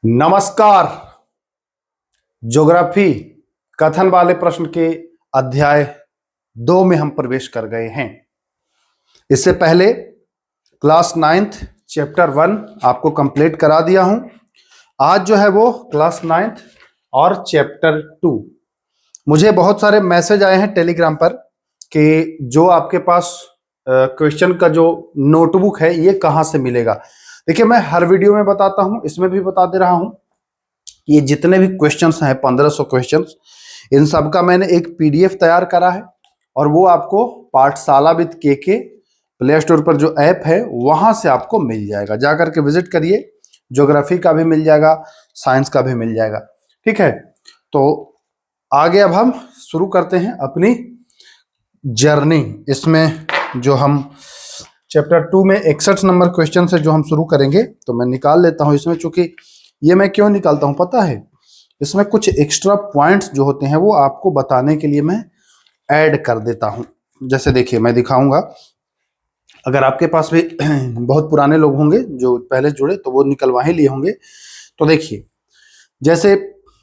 नमस्कार। ज्योग्राफी कथन वाले प्रश्न के अध्याय 2 में हम प्रवेश कर गए हैं। इससे पहले क्लास 9th चैप्टर 1 आपको कंप्लीट करा दिया हूं। आज जो है वो क्लास 9th और चैप्टर 2। मुझे बहुत सारे मैसेज आए हैं टेलीग्राम पर कि जो आपके पास क्वेश्चन का जो नोटबुक है ये कहाँ से मिलेगा। देखिए, मैं हर वीडियो में बताता हूं, इसमें भी बता दे रहा हूं कि ये जितने भी क्वेश्चंस हैं 1500 क्वेश्चंस, इन सब का मैंने एक पीडीएफ तैयार करा है और वो आपको पाठशाला विद के प्ले स्टोर पर जो ऐप है वहां से आपको मिल जाएगा। जाकर के विजिट करिए। ज्योग्राफी का भी मिल जाएगा, साइंस का भी मिल जाएगा। ठीक है, तो आगे अब हम शुरू करते हैं अपनी जर्नी। इसमें जो हम चैप्टर 2 में 61 नंबर क्वेश्चन से जो हम शुरू करेंगे, तो मैं निकाल लेता हूं इसमें। चूंकि ये मैं क्यों निकालता हूं पता है, इसमें कुछ एक्स्ट्रा पॉइंट्स जो होते हैं वो आपको बताने के लिए मैं ऐड कर देता हूं। जैसे देखिए, मैं दिखाऊंगा। अगर आपके पास भी बहुत पुराने लोग होंगे जो पहले जुड़े, तो वो निकलवा ही लिए होंगे। तो देखिए, जैसे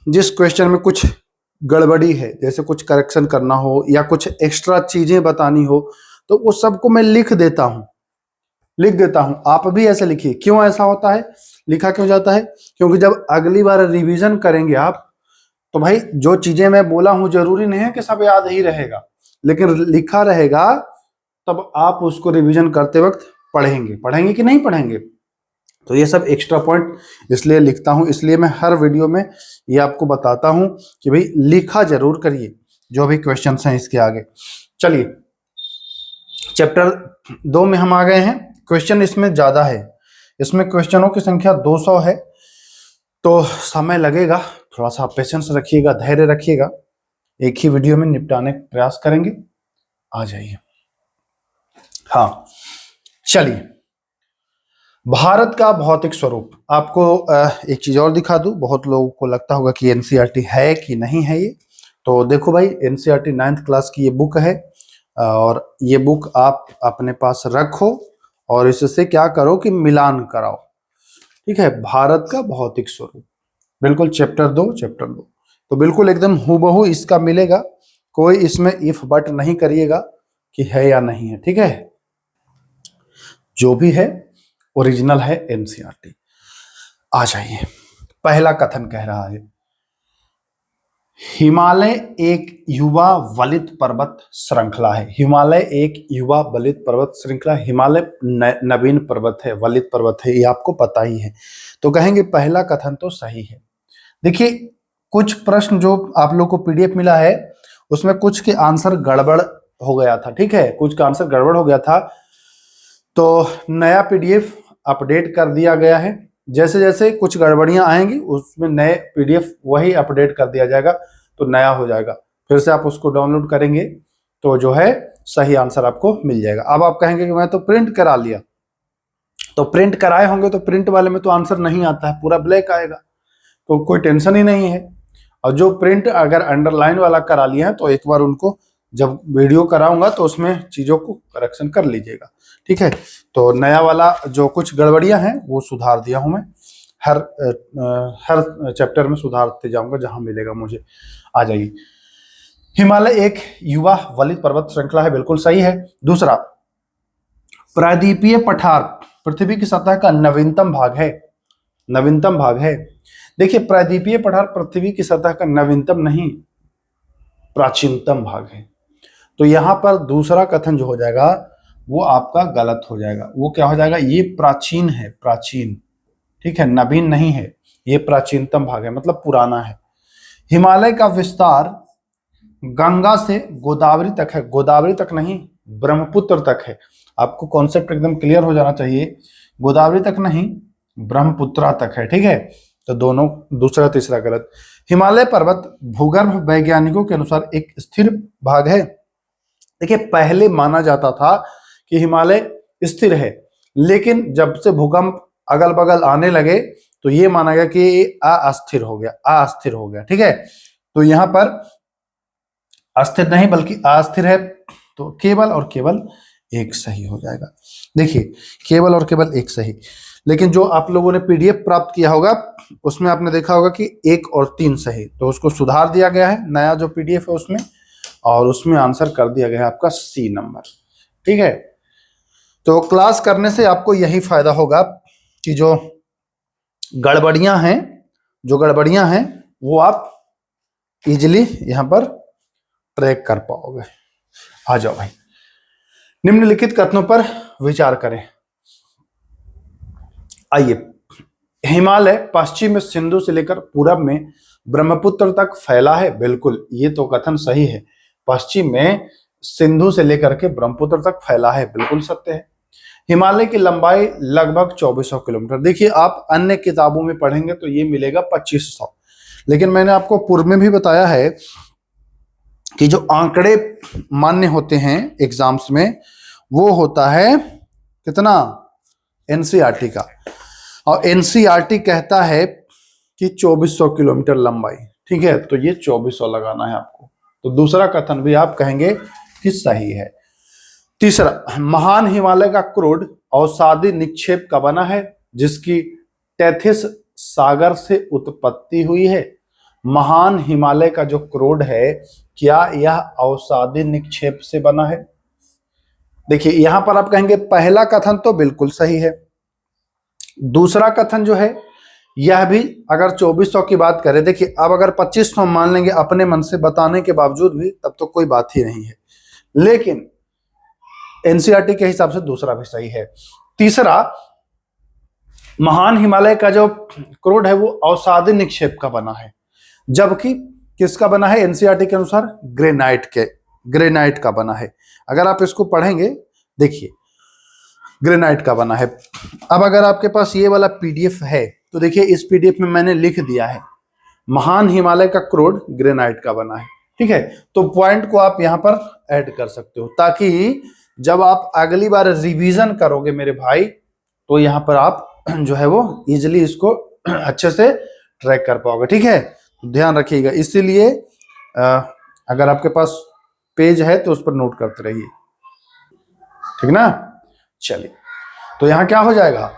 जिस क्वेश्चन में कुछ गड़बड़ी है, जैसे कुछ करेक्शन करना हो या कुछ एक्स्ट्रा चीजें बतानी हो, तो उस सबको मैं लिख देता हूं। आप भी ऐसे लिखिए। क्यों ऐसा होता है, लिखा क्यों जाता है? क्योंकि जब अगली बार रिवीजन करेंगे आप, तो भाई जो चीजें मैं बोला हूं जरूरी नहीं है कि सब याद ही रहेगा, लेकिन लिखा रहेगा तब आप उसको रिवीजन करते वक्त पढ़ेंगे कि नहीं पढ़ेंगे। तो ये सब एक्स्ट्रा पॉइंट इसलिए लिखता हूं, इसलिए मैं हर वीडियो में ये आपको बताता हूं कि भाई लिखा जरूर करिए जो भी क्वेश्चन हैं इसके आगे। चलिए, चैप्टर 2 में हम आ गए हैं। क्वेश्चन इसमें ज्यादा है, इसमें क्वेश्चनों की संख्या 200 है, तो समय लगेगा। थोड़ा सा पेशेंस रखिएगा, धैर्य रखिएगा। एक ही वीडियो में निपटाने का प्रयास करेंगे। आ जाइए। हाँ, चलिए, भारत का भौतिक स्वरूप। आपको एक चीज और दिखा दूं। बहुत लोगों को लगता होगा कि एनसीईआरटी है कि नहीं है ये। तो देखो भाई, एनसीईआरटी 9th क्लास की ये बुक है और ये बुक आप अपने पास रखो और इससे क्या करो कि मिलान कराओ। ठीक है, भारत का भौतिक स्वरूप, बिल्कुल चैप्टर 2। तो बिल्कुल एकदम हूबहू इसका मिलेगा। कोई इसमें इफ बट नहीं करिएगा कि है या नहीं है। ठीक है, जो भी है ओरिजिनल है एनसीईआरटी। आ जाइए। पहला कथन कह रहा है, हिमालय एक युवा वलित पर्वत श्रृंखला है। हिमालय एक युवा वलित पर्वत श्रृंखला। हिमालय नवीन पर्वत है, वलित पर्वत है, ये आपको पता ही है। तो कहेंगे पहला कथन तो सही है। देखिए, कुछ प्रश्न जो आप लोग को पीडीएफ मिला है उसमें कुछ के आंसर गड़बड़ हो गया था। ठीक है, कुछ का आंसर गड़बड़ हो गया था, तो नया पीडीएफ अपडेट कर दिया गया है। जैसे जैसे कुछ गड़बड़ियां आएंगी उसमें नए पीडीएफ वही अपडेट कर दिया जाएगा, तो नया हो जाएगा। फिर से आप उसको डाउनलोड करेंगे तो जो है सही आंसर आपको मिल जाएगा। अब आप कहेंगे कि मैं तो प्रिंट करा लिया, तो प्रिंट कराए होंगे तो प्रिंट वाले में तो आंसर नहीं आता है, पूरा ब्लैक आएगा, तो कोई टेंशन ही नहीं है। और जो प्रिंट अगर अंडरलाइन वाला करा लिया है तो एक बार उनको जब वीडियो कराऊंगा तो उसमें चीजों को करेक्शन कर लीजिएगा। ठीक है, तो नया वाला जो कुछ गड़बड़ियां हैं वो सुधार दिया हूं मैं। हर चैप्टर में सुधारते जाऊंगा जहां मिलेगा मुझे। आ जाइए। हिमालय एक युवा वलित पर्वत श्रृंखला है, बिल्कुल सही है। दूसरा, प्रायद्वीपीय पठार पृथ्वी की सतह का नवीनतम भाग है। देखिए, प्रायद्वीपीय पठार पृथ्वी की सतह का नवीनतम नहीं, प्राचीनतम भाग है। तो यहां पर दूसरा कथन जो हो जाएगा वो आपका गलत हो जाएगा। वो क्या हो जाएगा? ये प्राचीन है, प्राचीन। ठीक है, नवीन नहीं है, ये प्राचीनतम भाग है, मतलब पुराना है। हिमालय का विस्तार गंगा से गोदावरी तक है, गोदावरी तक नहीं, ब्रह्मपुत्र तक है। आपको कॉन्सेप्ट एकदम क्लियर हो जाना चाहिए। गोदावरी तक नहीं, ब्रह्मपुत्र तक है। ठीक है, तो दोनों दूसरा तीसरा गलत। हिमालय पर्वत भूगर्भ वैज्ञानिकों के अनुसार एक स्थिर भाग है। देखिए, पहले माना जाता था कि हिमालय स्थिर है, लेकिन जब से भूकंप अगल बगल आने लगे तो ये माना गया कि ये अस्थिर हो गया। ठीक है, तो यहां पर अस्थिर नहीं बल्कि अस्थिर है। तो केवल और केवल एक सही हो जाएगा। देखिए केवल और केवल एक सही। लेकिन जो आप लोगों ने पीडीएफ प्राप्त किया होगा उसमें आपने देखा होगा कि 1 और 3 सही, तो उसको सुधार दिया गया है नया जो पीडीएफ है उसमें, और उसमें आंसर कर दिया गया है आपका सी नंबर। ठीक है, तो क्लास करने से आपको यही फायदा होगा कि जो गड़बड़ियां हैं वो आप इजिली यहां पर ट्रैक कर पाओगे। आ जाओ भाई, निम्नलिखित कथनों पर विचार करें। आइए, हिमालय पश्चिम में सिंधु से लेकर पूरब में ब्रह्मपुत्र तक फैला है। बिल्कुल, ये तो कथन सही है। पश्चिम में सिंधु से लेकर के ब्रह्मपुत्र तक फैला है, बिल्कुल सत्य है। हिमालय की लंबाई लगभग 2400 किलोमीटर। देखिए आप अन्य किताबों में पढ़ेंगे तो ये मिलेगा 2500, लेकिन मैंने आपको पूर्व में भी बताया है कि जो आंकड़े मान्य होते हैं एग्जाम्स में वो होता है कितना, एनसीईआरटी का, और एनसीईआरटी कहता है कि 2400 किलोमीटर लंबाई। ठीक है, तो ये 2400 लगाना है आपको। तो दूसरा कथन भी आप कहेंगे कि सही है। तीसरा, महान हिमालय का क्रोड अवसादी निक्षेप का बना है जिसकी टेथिस सागर से उत्पत्ति हुई है। महान हिमालय का जो क्रोड है क्या यह अवसादी निक्षेप से बना है? देखिए यहां पर आप कहेंगे पहला कथन तो बिल्कुल सही है। दूसरा कथन जो है यह भी, अगर 2400 की बात करें, देखिए अब अगर 2500 मान लेंगे अपने मन से बताने के बावजूद भी, तब तो कोई बात ही नहीं है। लेकिन एनसीईआरटी के हिसाब से दूसरा भी सही है। तीसरा, महान हिमालय का जो क्रोड है वो अवसादी निक्षेप का बना है, जबकि किसका बना है? एनसीईआरटी के अनुसार ग्रेनाइट का बना है। अगर आप इसको पढ़ेंगे, देखिए ग्रेनाइट का बना है। अब अगर आपके पास ये वाला पीडीएफ है तो देखिए इस पीडीएफ में मैंने लिख दिया है महान हिमालय का क्रोड ग्रेनाइट का बना है। ठीक है, तो पॉइंट को आप यहां पर ऐड कर सकते हो ताकि जब आप अगली बार रिवीजन करोगे मेरे भाई, तो यहां पर आप जो है वो इजिली इसको अच्छे से ट्रैक कर पाओगे। ठीक है, तो ध्यान रखिएगा। इसीलिए अगर आपके पास पेज है तो उस पर नोट करते रहिए, ठीक ना। चलिए, तो यहां क्या हो जाएगा,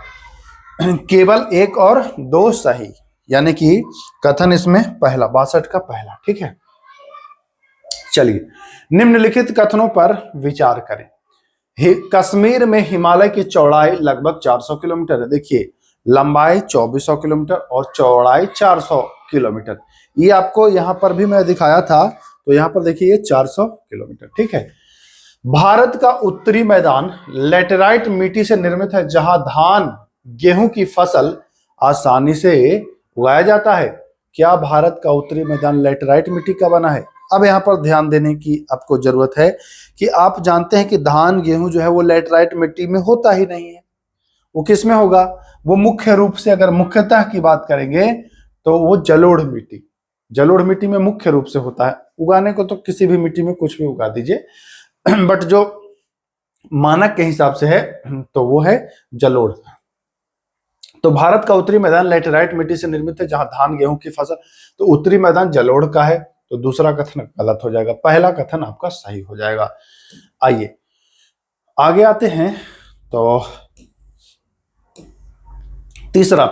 केवल 1 और 2 सही, यानी कि कथन इसमें पहला, 62 का पहला। ठीक है, चलिए निम्नलिखित कथनों पर विचार करें। कश्मीर में हिमालय की चौड़ाई लगभग 400 किलोमीटर है। देखिए लंबाई 2400 किलोमीटर और चौड़ाई 400 किलोमीटर। ये आपको यहां पर भी मैं दिखाया था, तो यहां पर देखिए ये 400 किलोमीटर। ठीक है, भारत का उत्तरी मैदान लेटेराइट मिट्टी से निर्मित है जहां धान गेहूं की फसल आसानी से उगाया जाता है। क्या भारत का उत्तरी मैदान लेटेराइट मिट्टी का बना है? अब यहाँ पर ध्यान देने की आपको जरूरत है कि आप जानते हैं कि धान गेहूं जो है वो लेटेराइट मिट्टी में होता ही नहीं है। वो किस में होगा? वो मुख्य रूप से, अगर मुख्यतः की बात करेंगे तो वो जलोढ़ मिट्टी में मुख्य रूप से होता है। उगाने को तो किसी भी मिट्टी में कुछ भी उगा दीजिए, बट जो मानक के हिसाब से है तो वो है जलोढ़। तो भारत का उत्तरी मैदान लेटेराइट मिट्टी से निर्मित है जहां धान गेहूं की फसल, तो उत्तरी मैदान जलोढ़ का है, तो दूसरा कथन गलत हो जाएगा, पहला कथन आपका सही हो जाएगा। आइए आगे आते हैं। तो तीसरा,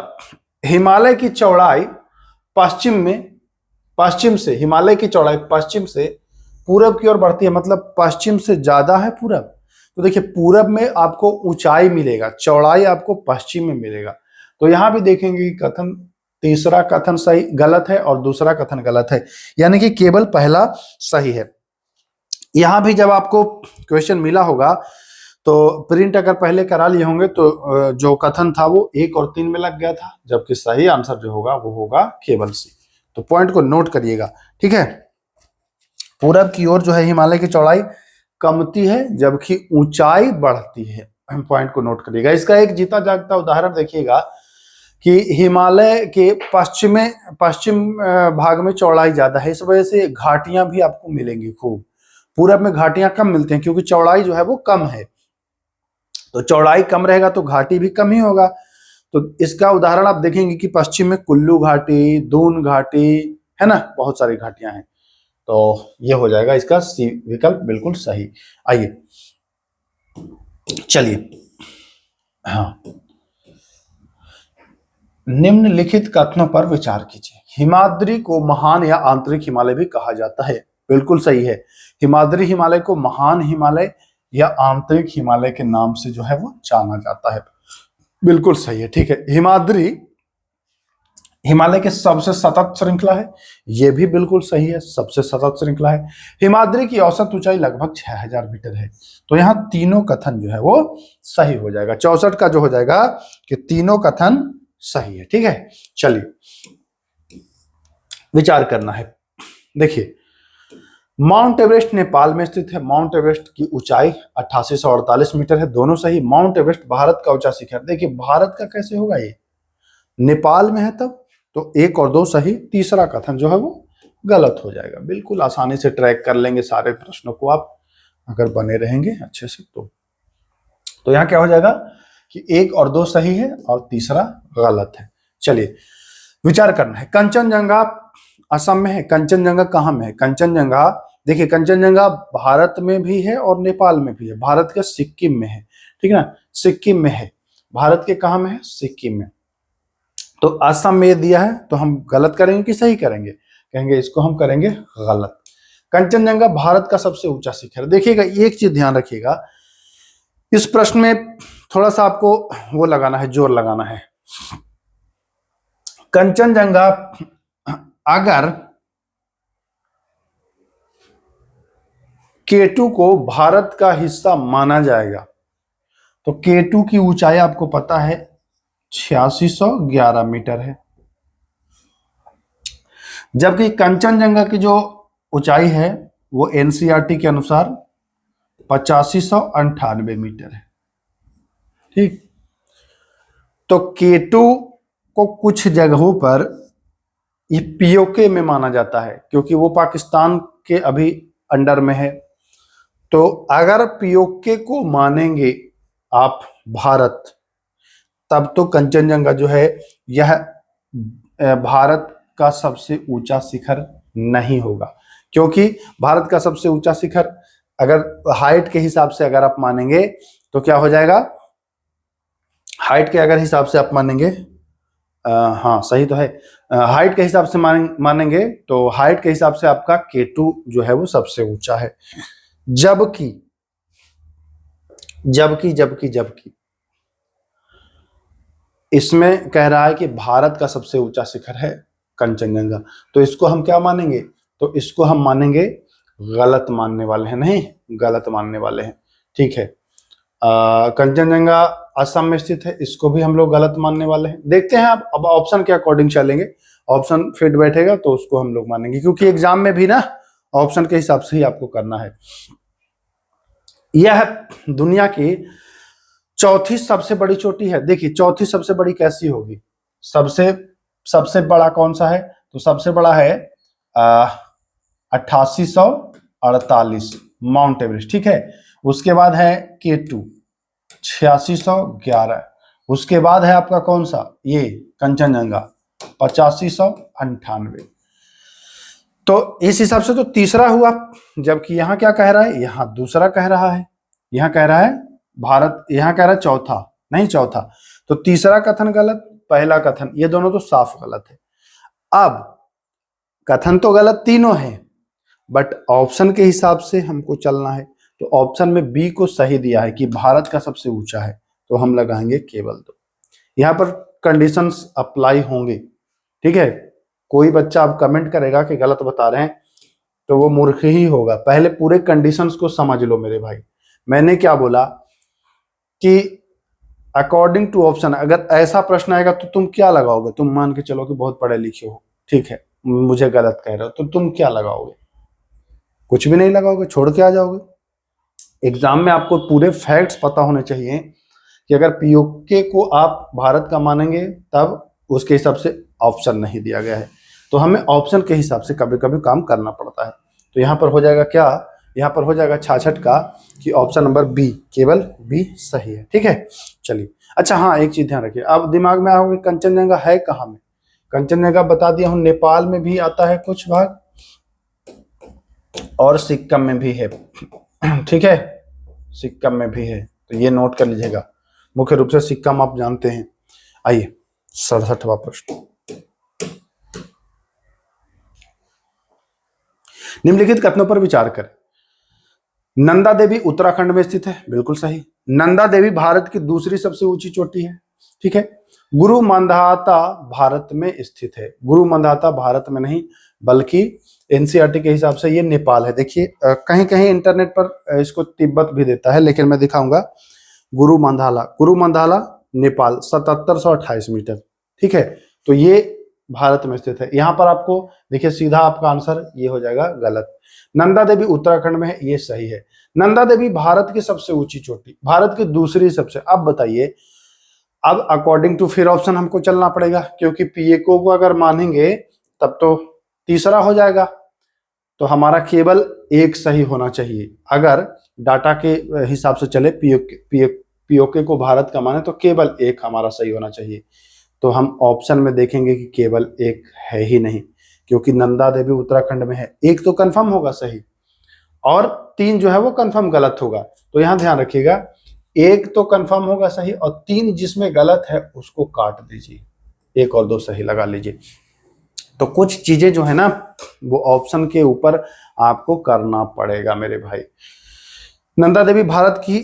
हिमालय की चौड़ाई हिमालय की चौड़ाई पश्चिम से पूरब की ओर बढ़ती है, मतलब पश्चिम से ज्यादा है पूरब। तो देखिए पूरब में आपको ऊंचाई मिलेगा, चौड़ाई आपको पश्चिम में मिलेगा। तो यहां भी देखेंगे कि कथन, तीसरा कथन सही गलत है और दूसरा कथन गलत है, यानी कि केवल पहला सही है। यहां भी जब आपको क्वेश्चन मिला होगा तो प्रिंट अगर पहले करा लिए होंगे तो जो कथन था वो 1 और 3 में लग गया था, जबकि सही आंसर जो होगा वो होगा केवल सी। तो पॉइंट को नोट करिएगा। ठीक है, पूरब की ओर जो है हिमालय की चौड़ाई कमती है जबकि ऊंचाई बढ़ती है। पॉइंट को नोट करिएगा। इसका एक जीता जागता उदाहरण देखिएगा कि हिमालय के पश्चिम भाग में चौड़ाई ज्यादा है, इस वजह से घाटियां भी आपको मिलेंगी खूब। पूरब में घाटियां कम मिलती हैं क्योंकि चौड़ाई जो है वो कम है, तो चौड़ाई कम रहेगा तो घाटी भी कम ही होगा। तो इसका उदाहरण आप देखेंगे कि पश्चिम में कुल्लू घाटी, दून घाटी है ना, बहुत सारी घाटियां हैं। तो ये हो जाएगा इसका सी विकल्प बिल्कुल सही। आइए चलिए, हाँ, निम्नलिखित कथनों पर विचार कीजिए। हिमाद्री को महान या आंतरिक हिमालय भी कहा जाता है। बिल्कुल सही है। हिमाद्री हिमालय को महान हिमालय या आंतरिक हिमालय के नाम से जो है वो जाना जाता है। बिल्कुल सही है। ठीक है, हिमाद्री हिमालय के सबसे सतत श्रृंखला है। यह भी बिल्कुल सही है, सबसे सतत श्रृंखला है। हिमाद्री की औसत ऊंचाई लगभग 6000 मीटर है। तो यहाँ तीनों कथन जो है वो सही हो जाएगा। 64 का जो हो जाएगा कि तीनों कथन सही है। ठीक है, चलिए विचार करना है। देखिए, माउंट एवरेस्ट नेपाल में स्थित है। माउंट एवरेस्ट की ऊंचाई 8848 मीटर है। दोनों सही। माउंट एवरेस्ट भारत का ऊंचा शिखर। देखिए, भारत का कैसे होगा ये, नेपाल में है तब, तो 1 और 2 सही, तीसरा कथन जो है वो गलत हो जाएगा। बिल्कुल आसानी से ट्रैक कर लेंगे सारे प्रश्नों को आप, अगर बने रहेंगे अच्छे से। तो यहाँ क्या हो जाएगा कि 1 और 2 सही है और तीसरा गलत है। चलिए विचार करना है। कंचनजंगा असम में है। कंचनजंगा कहाँ में है? कंचनजंगा, देखिए, कंचनजंगा भारत में भी है और नेपाल में भी है। भारत के सिक्किम में है, ठीक है ना, सिक्किम में है। भारत के कहाँ में है? सिक्किम में। तो असम में दिया है, तो हम गलत करेंगे कि सही करेंगे? कहेंगे इसको हम करेंगे गलत। कंचनजंगा भारत का सबसे ऊंचा शिखर। देखिएगा, एक चीज ध्यान रखिएगा, इस प्रश्न में थोड़ा सा आपको वो लगाना है, जोर लगाना है। कंचनजंगा अगर K2 को भारत का हिस्सा माना जाएगा तो K2 की ऊंचाई आपको पता है 8611 मीटर है, जबकि कंचनजंगा की जो ऊंचाई है वो NCERT के अनुसार 8598 मीटर है। ठीक, तो K2 को कुछ जगहों पर ये POK में माना जाता है क्योंकि वो पाकिस्तान के अभी अंडर में है। तो अगर POK को मानेंगे आप भारत, तब तो कंचनजंगा जो है यह भारत का सबसे ऊंचा शिखर नहीं होगा, क्योंकि भारत का सबसे ऊंचा शिखर अगर हाइट के हिसाब से अगर आप मानेंगे तो क्या हो जाएगा, हाइट के अगर हिसाब से आप मानेंगे, हाँ सही तो है, हाइट के हिसाब से मानेंगे तो हाइट के हिसाब से आपका K2 जो है वो सबसे ऊंचा है। जबकि जबकि जबकि जबकि इसमें कह रहा है कि भारत का सबसे ऊंचा शिखर है कंचनजंगा, तो इसको हम क्या मानेंगे? तो इसको हम मानेंगे गलत मानने वाले हैं, नहीं गलत मानने वाले हैं। ठीक है, कंचनजंगा असम में स्थित है, इसको भी हम लोग गलत मानने वाले हैं। देखते हैं अब ऑप्शन के अकॉर्डिंग चलेंगे, ऑप्शन फिट बैठेगा तो उसको हम लोग मानेंगे, क्योंकि एग्जाम में भी ना ऑप्शन के हिसाब से ही आपको करना है। यह दुनिया की चौथी सबसे बड़ी चोटी है। देखिए, चौथी सबसे बड़ी कैसी होगी? सबसे बड़ा कौन सा है? तो सबसे बड़ा है 8848 माउंट एवरेस्ट। ठीक है, उसके बाद है K2 8611, उसके बाद है आपका कौन सा, ये कंचनजंगा 8598। तो इस हिसाब से तो तीसरा हुआ, जबकि यहाँ क्या कह रहा है, यहाँ दूसरा कह रहा है, यहाँ कह रहा है भारत, यहाँ कह रहा है चौथा, नहीं चौथा। तो तीसरा कथन गलत, पहला कथन, ये दोनों तो साफ गलत है। अब कथन तो गलत तीनों है, बट ऑप्शन के हिसाब से हमको चलना है। तो ऑप्शन में बी को सही दिया है कि भारत का सबसे ऊंचा है, तो हम लगाएंगे केवल 2। यहाँ पर कंडीशंस अप्लाई होंगे। ठीक है, कोई बच्चा अब कमेंट करेगा कि गलत बता रहे हैं तो वो मूर्ख ही होगा। पहले पूरे कंडीशंस को समझ लो मेरे भाई। मैंने क्या बोला कि अकॉर्डिंग टू ऑप्शन, अगर ऐसा प्रश्न आएगा तो तुम क्या लगाओगे? तुम मान के चलो कि बहुत पढ़े लिखे हो, ठीक है, मुझे गलत कह रहे हो, तो तुम क्या लगाओगे? कुछ भी नहीं लगाओगे, छोड़ के आ जाओगे। एग्जाम में आपको पूरे फैक्ट्स पता होने चाहिए कि अगर POK को आप भारत का मानेंगे तब उसके हिसाब से ऑप्शन नहीं दिया गया है, तो हमें ऑप्शन के हिसाब से कभी कभी काम करना पड़ता है। तो यहाँ पर हो जाएगा क्या, यहाँ पर हो जाएगा 66 का कि ऑप्शन नंबर बी, केवल बी सही है। ठीक है, चलिए। अच्छा हाँ, एक चीज ध्यान रखिए, अब दिमाग में आओगे कंचनजंगा है कहाँ में? कंचनजंगा बता दिया हूँ, नेपाल में भी आता है कुछ भाग और सिक्किम में भी है। ठीक है, सिक्किम में भी है, तो ये नोट कर लीजिएगा। मुख्य रूप से सिक्का माप जानते हैं। आइए 67वां प्रश्न, निम्नलिखित कथनों पर विचार करें। नंदा देवी उत्तराखंड में स्थित है, बिल्कुल सही। नंदा देवी भारत की दूसरी सबसे ऊंची चोटी है, ठीक है। गुरु मंदाता भारत में स्थित है, गुरु मंदाता भारत में नहीं बल्कि एनसीईआरटी के हिसाब से ये नेपाल है। देखिए कहीं कहीं इंटरनेट पर इसको तिब्बत भी देता है, लेकिन मैं दिखाऊंगा। गुरु मंदाला नेपाल 7728 मीटर, ठीक है। तो ये भारत में स्थित है। यहाँ पर आपको देखिए सीधा आपका आंसर ये हो जाएगा गलत। नंदा देवी उत्तराखंड में है, ये सही है। नंदा देवी भारत की सबसे ऊंची चोटी, भारत की दूसरी सबसे। अब बताइए, अब अकॉर्डिंग टू फिर ऑप्शन हमको चलना पड़ेगा, क्योंकि पीएको को अगर मानेंगे तब तो तीसरा हो जाएगा। तो हमारा केवल एक सही होना चाहिए। अगर डाटा के हिसाब से चले, पीओके को भारत का माने तो केवल एक हमारा सही होना चाहिए। तो हम ऑप्शन में देखेंगे कि केवल एक है ही नहीं, क्योंकि नंदा देवी उत्तराखंड में है। एक तो कंफर्म होगा सही और 3 जो है वो कंफर्म गलत होगा। तो यहां ध्यान रखिएगा, एक तो कंफर्म होगा सही और 3 जिसमें गलत है उसको काट दीजिए, 1 और 2 सही लगा लीजिए। तो कुछ चीजें जो है ना वो ऑप्शन के ऊपर आपको करना पड़ेगा मेरे भाई। नंदा देवी भारत की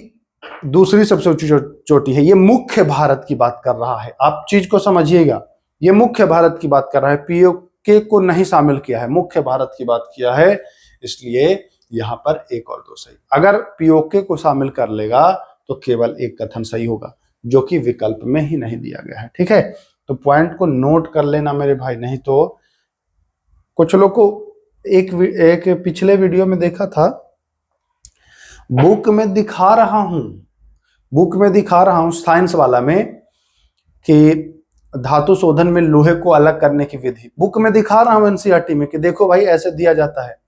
दूसरी सबसे ऊंची चोटी है। ये मुख्य भारत की बात कर रहा है, आप चीज को समझिएगा। ये मुख्य भारत की बात कर रहा है, पीओके को नहीं शामिल किया है, मुख्य भारत की बात किया है, इसलिए यहां पर 1 और 2 सही। अगर पीओके को शामिल कर लेगा तो केवल एक कथन सही होगा, जो कि विकल्प में ही नहीं दिया गया है, ठीक है। तो पॉइंट को नोट कर लेना मेरे भाई, नहीं तो कुछ लोग को एक पिछले वीडियो में देखा था, बुक में दिखा रहा हूं साइंस वाला में कि धातु शोधन में लोहे को अलग करने की विधि, बुक में दिखा रहा हूं एनसीईआरटी में कि देखो भाई ऐसे दिया जाता है।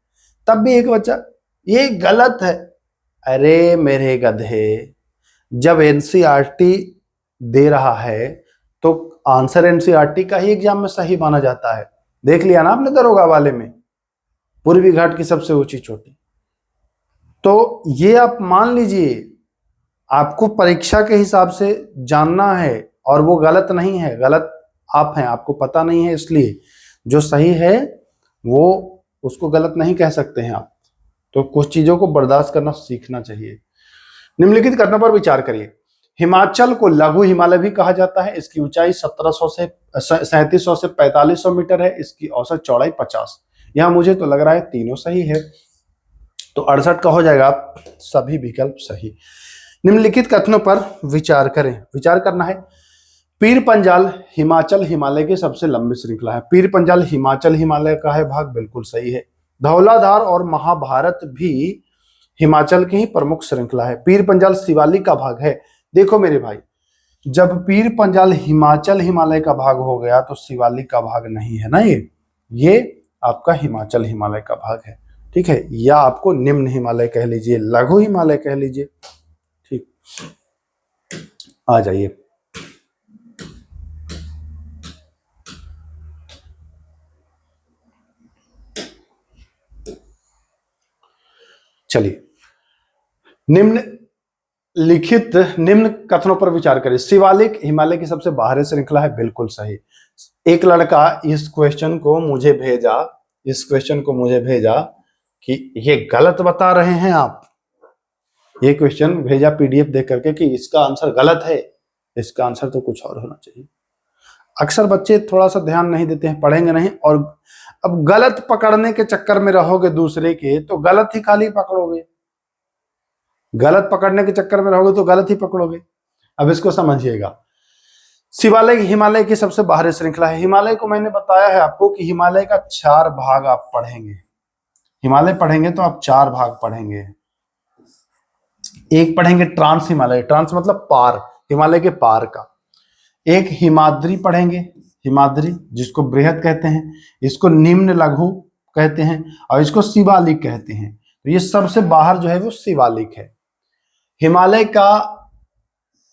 तब भी एक बच्चा ये गलत है। अरे मेरे गधे, जब एनसीईआरटी दे रहा है तो आंसर एनसीईआरटी का ही एग्जाम में सही माना जाता है। देख लिया ना आपने दरोगा वाले में, पूर्वी घाट की सबसे ऊंची चोटी। तो ये आप मान लीजिए, आपको परीक्षा के हिसाब से जानना है और वो गलत नहीं है, गलत आप हैं, आपको पता नहीं है, इसलिए जो सही है वो उसको गलत नहीं कह सकते हैं आप। तो कुछ चीजों को बर्दाश्त करना सीखना चाहिए। निम्नलिखित कथनों पर विचार करिए। हिमाचल को लघु हिमालय भी कहा जाता है। इसकी ऊंचाई 3700 से 4500 मीटर है। इसकी औसत चौड़ाई 50। यहां मुझे तो लग रहा है तीनों सही है, तो 68 का हो जाएगा सभी विकल्प सही। निम्नलिखित कथनों पर विचार करें। विचार करना है। पीर पंजाल हिमाचल हिमालय की सबसे लंबी श्रृंखला है। पीर पंजाल हिमाचल हिमालय का है भाग, बिल्कुल सही है। धौलाधार और महाभारत भी हिमाचल की ही प्रमुख श्रृंखला है। पीर पंजाल शिवालिक का भाग है। देखो मेरे भाई, जब पीर पंजाल हिमाचल हिमालय का भाग हो गया तो शिवालिक का भाग नहीं है ना, ये आपका हिमाचल हिमालय का भाग है, ठीक है। या आपको निम्न हिमालय कह लीजिए, लघु हिमालय कह लीजिए, ठीक। आ जाइए, चलिए निम्न कथनों पर विचार करें। शिवालिक हिमालय की सबसे बाहरी श्रृंखला है, बिल्कुल सही। एक लड़का इस क्वेश्चन को मुझे भेजा कि ये गलत बता रहे हैं आप। ये क्वेश्चन भेजा पीडीएफ देख करके कि इसका आंसर गलत है, इसका आंसर तो कुछ और होना चाहिए। अक्सर बच्चे थोड़ा सा ध्यान नहीं देते हैं, पढ़ेंगे नहीं, और अब गलत पकड़ने के चक्कर में रहोगे दूसरे के तो गलत ही खाली पकड़ोगे, गलत पकड़ने के चक्कर में रहोगे तो गलत ही पकड़ोगे। अब इसको समझिएगा। शिवालिक हिमालय की सबसे बाहरी श्रृंखला है। हिमालय को मैंने बताया है आपको कि हिमालय का 4 भाग आप पढ़ेंगे। हिमालय पढ़ेंगे तो आप 4 भाग पढ़ेंगे। एक पढ़ेंगे ट्रांस हिमालय, ट्रांस मतलब पार, हिमालय के पार का। एक हिमाद्री पढ़ेंगे, हिमाद्री जिसको बृहद कहते हैं, इसको निम्न लघु कहते हैं, और इसको शिवालिक कहते हैं। तो ये सबसे बाहर जो है वो शिवालिक है। हिमालय का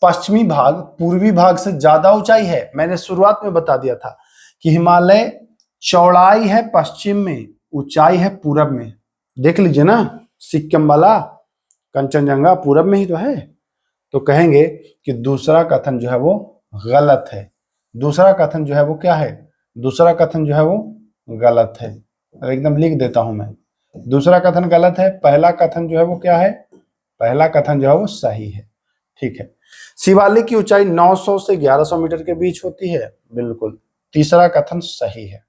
पश्चिमी भाग पूर्वी भाग से ज्यादा ऊंचाई है। मैंने शुरुआत में बता दिया था कि हिमालय चौड़ाई है पश्चिम में, ऊंचाई है पूरब में। देख लीजिए ना, सिक्किम वाला कंचनजंगा पूरब में ही तो है। तो कहेंगे कि दूसरा कथन जो है वो गलत है। दूसरा कथन जो है वो क्या है? दूसरा कथन जो है वो गलत है। एकदम लिख देता हूं मैं, दूसरा कथन गलत है, पहला कथन जो है वो क्या है? पहला कथन जो है वो सही है। ठीक है। शिवालिक की ऊंचाई 900 से 1100 मीटर के बीच होती है, बिल्कुल, तीसरा कथन सही है।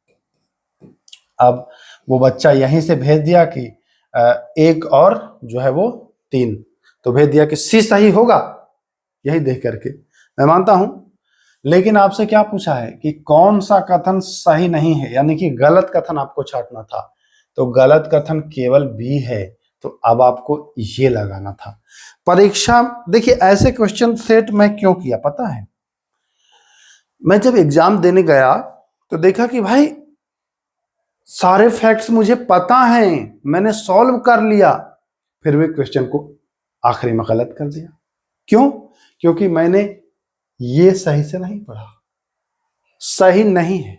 अब वो बच्चा यहीं से भेज दिया कि एक और जो है वो 3, तो भेज दिया कि सी सही होगा, यही देख करके मैं मानता हूं। लेकिन आपसे क्या पूछा है कि कौन सा कथन सही नहीं है, यानी कि गलत कथन आपको छांटना था, तो गलत कथन केवल बी है, तो अब आपको ये लगाना था। परीक्षा, देखिए ऐसे क्वेश्चन सेट मैं क्यों किया पता है? मैं जब एग्जाम देने गया तो देखा कि भाई सारे फैक्ट्स मुझे पता हैं, मैंने सॉल्व कर लिया, फिर भी क्वेश्चन को आखिरी में गलत कर दिया। क्यों? क्योंकि मैंने ये सही से नहीं पढ़ा, सही नहीं है।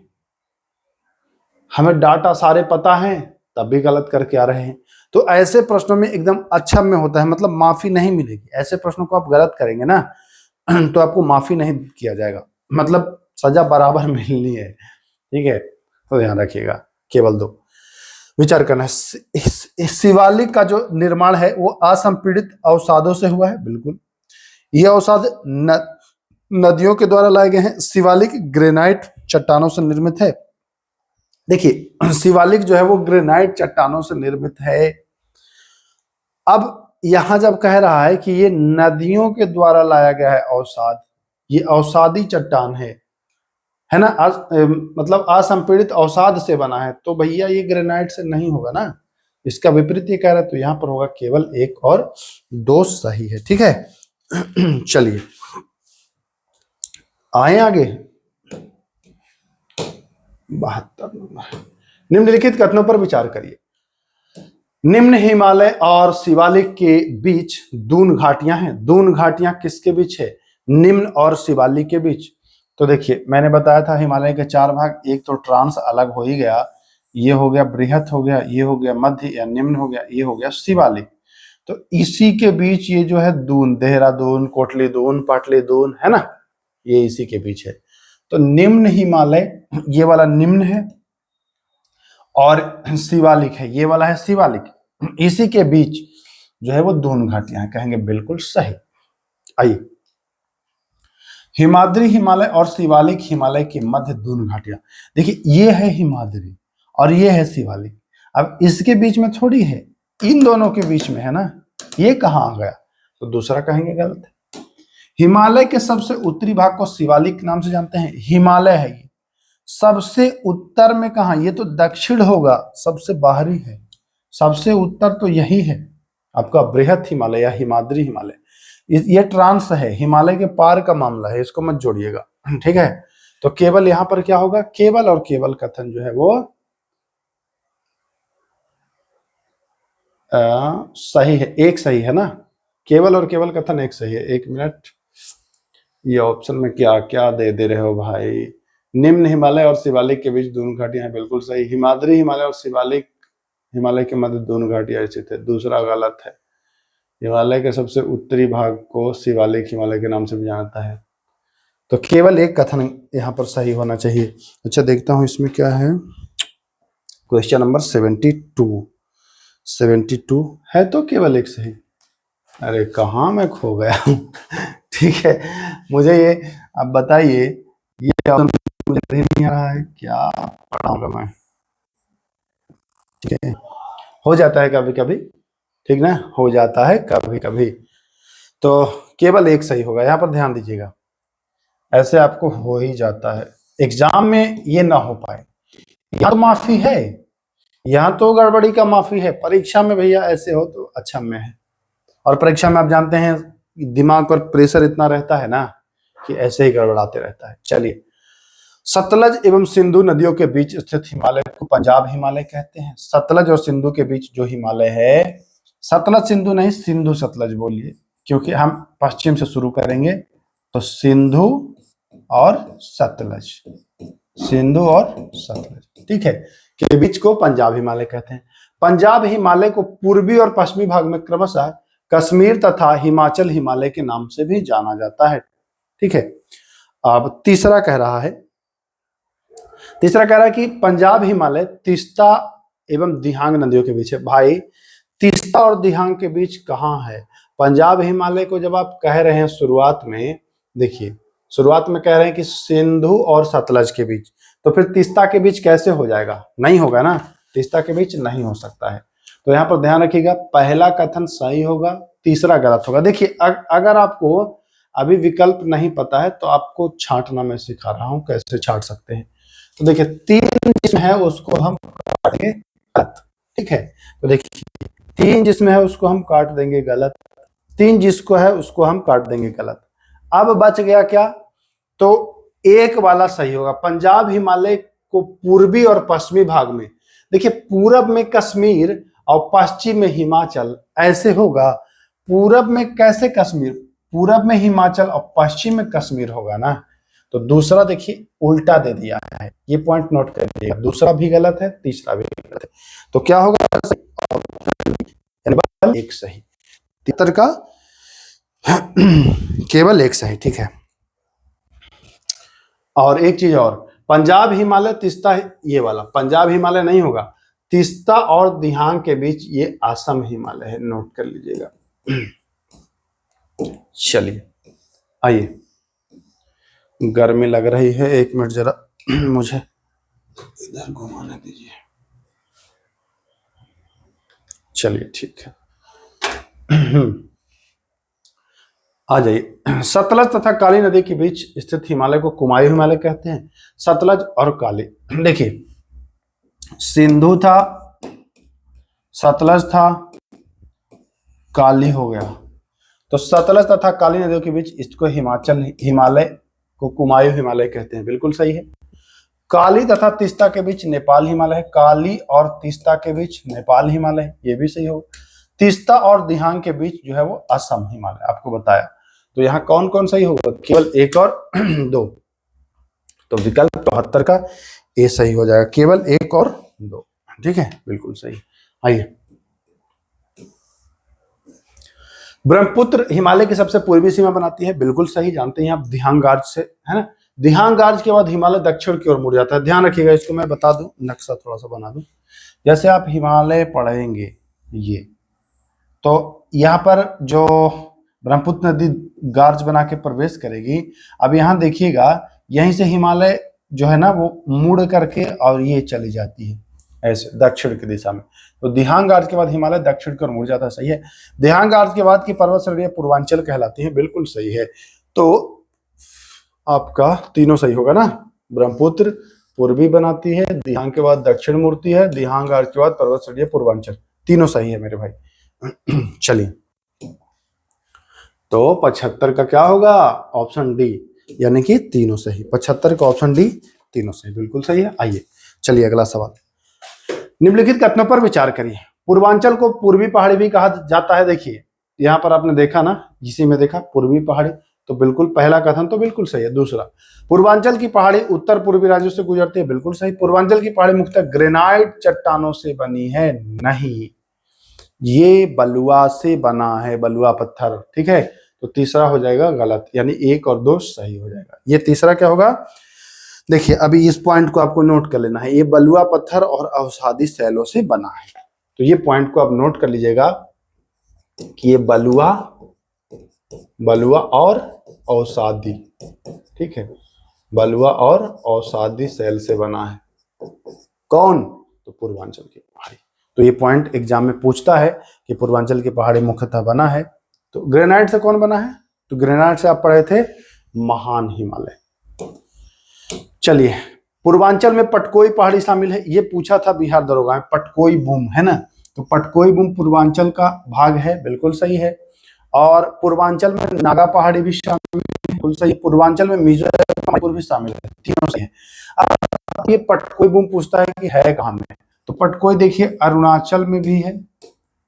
हमें डाटा सारे पता हैं तब भी गलत करके आ रहे हैं। तो ऐसे प्रश्नों में एकदम अच्छा में होता है, मतलब माफी नहीं मिलेगी। ऐसे प्रश्नों को आप गलत करेंगे ना तो आपको माफी नहीं किया जाएगा, मतलब सजा बराबर मिलनी है। ठीक है, तो ध्यान रखिएगा। केवल 2 विचार करना है। शिवालिक का जो निर्माण है वो असंपीड़ित अवसादों से हुआ है, बिल्कुल। ये अवसाद नदियों के द्वारा लाए गए हैं। शिवालिक ग्रेनाइट चट्टानों से निर्मित है। देखिए शिवालिक जो है वो ग्रेनाइट चट्टानों से निर्मित है। अब यहां जब कह रहा है कि ये नदियों के द्वारा लाया गया है अवसाद, ये अवसादी चट्टान है ना, मतलब असंपीड़ित अवसाद से बना है, तो भैया ये ग्रेनाइट से नहीं होगा ना, इसका विपरीत ये कह रहा है, तो यहां पर होगा केवल 1 और 2 सही है। ठीक है चलिए आए आगे। 72 नंबर, निम्नलिखित कथनों पर विचार करिए। निम्न हिमालय और शिवालिक के बीच दून घाटियां हैं। दून घाटियां किसके बीच है? निम्न और शिवालिक के बीच। तो देखिए मैंने बताया था हिमालय के 4 भाग, एक तो ट्रांस अलग हो ही गया, ये हो गया बृहत हो गया, ये हो गया मध्य या निम्न हो गया, ये हो गया शिवालिक। तो इसी के बीच ये जो है दून, देहरादून, कोटली दून, पाटली दून, है ना, ये इसी के बीच है। तो निम्न हिमालय ये वाला निम्न है और शिवालिक है, ये वाला है शिवालिक। इसी के बीच जो है वो दून घाटियां हैं, कहेंगे बिल्कुल सही। आइए, हिमाद्री हिमालय और शिवालिक हिमालय के मध्य दून घाटियां। देखिए ये है हिमाद्री और ये है शिवालिक, अब इसके बीच में थोड़ी है, इन दोनों के बीच में है ना, ये कहां आ गया? तो दूसरा कहेंगे गलत है। हिमालय के सबसे उत्तरी भाग को शिवालिक नाम से जानते हैं। हिमालय है ये, सबसे उत्तर में कहा? ये तो दक्षिण होगा, सबसे बाहरी है, सबसे उत्तर तो यही है आपका बृहत हिमालय या हिमाद्री हिमालय। ये ट्रांस है, हिमालय के पार का मामला है, इसको मत जोड़िएगा। ठीक है, तो केवल यहां पर क्या होगा? केवल और केवल कथन जो है वो सही है, एक सही है ना, केवल और केवल कथन एक सही है। 1 मिनट, ये ऑप्शन में क्या क्या दे रहे हो भाई? निम्न हिमालय और शिवालिक के बीच दून घाटियां हैं, बिल्कुल सही। हिमाद्री हिमालय और शिवालिक हिमालय के मध्य दून घाटियां स्थित है, दूसरा गलत है। हिमालय के सबसे उत्तरी भाग को शिवालिक हिमालय के नाम से भी जानता है, तो केवल एक कथन यहाँ पर सही होना चाहिए। अच्छा देखता हूं इसमें क्या है, क्वेश्चन नंबर 72 है तो केवल एक सही। अरे कहाँ मैं खो गया हूँ ठीक है, मुझे ये अब बताइए, ये मुझे नहीं आ रहा है, क्या पढ़ाऊंगा मैं? ठीक है, हो जाता है कभी कभी, ठीक ना, हो जाता है कभी कभी। तो केवल एक सही होगा, यहाँ पर ध्यान दीजिएगा, ऐसे आपको हो ही जाता है, एग्जाम में ये ना हो पाए। यहाँ तो माफी है, यहाँ तो गड़बड़ी का माफी है, परीक्षा में भैया ऐसे हो तो अच्छा में है। और परीक्षा में आप जानते हैं दिमाग पर प्रेशर इतना रहता है ना कि ऐसे ही गड़बड़ाते रहता है। चलिए, सतलज एवं सिंधु नदियों के बीच स्थित हिमालय को पंजाब हिमालय कहते हैं। सतलज और सिंधु के बीच जो हिमालय है, सतलज सिंधु नहीं, सिंधु सतलज बोलिए, क्योंकि हम पश्चिम से शुरू करेंगे, तो सिंधु और सतलज, सिंधु और सतलज, ठीक है, के बीच को पंजाब हिमालय कहते हैं। पंजाब हिमालय को पूर्वी और पश्चिमी भाग में क्रमशः कश्मीर तथा हिमाचल हिमालय के नाम से भी जाना जाता है। ठीक है। अब तीसरा कह रहा है कि पंजाब हिमालय तीस्ता एवं दिहांग नदियों के बीच है। भाई तीस्ता और दिहांग के बीच कहाँ है? पंजाब हिमालय को जब आप कह रहे हैं शुरुआत में, देखिए शुरुआत में कह रहे हैं कि सिंधु और सतलज के बीच, तो फिर तीस्ता के बीच कैसे हो जाएगा? नहीं होगा ना, तीस्ता के बीच नहीं हो सकता है। तो यहाँ पर ध्यान रखिएगा, पहला कथन सही होगा, तीसरा गलत होगा। देखिए अगर आपको अभी विकल्प नहीं पता है तो आपको छांटना मैं सिखा रहा हूं, कैसे छांट सकते हैं। तो देखिए 3 जिसमें है उसको हम काट देंगे गलत। ठीक है, तो देखिए 3 जिसमें है उसको हम काट देंगे गलत, 3 जिसको है उसको हम काट देंगे गलत। अब बच गया क्या? तो एक वाला सही होगा। पंजाब हिमालय को पूर्वी और पश्चिमी भाग में, देखिए पूरब में कश्मीर और पश्चिम में हिमाचल, ऐसे होगा। पूरब में कैसे कश्मीर? पूरब में हिमाचल और पश्चिम में कश्मीर होगा ना। तो दूसरा देखिए उल्टा दे दिया है, ये पॉइंट नोट कर लीजिएगा। दूसरा भी गलत है, तीसरा भी गलत है। तो क्या होगा? एक सही, 73 का केवल एक सही। ठीक है। और एक चीज और, पंजाब हिमालय तीस्ता, ये वाला पंजाब हिमालय नहीं होगा, तीस्ता और दिहांग के बीच ये असम हिमालय है, नोट कर लीजिएगा। चलिए आइए, गर्मी लग रही है, 1 मिनट जरा मुझे इधर घुमाने दीजिए। चलिए ठीक है। आ जाइए। सतलज तथा काली नदी के बीच स्थित हिमालय को कुमायूं हिमालय कहते हैं। सतलज और काली, देखिए सिंधु था, सतलज था, काली हो गया, तो सतलज तथा काली नदियों के बीच इसको हिमालय को कुमायूं हिमालय कहते हैं, बिल्कुल सही है। काली तथा तीस्ता के बीच नेपाल हिमालय है, काली और तीस्ता के बीच नेपाल हिमालय, ये भी सही हो। तीस्ता और दिहांग के बीच जो है वो असम हिमालय, आपको बताया। तो यहाँ कौन कौन सही होगा? केवल 1 और 2। तो विकल्प 74 का ए सही हो जाएगा, केवल 1 और 2। ठीक है, बिल्कुल सही। आइए, ब्रह्मपुत्र हिमालय की सबसे पूर्वी सीमा बनाती है, बिल्कुल सही, जानते हैं आप दिहांग गार्ज से, है ना। दिहांग गार्ज के बाद हिमालय दक्षिण की ओर मुड़ जाता है। ध्यान रखिएगा, इसको मैं बता दूं, नक्शा थोड़ा सा बना दूं। जैसे आप हिमालय पढ़ेंगे ये, तो यहाँ पर जो ब्रह्मपुत्र नदी गार्ज बना के प्रवेश करेगी, अब यहाँ देखिएगा यहीं से हिमालय जो है ना वो मुड़ करके और ये चली जाती है ऐसे दक्षिण की दिशा में। तो दिहांग गार्ज के बाद हिमालय दक्षिण की ओर मुड़ जाता है, सही है। दिहांग गार्ज के बाद की पर्वत श्रेणियां पूर्वांचल कहलाती है, बिल्कुल सही है। तो आपका तीनों सही होगा ना। ब्रह्मपुत्र पूर्वी बनाती है, दिहांग के बाद दक्षिण मुड़ती है, दिहांग गार्ज के बाद पर्वत श्रेणियां पूर्वांचल, तीनों सही है मेरे भाई। चलिए, तो 75 का क्या होगा? ऑप्शन डी, यानी कि तीनों सही। 75 का ऑप्शन डी, तीनों सही, बिल्कुल सही है। आइए चलिए अगला सवाल। निम्नलिखित कथनों पर विचार करिए। पूर्वांचल को पूर्वी पहाड़ी भी कहा जाता है। देखिए यहाँ पर आपने देखा ना, इसी में देखा पूर्वी पहाड़ी, तो बिल्कुल पहला कथन तो बिल्कुल सही है। दूसरा, पूर्वांचल की पहाड़ी उत्तर पूर्वी राज्यों से गुजरती है, बिल्कुल सही। पूर्वांचल की पहाड़ी मुख्यतः ग्रेनाइट चट्टानों से बनी है, नहीं, ये बलुआ से बना है, बलुआ पत्थर। ठीक है, तो तीसरा हो जाएगा गलत, यानी 1 और 2 सही हो जाएगा। ये तीसरा क्या होगा? देखिए अभी इस पॉइंट को आपको नोट कर लेना है, ये बलुआ पत्थर और अवसादी शैलों से बना है। तो ये पॉइंट को आप नोट कर लीजिएगा कि ये बलुआ और अवसादी, ठीक है, बलुआ और अवसादी शैल से बना है। कौन? तो पूर्वांचल की पहाड़ी। तो ये पॉइंट एग्जाम में पूछता है कि पूर्वांचल की पहाड़ी मुख्यतः बना है। तो ग्रेनाइट से कौन बना है? तो ग्रेनाइट से आप पढ़े थे महान हिमालय। चलिए, पूर्वांचल में पटकोई पहाड़ी शामिल है, ये पूछा था बिहार दरोगा में, पटकोई बूम, है ना। तो पटकोई बूम पूर्वांचल का भाग है, बिल्कुल सही है। और पूर्वांचल में नागा पहाड़ी भी शामिल है, बिल्कुल सही। पूर्वांचल में मिजोरम भी शामिल है, तीनों सही है। अब ये पटकोई बूम पूछता है कि है कहाँ में? तो पटकोई देखिए अरुणाचल में भी है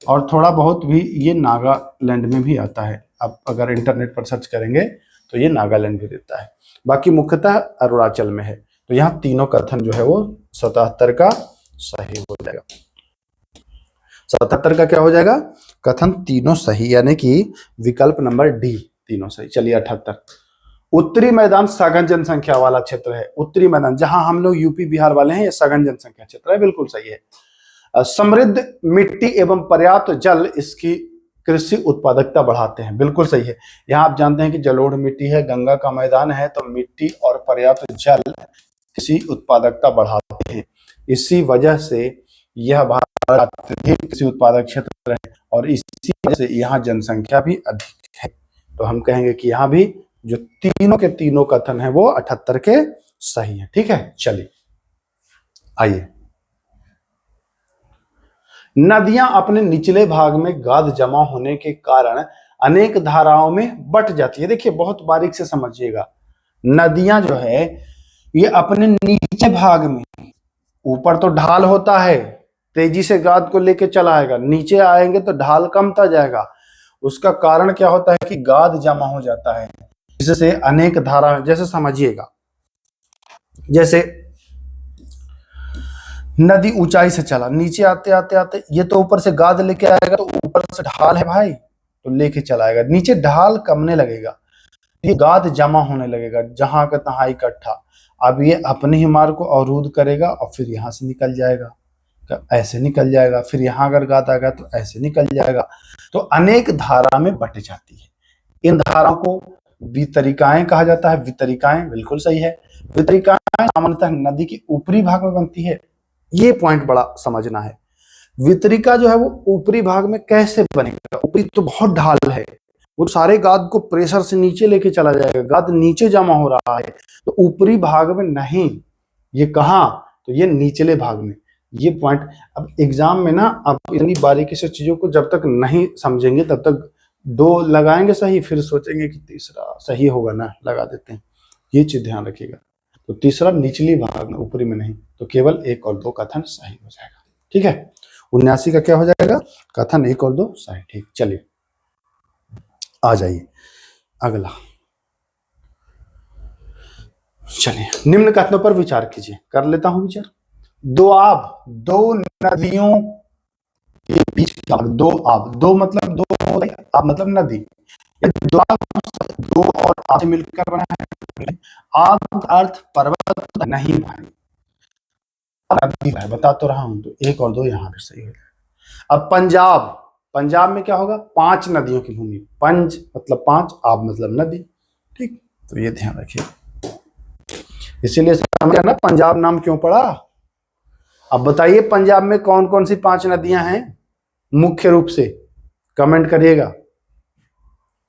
और थोड़ा बहुत भी ये नागालैंड में भी आता है। आप अगर इंटरनेट पर सर्च करेंगे तो ये नागालैंड भी देता है, बाकी मुख्यतः अरुणाचल में है। तो यहाँ तीनों कथन जो है वो 77 का सही हो जाएगा। 77 का क्या हो जाएगा? कथन तीनों सही, यानी कि विकल्प नंबर डी तीनों सही। चलिए 78, उत्तरी मैदान सघन जनसंख्या वाला क्षेत्र है। उत्तरी मैदान जहां हम लोग यूपी बिहार वाले हैं, ये सघन जनसंख्या क्षेत्र है, बिल्कुल सही है। समृद्ध मिट्टी एवं पर्याप्त जल इसकी कृषि उत्पादकता बढ़ाते हैं, बिल्कुल सही है। यहाँ आप जानते हैं कि जलोढ़ मिट्टी है, गंगा का मैदान है, तो मिट्टी और पर्याप्त जल कृषि उत्पादकता बढ़ाते हैं। इसी वजह से यह भारत अत्यधिक कृषि उत्पादक क्षेत्र है और इसी वजह से यहाँ जनसंख्या भी अधिक है। तो हम कहेंगे कि यहाँ भी जो तीनों के तीनों कथन है वो 78 के सही है। ठीक है, चलिए आइए। नदियां अपने निचले भाग में गाद जमा होने के कारण अनेक धाराओं में बट जाती है। देखिए बहुत बारीक से समझिएगा, नदियां जो है ये अपने नीचे भाग में, ऊपर तो ढाल होता है, तेजी से गाद को लेके चला आएगा, नीचे आएंगे तो ढाल कमता जाएगा। उसका कारण क्या होता है कि गाद जमा हो जाता है, जिससे अनेक धारा, जैसे समझिएगा, जैसे नदी ऊंचाई से चला, नीचे आते आते आते ये तो ऊपर से गाद लेके आएगा, तो ऊपर से ढाल है भाई, तो लेके चला आएगा, नीचे ढाल कमने लगेगा, ये गाद जमा होने लगेगा जहां का तहां इकट्ठा। अब ये अपने ही मार्ग को अवरुद्ध करेगा और फिर यहां से निकल जाएगा, ऐसे निकल जाएगा, फिर यहां अगर गाद आ गया तो ऐसे निकल जाएगा। तो अनेक धारा में बट जाती है। इन धाराओं को वितरिकाएं कहा जाता है। वितरिकाएं बिल्कुल सही है। वितरिकाएं सामान्यतः नदी के ऊपरी भाग में बनती है। ये पॉइंट बड़ा समझना है। वितरिका जो है वो ऊपरी भाग में कैसे बनेगा? ऊपरी तो बहुत ढाल है, वो सारे गाद को प्रेशर से नीचे लेके चला जाएगा, गाद नीचे जमा हो रहा है, तो ऊपरी भाग में नहीं। ये कहां? तो ये निचले भाग में। ये पॉइंट अब एग्जाम में ना, आप इतनी बारीकी से चीजों को जब तक नहीं समझेंगे तब तक दो लगाएंगे सही, फिर सोचेंगे कि तीसरा सही होगा ना, लगा देते हैं। ये चीज ध्यान रखिएगा। तो तीसरा निचली भाग में, ऊपरी में नहीं, तो केवल 1 और 2 कथन सही हो जाएगा। ठीक है, 79 का क्या हो जाएगा? कथन 1 और 2 सही। ठीक, चलिए आ जाइए अगला। चलिए निम्न कथनों पर विचार कीजिए। कर लेता हूं विचार। दोआब, दो नदियों के बीच का, दो आब, दो मतलब दो, आब मतलब नदी, दोआब दो और आब से मिलकर बना है। आब अर्थ पर्वत नहीं भाई, नदी है, बता तो रहा हूं। तो 1 और 2 यहां पे सही हो जाएगा। अब पंजाब, पंजाब में क्या होगा? 5 नदियों की भूमि, पंज मतलब 5, आब मतलब नदी। ठीक, तो ये ध्यान रखिए, इसीलिए समझा ना पंजाब नाम क्यों पड़ा। अब बताइए पंजाब में कौन कौन सी 5 नदियां हैं मुख्य रूप से? कमेंट करिएगा।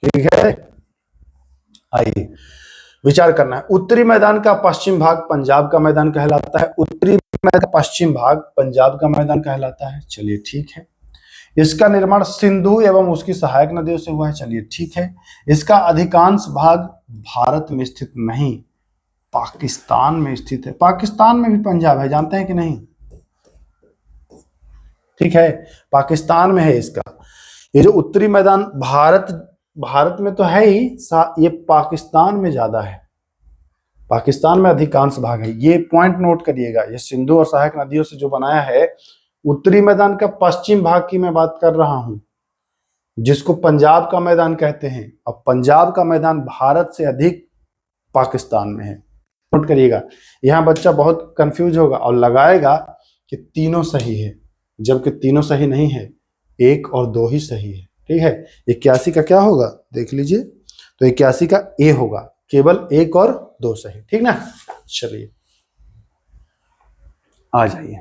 ठीक है, आइए विचार करना है। उत्तरी मैदान का पश्चिम भाग पंजाब का मैदान कहलाता है। उत्तरी मैदान का पश्चिम भाग पंजाब का मैदान कहलाता है। चलिए ठीक है। इसका निर्माण सिंधु एवं उसकी सहायक नदियों से हुआ है। चलिए ठीक है। इसका अधिकांश भाग भारत में स्थित नहीं, पाकिस्तान में स्थित है। पाकिस्तान में भी पंजाब है, जानते हैं कि नहीं? ठीक है, पाकिस्तान में है इसका। ये जो उत्तरी मैदान भारत में तो है ही, ये पाकिस्तान में ज्यादा है, पाकिस्तान में अधिकांश भाग है। ये पॉइंट नोट करिएगा। ये सिंधु और सहायक नदियों से जो बनाया है, उत्तरी मैदान का पश्चिम भाग की मैं बात कर रहा हूं, जिसको पंजाब का मैदान कहते हैं। अब पंजाब का मैदान भारत से अधिक पाकिस्तान में है, नोट करिएगा। यहां बच्चा बहुत कंफ्यूज होगा और लगाएगा कि तीनों सही है, जबकि तीनों सही नहीं है, 1 और 2 ही सही है। ठीक है, 81 का क्या होगा देख लीजिए। तो 81 का ए होगा, केवल 1 और 2 सही। ठीक ना, चलिए आ जाइए।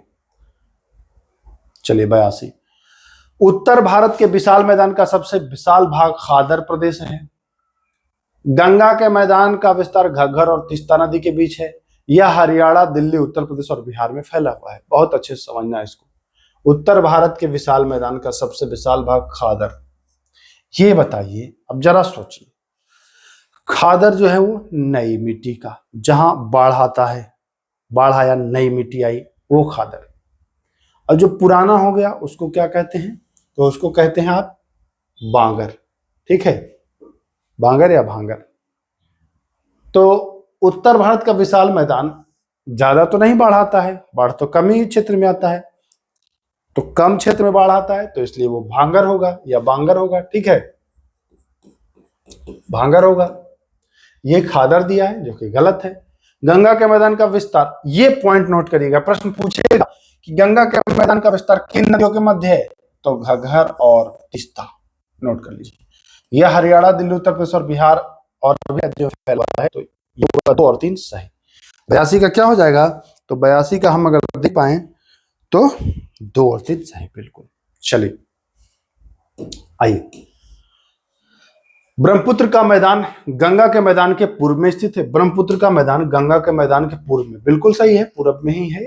चलिए 82, उत्तर भारत के विशाल मैदान का सबसे विशाल भाग खादर प्रदेश है। गंगा के मैदान का विस्तार घग्गर और तीस्ता नदी के बीच है। यह हरियाणा, दिल्ली, उत्तर प्रदेश और बिहार में फैला हुआ है। बहुत अच्छे से समझना है इसको। उत्तर भारत के विशाल मैदान का सबसे विशाल भाग खादर। ये बताइए, अब जरा सोचिए, खादर जो है वो नई मिट्टी का, जहां बाढ़ आता है, बाढ़ आया, नई मिट्टी आई, वो खादर। और जो पुराना हो गया उसको क्या कहते हैं? तो उसको कहते हैं आप बांगर। ठीक है, बांगर या भांगर। तो उत्तर भारत का विशाल मैदान ज्यादा तो नहीं बाढ़ आता है, बाढ़ तो कम ही क्षेत्र में आता है, तो कम क्षेत्र में बाढ़ आता है, तो इसलिए वो भांगर होगा या बांगर होगा। ठीक है, भांगर होगा। ये खादर दिया है जो कि गलत है। गंगा के मैदान का विस्तार, ये पॉइंट नोट करिएगा, प्रश्न पूछेगा कि गंगा के मैदान का विस्तार किन नदियों के मध्य है, तो घग्गर और तीस्ता, नोट कर लीजिए। यह हरियाणा, दिल्ली, उत्तर प्रदेश और बिहार और भी राज्यों में फैला है, तो ये 2 और 3 सही। 82 का क्या हो जाएगा, तो 82 का हम अगर देख पाए तो 2 और 3 सही, बिल्कुल। चलिए आइए, ब्रह्मपुत्र का मैदान गंगा के मैदान के पूर्व में स्थित है। ब्रह्मपुत्र का मैदान गंगा के मैदान के पूर्व में, बिल्कुल सही है, पूर्व में ही है।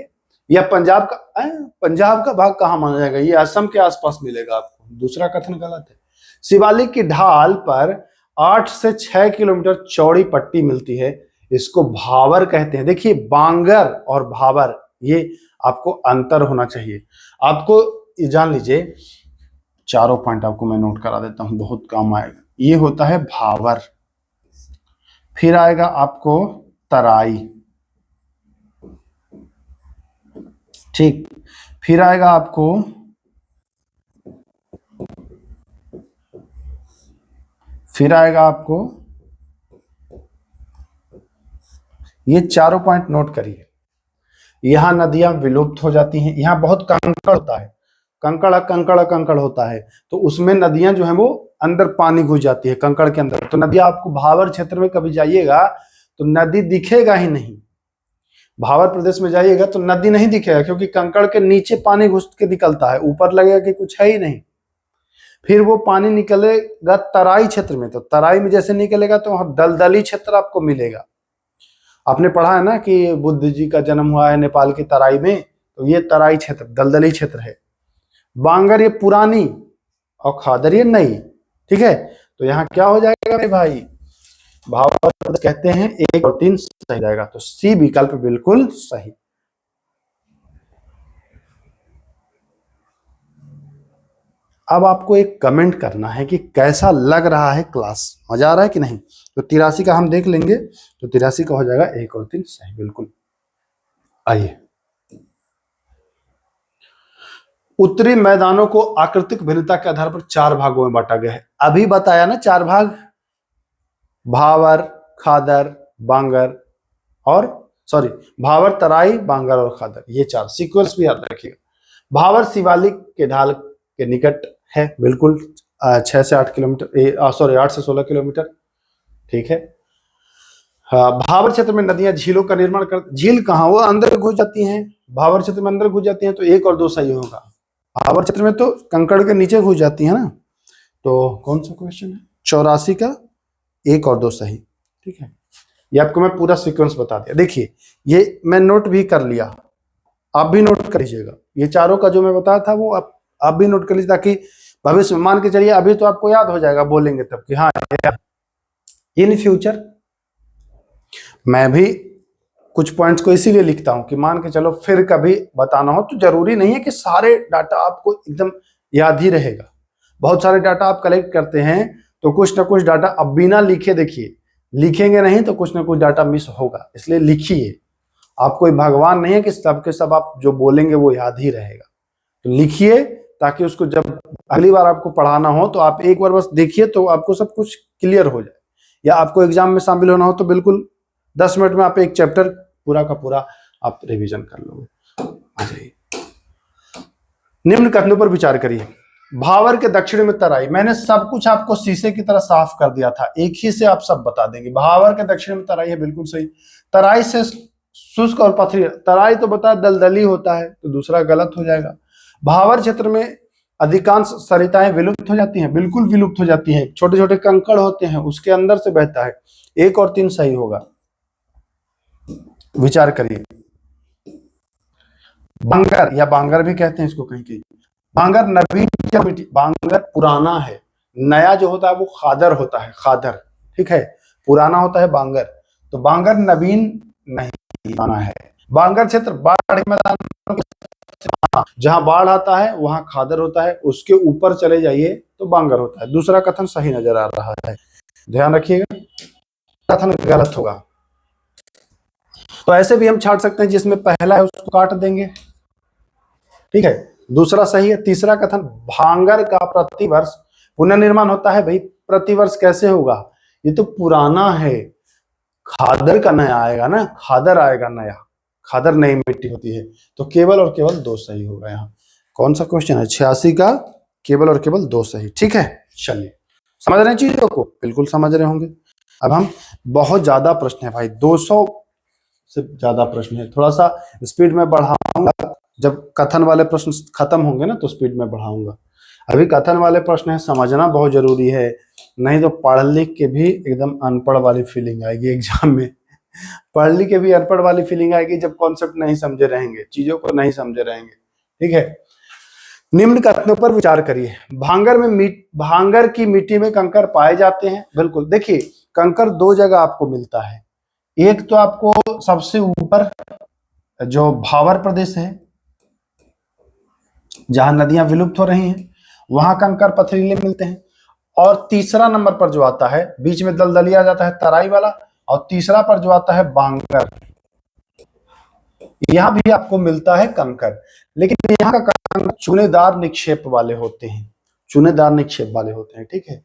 यह पंजाब का भाग कहां माना जाएगा, ये असम के आसपास मिलेगा आपको। दूसरा कथन गलत है। शिवालिक की ढाल पर 8 से 6 किलोमीटर चौड़ी पट्टी मिलती है, इसको भावर कहते हैं। देखिए, बांगर और भावर, ये आपको अंतर होना चाहिए। आपको जान लीजिए, चारों पॉइंट आपको मैं नोट करा देता हूं, बहुत काम आएगा। ये होता है भावर, फिर आएगा आपको तराई, ठीक, फिर आएगा आपको ये चारों पॉइंट नोट करिए। यहां नदियां विलुप्त हो जाती हैं, यहां बहुत कंकड़ होता है, कंकड़ होता है, तो उसमें नदियां जो है वो अंदर पानी घुस जाती है कंकड़ के अंदर। तो नदियां, आपको भावर क्षेत्र में कभी जाइएगा तो नदी दिखेगा ही नहीं। भावर प्रदेश में जाइएगा तो नदी नहीं दिखेगा, क्योंकि कंकड़ के नीचे पानी घुस के निकलता है, ऊपर लगेगा कि कुछ है ही नहीं। फिर वो पानी निकलेगा तराई क्षेत्र में, तो तराई में जैसे निकलेगा तो वहां दलदली क्षेत्र आपको मिलेगा। आपने पढ़ा है ना कि बुद्ध जी का जन्म हुआ है नेपाल की तराई में, तो ये तराई क्षेत्र दलदली क्षेत्र है। बांगर ये पुरानी और खादर ये नई। ठीक है, तो यहाँ क्या हो जाएगा मेरे भाई, भावर कहते हैं 1 और 3 सही जाएगा, तो सी विकल्प बिल्कुल सही। अब आपको एक कमेंट करना है कि कैसा लग रहा है क्लास, मजा आ रहा है कि नहीं। तो 83 का हम देख लेंगे, तो 83 का हो जाएगा 1 और 3 सही, बिल्कुल। आइए, उत्तरी मैदानों को आकृतिक भिन्नता के आधार पर 4 भागों में बांटा गया है। अभी बताया ना 4 भाग, भावर, खादर, बांगर और भावर, तराई, बांगर और खादर, ये 4 सीक्वेंस भी याद रखिएगा। भावर शिवालिक के ढाल के निकट है, बिल्कुल 6 से 8 किलोमीटर, 8 से 16 किलोमीटर। ठीक है, भावर क्षेत्र में नदियां झीलों का निर्माण कर, झील कहाँ, वो अंदर घुस जाती हैं, भावर क्षेत्र में अंदर घुस जाती हैं, तो 1 और 2 सही होगा। भावर क्षेत्र में तो कंकड़ के नीचे घुस जाती है ना, तो कौन सा क्वेश्चन है, 84 का 1 और 2 सही। ठीक है, ये आपको मैं पूरा सीक्वेंस बता दिया। देखिए, ये मैं नोट भी कर लिया, आप भी नोट कर लीजिएगा। ये चारों का जो मैं बताया था वो आप भी नोट कर लीजिए, ताकि भविष्य में मान के चलिए, अभी तो आपको याद हो जाएगा, बोलेंगे तब कि हाँ इन फ्यूचर। मैं भी कुछ पॉइंट्स को इसीलिए लिखता हूं कि मान के चलो फिर कभी बताना हो, तो जरूरी नहीं है कि सारे डाटा आपको एकदम याद ही रहेगा। बहुत सारे डाटा आप कलेक्ट करते हैं, तो कुछ ना कुछ डाटा अब बिना लिखे, देखिए लिखेंगे नहीं तो कुछ ना कुछ डाटा मिस होगा, इसलिए लिखिए। आप कोई भगवान नहीं है कि सब के सब आप जो बोलेंगे वो याद ही रहेगा, तो लिखिए, ताकि उसको जब अगली बार आपको पढ़ाना हो तो आप एक बार बस देखिए, तो आपको सब कुछ क्लियर हो जाए। या आपको एग्जाम में शामिल होना हो तो बिल्कुल 10 मिनट में आप एक चैप्टर पूरा का पूरा आप रिवीजन कर लोगे। आ जाइए, निम्न कथनों पर विचार करिए। भावर के दक्षिण में तराई, मैंने सब कुछ आपको शीशे की तरह साफ कर दिया था, एक ही से आप सब बता देंगे। भावर के दक्षिण में तराई है, बिल्कुल सही। तराई से शुष्क और पथरी, तराई तो बता दलदली होता है, तो दूसरा गलत हो जाएगा। भावर क्षेत्र में अधिकांश सरिताएं विलुप्त हो जाती हैं, बिल्कुल विलुप्त हो जाती हैं, छोटे छोटे कंकड़ होते हैं, उसके अंदर से बहता है। 1 और 3 सही होगा, विचार करिए। बांगर या बांगर भी कहते हैं इसको कहीं कहीं। बांगर नवीन, बांगर पुराना है, नया जो होता है वो खादर होता है, खादर। ठीक है, पुराना होता है बांगर, तो बांगर नवीन नहीं आना है। बांगर क्षेत्र बाढ़ के मैदान, जहां बाढ़ आता है वहां खादर होता है, उसके ऊपर चले जाइए तो बांगर होता है। दूसरा कथन सही नजर आ रहा है, ध्यान रखिएगा, कथन गलत होगा। तो ऐसे भी हम छाट सकते हैं, जिसमें पहला है उसको काट देंगे। ठीक है, दूसरा सही है। तीसरा कथन, भांगर का प्रतिवर्ष पुनर्निर्माण होता है। भाई प्रतिवर्ष कैसे होगा, ये तो पुराना है। खादर का नया आएगा ना, खादर आएगा नया, खादर नई मिट्टी होती है। तो केवल और केवल दो सही होगा। यहाँ कौन सा क्वेश्चन है, 86 का केवल और केवल दो सही। ठीक है, चलिए समझ रहे हैं चीजों को, बिल्कुल समझ रहे होंगे। अब हम, बहुत ज्यादा प्रश्न है भाई, 200 से ज्यादा प्रश्न है। थोड़ा सा स्पीड में बढ़ाऊंगा, जब कथन वाले प्रश्न खत्म होंगे ना तो स्पीड में बढ़ाऊंगा। अभी कथन वाले प्रश्न है, समझना बहुत जरूरी है, नहीं तो पढ़ लिख के भी एकदम अनपढ़ वाली फीलिंग आएगी एग्जाम में। पढ़ लिख के भी अनपढ़ वाली फीलिंग आएगी जब कॉन्सेप्ट नहीं समझे रहेंगे, चीजों को नहीं समझे रहेंगे। ठीक है, निम्न कथनों पर विचार करिए। भांगर की मिट्टी में कंकर पाए जाते हैं। बिल्कुल, देखिए कंकर दो जगह आपको मिलता है। एक तो आपको सबसे ऊपर जो भावर प्रदेश है, जहां नदियां विलुप्त हो रही हैं, वहां कंकर पथरीले मिलते हैं। और तीसरा नंबर पर जो आता है, बीच में दलदलिया जाता है तराई वाला, और तीसरा पर जो आता है बांगर, यहां भी आपको मिलता है कंकर। लेकिन यहाँ का कंकर चूनेदार निक्षेप वाले होते हैं, चूनेदार निक्षेप वाले होते हैं। ठीक है,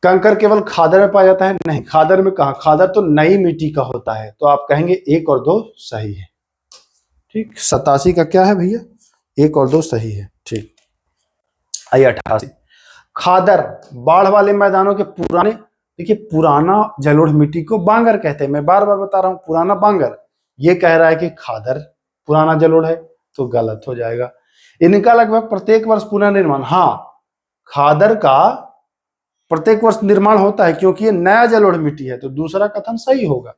कंकर केवल खादर में पाया जाता है, नहीं, खादर में कहा, खादर तो नई मिट्टी का होता है। तो आप कहेंगे 1 और 2 सही है। ठीक, 87 का क्या है भैया, 1 और 2 सही है। ठीक, आइए 88, खादर बाढ़ वाले मैदानों के पुराने, देखिए पुराना जलोढ़ मिट्टी को बांगर कहते हैं। मैं बार बार बता रहा हूं, पुराना बांगर। ये कह रहा है कि खादर पुराना जलोढ़ है, तो गलत हो जाएगा। इनका लगभग प्रत्येक वर्ष पुनर्निर्माण, हाँ खादर का प्रत्येक वर्ष निर्माण होता है क्योंकि ये नया जलोढ़ मिट्टी है, तो दूसरा कथन सही होगा।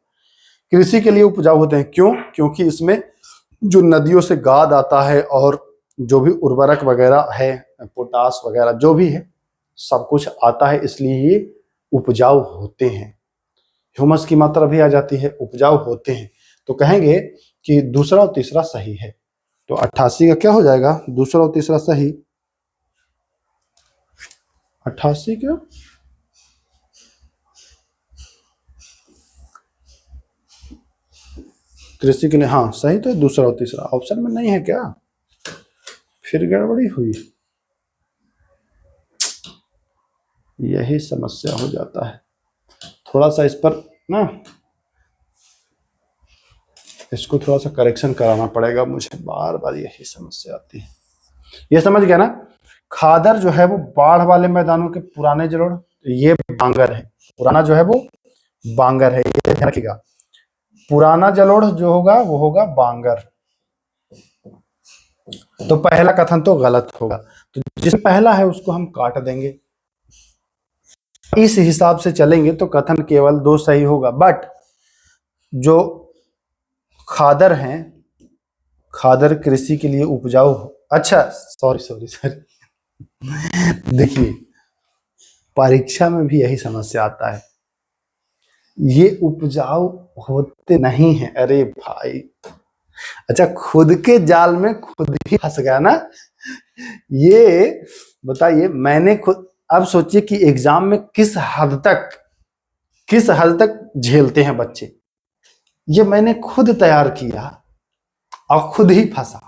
कृषि के लिए उपजाऊ होते हैं, क्यों, क्योंकि इसमें जो नदियों से गाद आता है और जो भी उर्वरक वगैरह है, पोटास वगैरह जो भी है, सब कुछ आता है, इसलिए ये उपजाऊ होते हैं। ह्यूमस की मात्रा भी आ जाती है, उपजाऊ होते हैं। तो कहेंगे कि दूसरा और तीसरा सही है। तो 88 का क्या हो जाएगा, दूसरा और तीसरा सही। 88 क्या, कृषि के लिए, हाँ सही तो है, दूसरा और तीसरा। ऑप्शन में नहीं है क्या, फिर गड़बड़ी हुई, यही समस्या हो जाता है। थोड़ा सा इस पर ना, इसको थोड़ा सा करेक्शन कराना पड़ेगा मुझे, बार बार यही समस्या आती है। ये समझ गया ना, खादर जो है वो बाढ़ वाले मैदानों के पुराने जलोढ़, ये बांगर है, पुराना जो है वो बांगर है, ये ध्यान रखिएगा। पुराना जलोढ़ जो होगा वो होगा बांगर। तो पहला कथन तो गलत होगा, तो जिस पहला है उसको हम काट देंगे। इस हिसाब से चलेंगे तो कथन केवल 2 सही होगा। बट जो खादर हैं, खादर कृषि के लिए उपजाऊ, अच्छा सॉरी देखिए परीक्षा में भी यही समस्या आता है, ये उपजाऊ होते नहीं हैं। अरे भाई, अच्छा खुद के जाल में खुद ही फंस गया ना। ये बताइए, मैंने खुद, अब सोचिए कि एग्जाम में किस हद तक झेलते हैं बच्चे। ये मैंने खुद तैयार किया और खुद ही फंसा।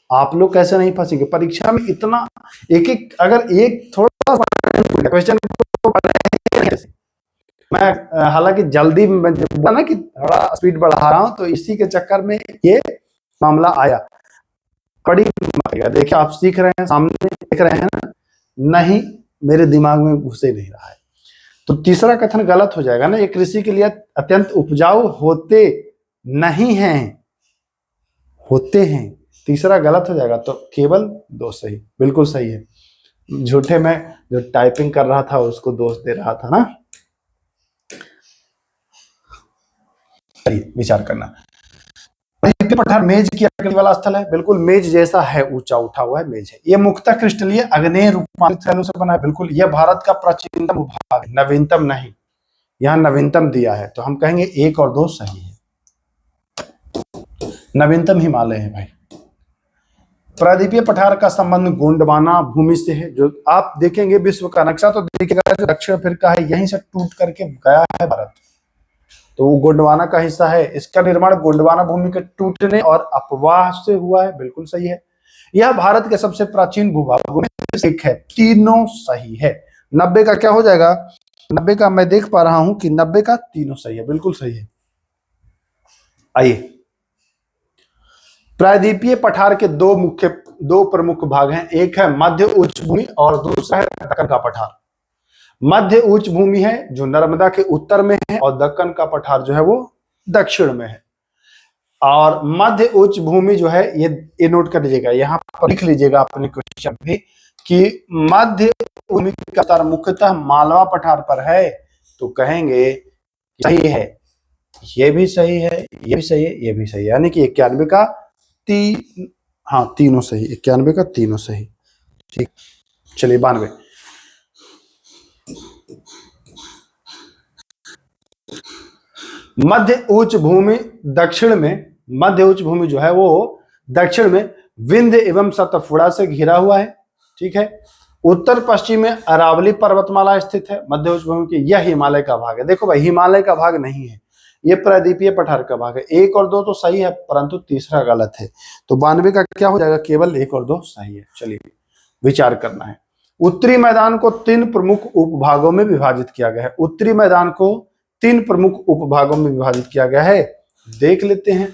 आप लोग कैसे नहीं फंसेंगे परीक्षा में, इतना एक एक, अगर एक थोड़ा क्वेश्चन को मैं, हालांकि जल्दी में बोला ना कि थोड़ा स्पीड बढ़ा रहा हूं, तो इसी के चक्कर में ये मामला आया। बड़ी देखिए, आप सीख रहे हैं, सामने देख रहे हैं ना, नहीं मेरे दिमाग में घुसे नहीं रहा है। तो तीसरा कथन गलत हो जाएगा ना, ये कृषि के लिए अत्यंत उपजाऊ होते नहीं हैं, होते हैं, तीसरा गलत हो जाएगा। तो केवल 2 सही, बिल्कुल सही है। झूठे में जो टाइपिंग कर रहा था उसको दोष दे रहा था ना, विचार करना। पठार मेज की आकृति वाला स्थल है, बिल्कुल मेज जैसा है, ऊंचा उठा हुआ है, मेज है। ये मुक्ता क्रिस्टलीय अग्नेय रूपांतरित शैलों से बना है, बिल्कुल। यह भारत का प्राचीनतम भूभाग, नवीनतम नहीं, यहाँ नवीनतम दिया है, तो हम कहेंगे 1 और 2 सही है। नवीनतम हिमालय है भाई। प्रायद्वीपीय पठार का संबंध गोंडवाना भूमि से है। जो आप देखेंगे विश्व का नक्शा तो देखिएगा, जो दक्षिण अफ्रीका है यहीं से टूट करके गया है भारत, तो वो गोंडवाना का हिस्सा है। इसका निर्माण गोंडवाना भूमि के टूटने और अपवाह से हुआ है, बिल्कुल सही है। यह भारत के सबसे प्राचीन भूभागों में से एक है। तीनों सही है। 90 का क्या हो जाएगा? 90 का मैं देख पा रहा हूं कि 90 का तीनों सही है, बिल्कुल सही है। आइए, प्रायद्वीपीय पठार के दो प्रमुख भाग हैं। एक है मध्य उच्च भूमि और दूसरा है दक्कन का पठार। मध्य उच्च भूमि है जो नर्मदा के उत्तर में है और दक्कन का पठार जो है वो दक्षिण में है। और मध्य उच्च भूमि जो है ये नोट कर लीजिएगा, यहाँ पर लिख लीजिएगा अपने क्वेश्चन भी कि मध्य भूमि का विस्तार मुख्यतः मालवा पठार पर है। तो कहेंगे सही है, ये भी सही है, ये भी सही है, ये भी सही है, यानी कि 91 का तीनों सही। 91 का तीनों सही। ठीक, चलिए 92। मध्य उच्च भूमि दक्षिण में, मध्य उच्च भूमि जो है वो दक्षिण में विंध्य एवं सतपुड़ा से घिरा हुआ है। ठीक है, उत्तर पश्चिम में अरावली पर्वतमाला स्थित है। मध्य उच्च भूमि की यह हिमालय का भाग है। देखो भाई, हिमालय का भाग नहीं है, ये प्रायद्वीपीय पठार का भाग है। 1 और 2 तो सही है, परंतु तीसरा गलत है। तो 92 का क्या हो जाएगा? केवल 1 और 2 सही है। चलिए, विचार करना है। उत्तरी मैदान को 3 प्रमुख उपभागों में विभाजित किया गया है। उत्तरी मैदान को 3 प्रमुख उपभागों में विभाजित किया गया है, देख लेते हैं।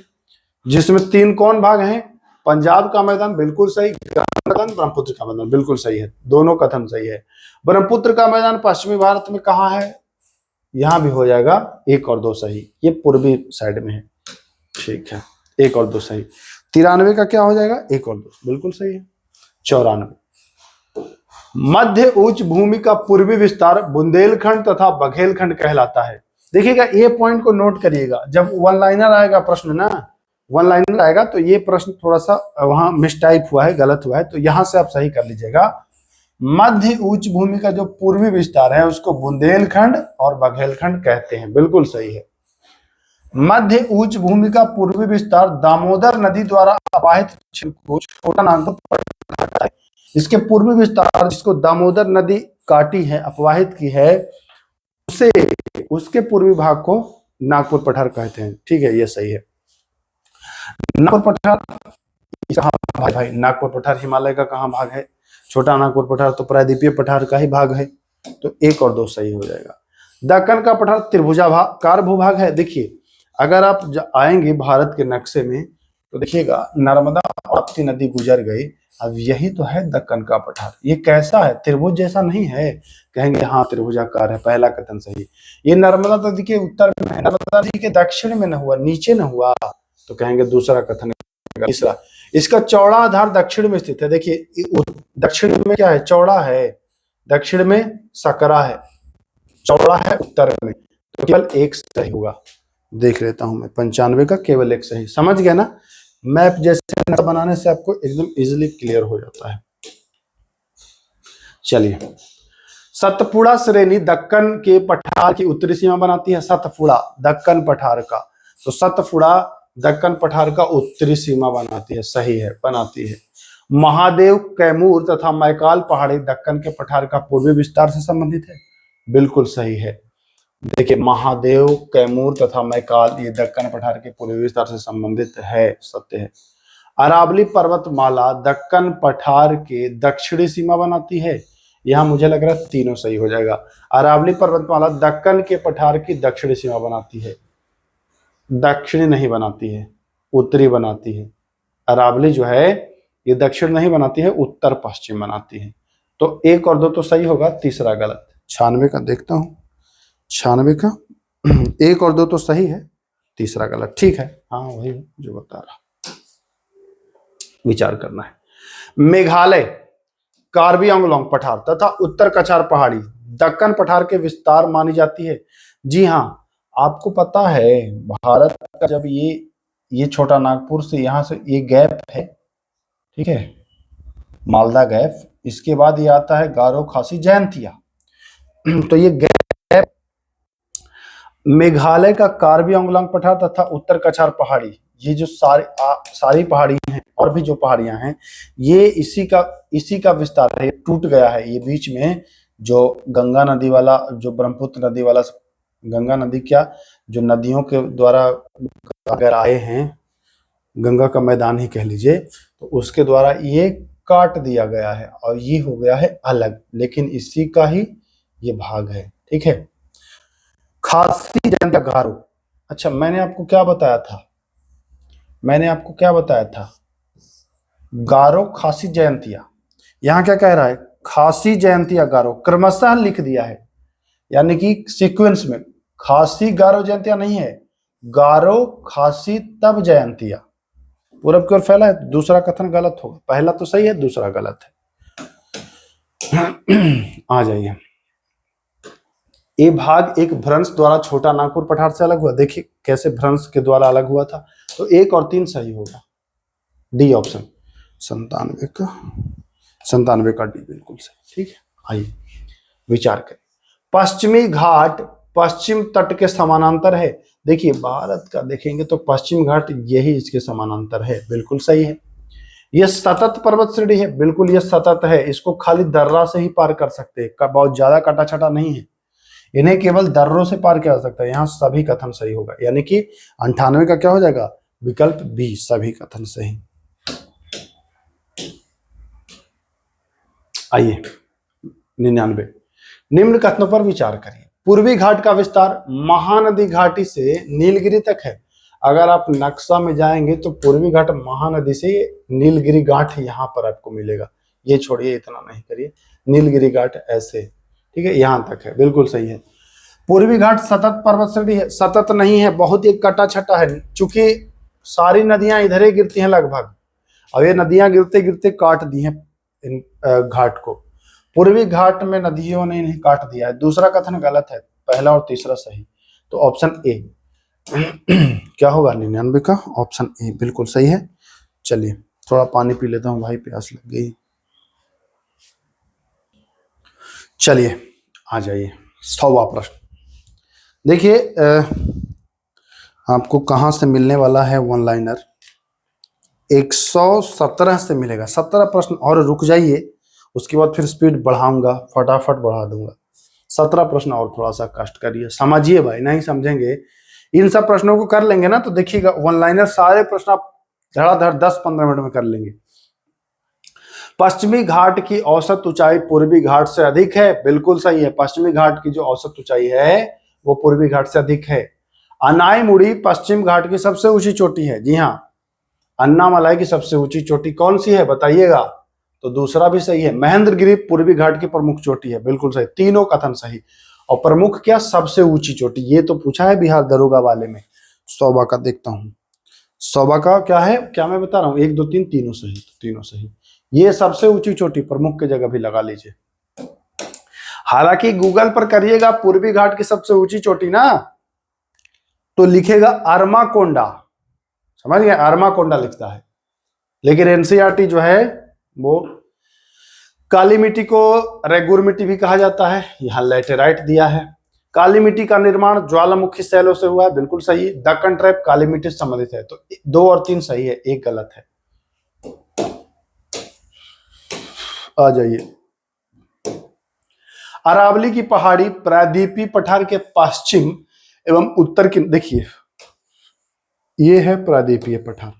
जिसमें 3 कौन भाग हैं? पंजाब का मैदान बिल्कुल सही, मैदान ब्रह्मपुत्र का मैदान बिल्कुल सही है, दोनों कथन सही है। ब्रह्मपुत्र का मैदान पश्चिमी भारत में कहाँ है? यहां भी हो जाएगा 1 और 2 सही, ये पूर्वी साइड में है। ठीक है, 1 और 2 सही। 93 का क्या हो जाएगा? 1 और 2 बिल्कुल सही है। 94, मध्य उच्च भूमि का पूर्वी विस्तार बुंदेलखंड तथा बघेलखंड कहलाता है। देखिएगा, ये पॉइंट को नोट करिएगा। जब वन लाइनर आएगा प्रश्न ना, वन लाइनर आएगा तो ये प्रश्न थोड़ा सा वहां मिसटाइप हुआ है, गलत हुआ है, तो यहां से आप सही कर लीजिएगा। मध्य उच्च भूमि का जो पूर्वी विस्तार है उसको बुंदेलखंड और बघेलखंड कहते हैं, बिल्कुल सही है। मध्य उच्च भूमि का पूर्वी विस्तार दामोदर नदी द्वारा अपाहित को छोटा नागपुर कहता है। इसके पूर्वी विस्तार जिसको दामोदर नदी काटी है, अपवाहित की है, उसे उसके पूर्वी भाग को नागपुर पठार कहते हैं। ठीक है, ये सही है। नागपुर पठार कहाँ भाग? भाई नागपुर पठार हिमालय का कहाँ भाग है? छोटा नागपुर पठार तो प्रायद्वीपीय पठार का ही भाग है। तो 1 और 2 सही हो जाएगा। दक्कन का पठार त्रिभुजाकार भूभाग है। देखिए, अगर आप आएंगे भारत के नक्शे में तो देखिएगा, नर्मदा और ताप्ती नदी गुजर गई, अब यही तो है दक्कन का पठार। ये कैसा है? त्रिभुज जैसा नहीं है? कहेंगे हाँ त्रिभुजाकार है, पहला कथन सही। ये नर्मदा नदी के उत्तर में है, नर्मदा नदी के दक्षिण में न हुआ, नीचे न हुआ, तो कहेंगे दूसरा कथन। तीसरा, इसका चौड़ा आधार दक्षिण में स्थित है। देखिए, दक्षिण में क्या है? चौड़ा है, दक्षिण में सकरा है, चौड़ा है उत्तर में, तो केवल 1 सही होगा। देख लेता हूं मैं, 95 का केवल 1 सही। समझ गया ना? मैप जैसे बनाने से आपको एकदम इजीली क्लियर हो जाता है। चलिए, सतपुड़ा श्रेणी दक्कन के पठार की उत्तरी सीमा बनाती है। सतपुड़ा दक्कन पठार का, तो सतपुड़ा दक्कन पठार का उत्तरी सीमा बनाती है, सही है, बनाती है। महादेव, कैमूर तथा मैकाल पहाड़ी दक्कन के पठार का पूर्वी विस्तार से संबंधित है, बिल्कुल सही है। देखिए, महादेव, कैमूर तथा मैकाल ये दक्कन पठार के पूर्वी विस्तार से संबंधित है, सत्य है। अरावली पर्वतमाला दक्कन पठार के दक्षिणी सीमा बनाती है। यहां मुझे लग रहा है तीनों सही हो जाएगा। अरावली पर्वतमाला दक्कन के पठार की दक्षिणी सीमा बनाती है, दक्षिणी नहीं बनाती है, उत्तरी बनाती है। अरावली जो है ये दक्षिण नहीं बनाती है, उत्तर पश्चिम बनाती है। तो 1 और 2 तो सही होगा, तीसरा गलत। 96 का देखता हूं, 96 का 1 और 2 तो सही है, तीसरा गलत। ठीक है, हाँ वही जो बता रहा, विचार करना है। मेघालय कार्बी आंगलोंग पठार तथा उत्तर कछार पहाड़ी दक्कन पठार के विस्तार मानी जाती है। जी हाँ, आपको पता है भारत का जब ये छोटा नागपुर से यहां से ये गैप है, ठीक है, मालदा गैप, इसके बाद ये आता है गारो खासी जयंतिया, तो ये गैप मेघालय का कार्बी आंगलोंग पठार तथा उत्तर कछार पहाड़ी, ये जो सारी पहाड़ी हैं और भी जो पहाड़ियां हैं, ये इसी का विस्तार है। टूट गया है ये बीच में, जो गंगा नदी वाला, जो ब्रह्मपुत्र नदी वाला, गंगा नदी क्या, जो नदियों के द्वारा अगर आए हैं गंगा का मैदान ही कह लीजिए, तो उसके द्वारा ये काट दिया गया है और ये हो गया है अलग, लेकिन इसी का ही ये भाग है। ठीक है। खासी जयंतिया गारो, अच्छा मैंने आपको क्या बताया था, गारो खासी जयंतिया, यहां क्या कह रहा है, खासी जयंतिया गारो, क्रमशः लिख दिया है, यानी कि सीक्वेंस में। खासी गारो जयंतिया नहीं है, गारो खासी तब जयंतिया, पूरब की ओर फैला है। दूसरा कथन गलत होगा, पहला तो सही है, दूसरा गलत है। आ जाइए, ये भाग एक भ्रंश द्वारा छोटा नागपुर पठार से अलग हुआ। देखिए कैसे भ्रंश के द्वारा अलग हुआ था, तो 1 और 3 सही होगा, डी ऑप्शन, 97 का डी बिल्कुल सही। ठीक है, आइए विचार करें। पश्चिमी घाट पश्चिम तट के समानांतर है। देखिए भारत का देखेंगे तो पश्चिम घाट यही इसके समानांतर है, बिल्कुल सही है। यह सतत पर्वत श्रेणी है, बिल्कुल यह सतत है, इसको खाली दर्रा से ही पार कर सकते हैं, बहुत ज्यादा काटा छटा नहीं है, इन्हें केवल दर्रों से पार किया जा सकता है। यहाँ सभी कथन सही होगा, यानी कि 98 का क्या हो जाएगा, विकल्प बी, सभी कथन सही। आइए 99, निम्न कथनों पर विचार करिए। पूर्वी घाट का विस्तार महानदी घाटी से नीलगिरी तक है। अगर आप नक्शा में जाएंगे तो पूर्वी घाट महानदी से नीलगिरी घाट यहाँ पर आपको मिलेगा, ये छोड़िए, इतना नहीं करिए, नीलगिरी घाट ऐसे, ठीक है, यहां तक है, बिल्कुल सही है। पूर्वी घाट सतत पर्वत श्रेणी है, सतत नहीं है, बहुत ही कटा छटा है, चूंकि सारी नदियां इधर ही गिरती हैं लगभग, और ये नदियां गिरते गिरते काट दी हैं इन घाट को। पूर्वी घाट में नदियों ने इन्हें काट दिया है। दूसरा कथन गलत है, पहला और तीसरा सही, तो ऑप्शन ए क्या होगा, 99 का ऑप्शन ए बिल्कुल सही है। चलिए थोड़ा पानी पी लेता हूं भाई, प्यास लग गई। चलिए आ जाइए 100वां प्रश्न। देखिए आपको कहां से मिलने वाला है वन लाइनर, 117 से मिलेगा। 17 प्रश्न और रुक जाइए, उसके बाद फिर स्पीड बढ़ाऊंगा, फटाफट बढ़ा दूंगा। 17 प्रश्न और थोड़ा सा कष्ट करिए, समझिए भाई, नहीं समझेंगे, इन सब प्रश्नों को कर लेंगे ना तो देखिएगा वन लाइनर सारे प्रश्न आप धड़ाधड़ 10-15 मिनट में कर लेंगे। पश्चिमी घाट की औसत ऊंचाई पूर्वी घाट से अधिक है, बिल्कुल सही है, पश्चिमी घाट की जो औसत ऊंचाई है वो पूर्वी घाट से अधिक है। अनाईमुड़ी पश्चिम घाट की सबसे ऊंची चोटी है, जी हाँ, अन्नामलाई की सबसे ऊंची चोटी कौन सी है बताइएगा, तो दूसरा भी सही है। महेंद्रगिरी पूर्वी घाट की प्रमुख चोटी है, बिल्कुल सही, तीनों कथन सही। और प्रमुख क्या, सबसे ऊंची चोटी, ये तो पूछा है बिहार दरोगा वाले में। 100 का देखता हूं, 100 का क्या है, क्या मैं बता रहा हूँ, 1 2 3 तीनों सही, तीनों सही। ये सबसे ऊंची चोटी प्रमुख की जगह भी लगा लीजिए। हालांकि गूगल पर करिएगा पूर्वी घाट की सबसे ऊंची चोटी ना, तो लिखेगा अरमाकोंडा, समझ गए, अरमाकोंडा लिखता है, लेकिन एनसीईआरटी जो है वो काली मिट्टी को रेगुर मिट्टी भी कहा जाता है, यहां लैटेराइट दिया है। काली मिट्टी का निर्माण ज्वालामुखी शैलों से हुआ है, बिल्कुल सही। दक्कन ट्रैप काली मिट्टी से संबंधित है, तो 2 और 3 सही है, 1 गलत है। आ जाइए, अरावली की पहाड़ी प्रायद्वीपीय पठार के पश्चिम एवं उत्तर की, देखिए ये है प्रायद्वीपीय पठार,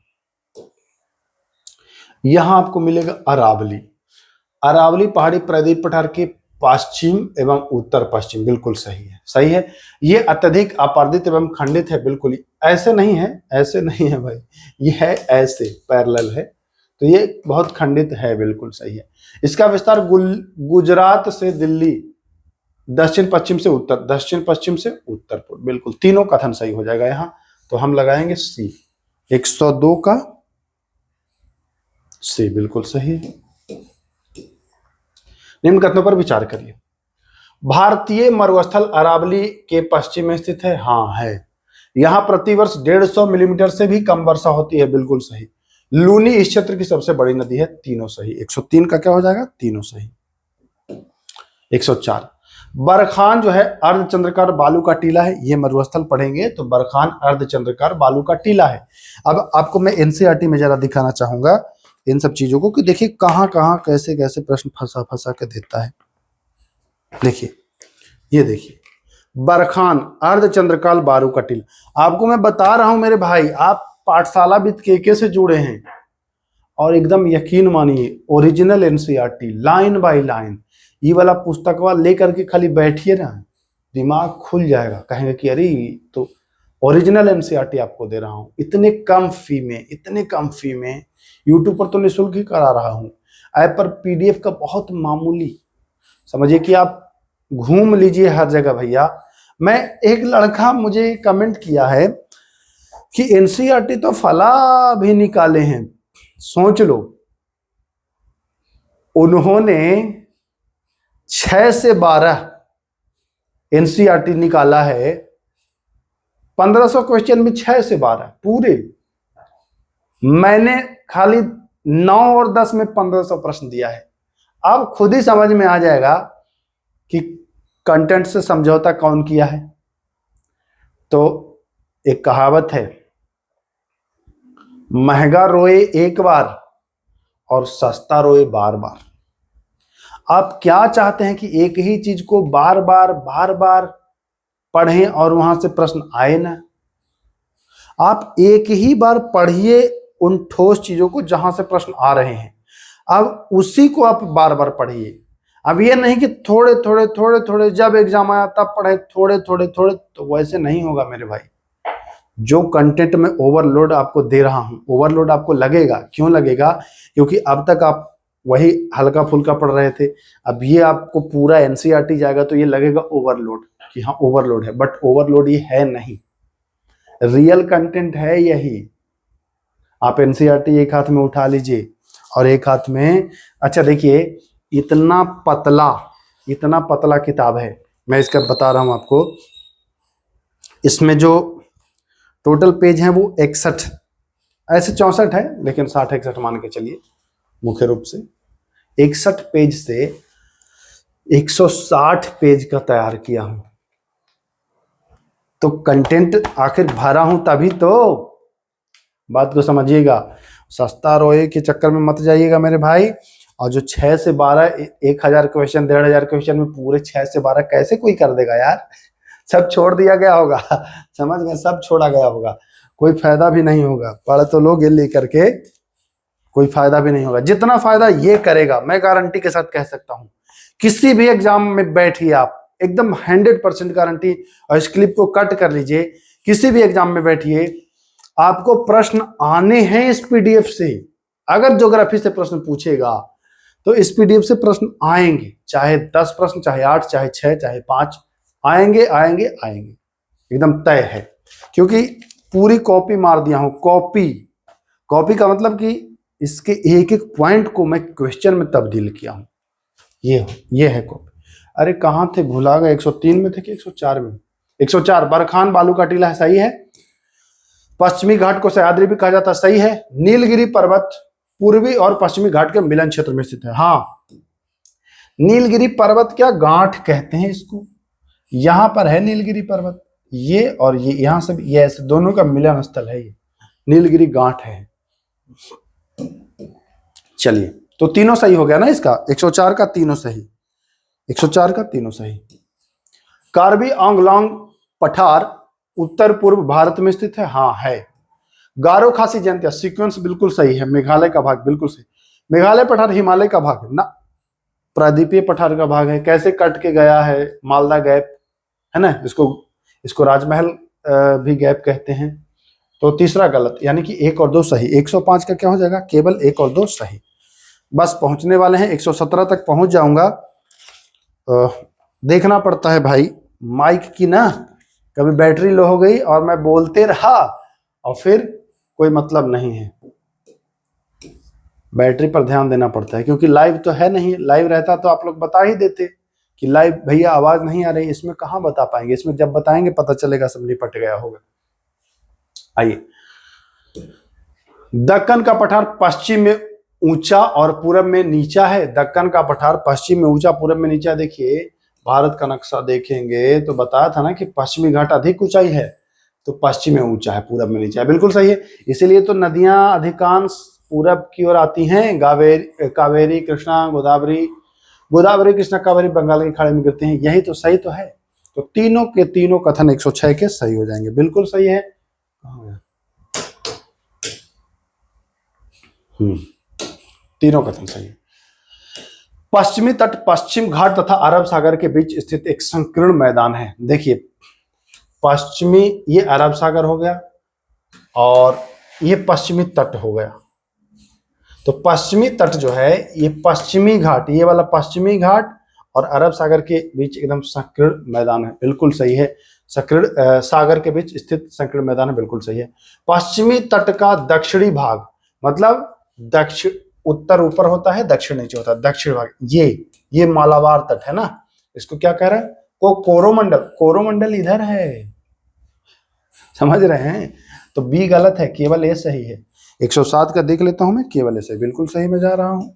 यहां आपको मिलेगा अरावली, अरावली पहाड़ी प्रायद्वीपीय पठार के पश्चिम एवं उत्तर पश्चिम, बिल्कुल सही है, सही है। ये अत्यधिक अपर्दित एवं खंडित है, बिल्कुल ऐसे नहीं है, ऐसे नहीं है भाई, ये है ऐसे पैरेलल है, तो ये बहुत खंडित है, बिल्कुल सही है। इसका विस्तार गुजरात से दिल्ली, दक्षिण पश्चिम से उत्तर, दक्षिण पश्चिम से उत्तर पूर्व, बिल्कुल तीनों कथन सही हो जाएगा यहाँ, तो हम लगाएंगे सी, 102 का सी बिल्कुल सही। निम्न कथनों पर विचार करिए। भारतीय मरुस्थल अरावली के पश्चिम में स्थित है, हाँ है, यहां प्रतिवर्ष 150 मिलीमीटर से भी कम वर्षा होती है, बिल्कुल सही। लूनी इस क्षेत्र की सबसे बड़ी नदी है, तीनों सही। 103 का क्या हो जाएगा, तीनों सही। 104, बरखान जो है अर्धचंद्राकार बालू का टीला है, ये मरुस्थल पढ़ेंगे तो बरखान अर्धचंद्राकार बालू का टीला है। अब आपको मैं एनसीईआरटी में जरा दिखाना चाहूंगा इन सब चीजों को कि देखिए कहां कहां कैसे कैसे प्रश्न फंसा फंसा के देता है। देखिए ये देखिए बरखान अर्धचंद्राकार बालू का टीला, आपको मैं बता रहा हूं मेरे भाई, आप पाठशाला भी केके से जुड़े हैं और एकदम यकीन मानिए original NCERT line by line ये वाला पुस्तकवा लेकर के खाली बैठिए ना, दिमाग खुल जाएगा, कहेंगे कि अरे तो ओरिजिनल एनसीईआरटी आपको दे रहा हूँ इतने कम फी में। यूट्यूब पर तो निःशुल्क ही करा रहा हूँ, ऐप पर पीडीएफ का बहुत मामूली, समझिए कि आप घूम लीजिए हर जगह भैया। मैं एक लड़का मुझे कमेंट किया है कि एनसीईआरटी तो फला भी निकाले हैं, सोच लो उन्होंने 6 से 12 एनसीईआरटी निकाला है, 1500 क्वेश्चन में 6 से 12 पूरे। मैंने खाली 9 और 10 में 1500 प्रश्न दिया है। अब खुद ही समझ में आ जाएगा कि कंटेंट से समझौता कौन किया है। तो एक कहावत है, महंगा रोए एक बार और सस्ता रोए बार बार। आप क्या चाहते हैं कि एक ही चीज को बार बार पढ़ें और वहां से प्रश्न आए ना? आप एक ही बार पढ़िए उन ठोस चीजों को जहां से प्रश्न आ रहे हैं, अब उसी को आप बार बार पढ़िए। अब ये नहीं कि थोड़े थोड़े जब एग्जाम आया तब पढ़े थोड़े, तो वैसे नहीं होगा मेरे भाई। जो कंटेंट में ओवरलोड आपको दे रहा हूं, ओवरलोड आपको लगेगा, क्यों लगेगा? क्योंकि अब तक आप वही हल्का फुल्का पढ़ रहे थे, अब ये आपको पूरा एनसीईआरटी जाएगा तो ये लगेगा ओवरलोड, कि हाँ ओवरलोड है, बट ओवरलोड ये है नहीं, रियल कंटेंट है यही। आप एनसीईआरटी एक हाथ में उठा लीजिए और एक हाथ में, अच्छा देखिए इतना पतला किताब है, मैं इसका बता रहा हूं आपको। इसमें जो टोटल पेज है वो 61, ऐसे 64 है लेकिन 60-61 मान के चलिए मुख्य रूप से। 61 पेज से 160 पेज का तैयार किया हूं, तो कंटेंट आखिर भरा हूं तभी तो, बात को समझिएगा। सस्ता रोए के चक्कर में मत जाइएगा मेरे भाई। और जो 6 से 12 1000 क्वेश्चन 1500 क्वेश्चन में पूरे 6 से 12 कैसे कोई कर देगा यार? सब छोड़ दिया गया होगा, समझ गए, सब छोड़ा गया होगा, कोई फायदा भी नहीं होगा। पढ़ तो लोगे लेकर के, कोई फायदा भी नहीं होगा। जितना फायदा ये करेगा मैं गारंटी के साथ कह सकता हूं, किसी भी एग्जाम में बैठिए आप, एकदम 100% गारंटी, और इस क्लिप को कट कर लीजिए, किसी भी एग्जाम में बैठिए आपको प्रश्न आने हैं इस पीडीएफ से। अगर ज्योग्राफी से प्रश्न पूछेगा तो इस पीडीएफ से प्रश्न आएंगे, चाहे 10 प्रश्न, चाहे 8, चाहे 6, चाहे 5, आएंगे, एकदम तय है। क्योंकि पूरी कॉपी मार दिया हूं, कॉपी का मतलब कि इसके एक एक पॉइंट को मैं क्वेश्चन में तब्दील किया हूं। ये है कॉपी। अरे कहां थे, भुला गए, 103 में थे कि 104 में? 104। बरखान बालू का टीला है, सही है। पश्चिमी घाट को सह्याद्री भी कहा जाता है, सही है। नीलगिरी पर्वत पूर्वी और पश्चिमी घाट के मिलन क्षेत्र में स्थित है, हाँ। नीलगिरी पर्वत क्या गांठ कहते हैं इसको, यहां पर है नीलगिरी पर्वत, ये और ये, यहां से ये ऐसे दोनों का मिलन स्थल है, ये नीलगिरी गांठ है। चलिए तो तीनों सही हो गया ना इसका, 104 का तीनों सही, 104 का तीनों सही। कार्बी आंगलोंग पठार उत्तर पूर्व भारत में स्थित है, हाँ है। गारो खासी जनता सीक्वेंस बिल्कुल सही है, मेघालय का भाग बिल्कुल सही। मेघालय पठार हिमालय का भाग ना, प्रायद्वीपीय पठार का भाग है। कैसे कट के गया है, मालदा गैप है ना, इसको राजमहल भी गैप कहते हैं। तो तीसरा गलत, यानी कि 1 और 2 सही। 105 का क्या हो जाएगा, केवल 1 और 2 सही। बस पहुंचने वाले हैं, 117 तक पहुंच जाऊंगा। देखना पड़ता है भाई माइक की ना, कभी बैटरी लो हो गई और मैं बोलते रहा और फिर कोई मतलब नहीं है, बैटरी पर ध्यान देना पड़ता है। क्योंकि लाइव तो है नहीं, लाइव रहता तो आप लोग बता ही देते कि लाइव भैया आवाज नहीं आ रही, इसमें कहां बता पाएंगे, इसमें जब बताएंगे पता चलेगा सब निपट गया होगा। आइए, दक्कन का पठार पश्चिम में ऊंचा और पूरब में नीचा है। दक्कन का पठार पश्चिम में ऊंचा, पूरब में नीचा। देखिए भारत का नक्शा देखेंगे तो बताया था ना कि पश्चिमी घाट अधिक ऊंचाई है, तो पश्चिम में ऊंचा है, पूरब में नीचा है, बिल्कुल सही है। इसीलिए तो नदियां अधिकांश पूरब की ओर आती हैं, कावेरी कृष्णा गोदावरी कृष्णा कावेरी बंगाल के खाड़ी में गिरते हैं, यही तो सही तो है। तो तीनों के तीनों कथन 106 के सही हो जाएंगे, बिल्कुल सही है। तीनों कथन सही है। पश्चिमी तट पश्चिम घाट तथा अरब सागर के बीच स्थित एक संकीर्ण मैदान है। देखिए पश्चिमी, ये अरब सागर हो गया और ये पश्चिमी तट हो गया। तो पश्चिमी तट जो है ये पश्चिमी घाट, ये वाला पश्चिमी घाट और अरब सागर के बीच एकदम संकीर्ण मैदान है, बिल्कुल सही है। संकीर्ण सागर के बीच स्थित संकीर्ण मैदान है, बिल्कुल सही है। पश्चिमी तट का दक्षिणी भाग, मतलब दक्षिण, उत्तर ऊपर होता है, दक्षिण नीचे होता है, दक्षिण भाग ये मालाबार तट है ना, इसको क्या कह रहा है? कोरोमंडल। कोरोमंडल इधर है, समझ रहे हैं? तो बी गलत है, केवल ए सही है। 107 का देख लेता हूं मैं, केवल ए सही, बिल्कुल सही में जा रहा हूं।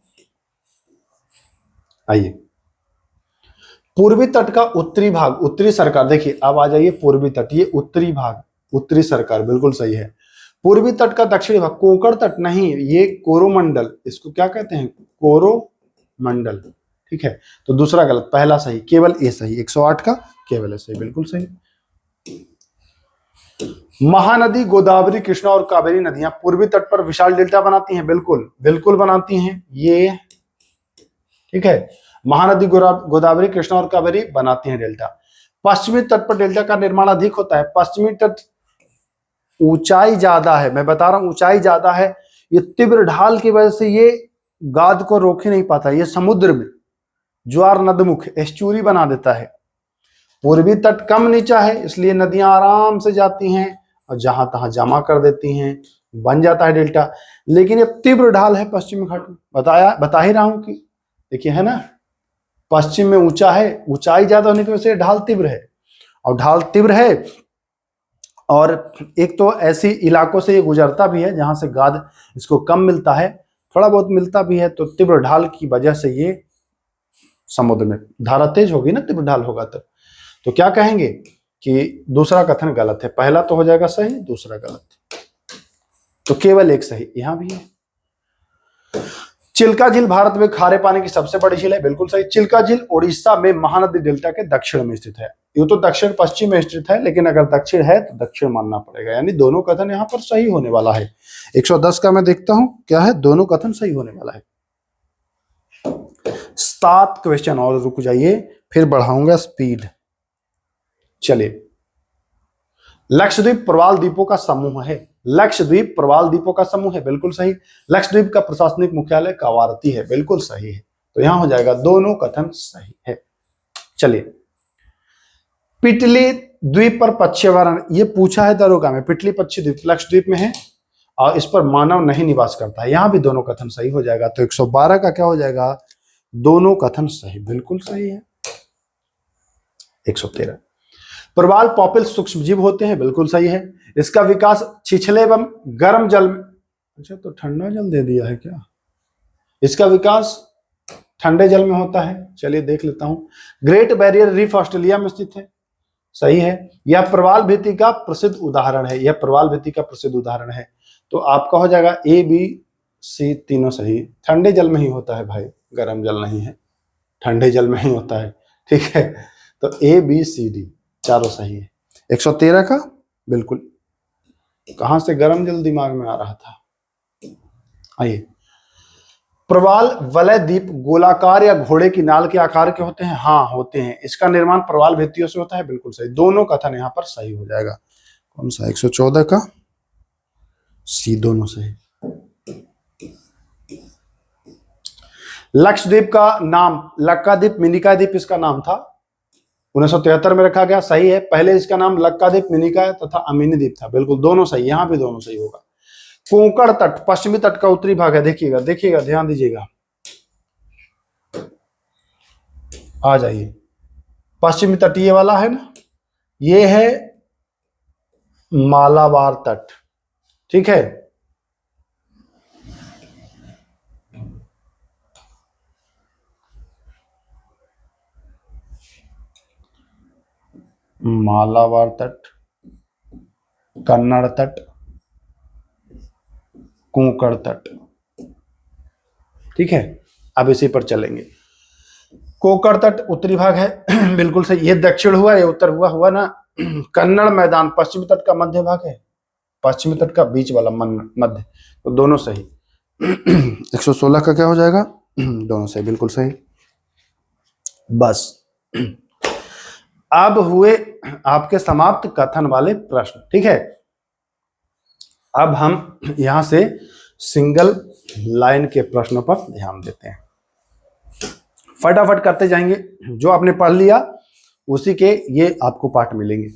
आइए, पूर्वी तट का उत्तरी भाग, उत्तरी सरकार। देखिए अब आ जाइए पूर्वी तट, ये उत्तरी भाग, उत्तरी सरकार, बिल्कुल सही है। पूर्वी तट का दक्षिणी भाग, कोंकण तट नहीं, ये कोरोमंडल, इसको क्या कहते हैं? कोरोमंडल, ठीक है। तो दूसरा गलत, पहला सही, केवल ए सही। 108 का केवल ए सही, बिल्कुल सही। महानदी गोदावरी, कृष्णा और कावेरी नदियां पूर्वी तट पर विशाल डेल्टा बनाती हैं, बिल्कुल बिल्कुल बनाती हैं ये, ठीक है। महानदी गोदावरी, कृष्णा और कावेरी बनाती हैं डेल्टा। पश्चिमी तट पर डेल्टा का निर्माण अधिक होता है। पश्चिमी तट ऊंचाई ज्यादा है, मैं बता रहा हूं ऊंचाई ज्यादा है, ये तीव्र ढाल की वजह से ये गाद को रोक ही नहीं पाता, ये समुद्र में ज्वार नदमुख एस्चुरी बना देता है। पूर्वी तट कम नीचा है, इसलिए नदियां आराम से जाती हैं और जहां तहां जमा कर देती हैं, बन जाता है डेल्टा। लेकिन ये तीव्र ढाल है पश्चिमी घाट में, बता ही रहा हूं कि देखिए है ना, पश्चिम में ऊंचा है, ऊंचाई ज्यादा होने की वजह से ढाल तीव्र है, और ढाल तीव्र है और एक तो ऐसी इलाकों से ये गुजरता भी है जहां से गाद इसको कम मिलता है, थोड़ा बहुत मिलता भी है, तो तीव्र ढाल की वजह से ये समुद्र में, धारा तेज होगी ना, तीव्र ढाल होगा तब। तो क्या कहेंगे कि दूसरा कथन गलत है, पहला तो हो जाएगा सही, दूसरा गलत, तो केवल एक सही यहां भी है। चिल्का झील भारत में खारे पानी की सबसे बड़ी झील है, बिल्कुल सही। चिल्का झील उड़ीसा में महानदी डेल्टा के दक्षिण में स्थित है। ये तो दक्षिण पश्चिम में स्थित है, लेकिन अगर दक्षिण है तो दक्षिण मानना पड़ेगा, यानी दोनों कथन यहाँ पर सही होने वाला है। 110 का मैं देखता हूं क्या है, दोनों कथन सही होने वाला है। 7 क्वेश्चन और रुक जाइए, फिर बढ़ाऊंगा स्पीड। चलिए, लक्षद्वीप प्रवाल द्वीपों का समूह है। लक्षद्वीप प्रवाल द्वीपों का समूह है, बिल्कुल सही। लक्षद्वीप का प्रशासनिक मुख्यालय कवारती है, बिल्कुल सही है। तो यहां हो जाएगा, दोनों कथन सही है। चलिए, पिटली द्वीप पर पक्षीवरण, ये पूछा है दरोगा में। पिटली पक्षी द्वीप लक्षद्वीप में है और इस पर मानव नहीं निवास करता है, यहां भी दोनों कथन सही हो जाएगा। तो 112 का क्या हो जाएगा, दोनों कथन सही, बिल्कुल सही है। 113, प्रवाल पॉपिल सूक्ष्मजीव होते हैं, बिल्कुल सही है। इसका विकास छिछले एवं गर्म जल में, अच्छा तो ठंडा जल दे दिया है क्या, इसका विकास ठंडे जल में होता है। चलिए देख लेता हूं। ग्रेट बैरियर रीफ ऑस्ट्रेलिया में स्थित है, सही है। यह प्रवाल भित्ति का प्रसिद्ध उदाहरण है, यह प्रवाल भित्ति का प्रसिद्ध उदाहरण है। तो आपका हो जाएगा ए बी सी तीनों सही। ठंडे जल में ही होता है भाई, गर्म जल नहीं है, ठंडे जल में ही होता है, ठीक है। तो ए बी सी डी चारों सही है। 113 का बिल्कुल, कहां से गर्म जल दिमाग में आ रहा था। आइए, प्रवाल वलय द्वीप गोलाकार या घोड़े की नाल के आकार के होते हैं, हाँ होते हैं। इसका निर्माण प्रवाल भित्तियों से होता है, बिल्कुल सही। दोनों कथन यहां पर सही हो जाएगा। कौन सा, 114 का सी, दोनों सही। लक्षद्वीप का नाम लक्काद्वीप मिनिका द्वीप इसका नाम था, 1973 में रखा गया, सही है। पहले इसका नाम लक्काद्वीप मिनिका तथा अमीनी द्वीप था, बिल्कुल दोनों सही, यहां भी दोनों सही होगा। कोंकण तट पश्चिमी तट का उत्तरी भाग है, देखिएगा देखिएगा, ध्यान दीजिएगा। आ जाइए, पश्चिमी तट ये वाला है ना, ये है मालाबार तट, ठीक है। मालाबार तट, कन्नड़ तट, कोंकण तट, ठीक है। अब इसी पर चलेंगे। कोंकण तट उत्तरी भाग है, बिल्कुल सही। ये दक्षिण हुआ, ये उत्तर हुआ ना। कन्नड़ मैदान पश्चिमी तट का मध्य भाग है, पश्चिमी तट का बीच वाला मध्य, तो दोनों सही। 116 का क्या हो जाएगा? दोनों सही, बिल्कुल सही। बस अब हुए आपके समाप्त कथन वाले प्रश्न, ठीक है। अब हम यहां से सिंगल लाइन के प्रश्नों पर ध्यान देते हैं, फटाफट करते जाएंगे। जो आपने पढ़ लिया उसी के ये आपको पाठ मिलेंगे।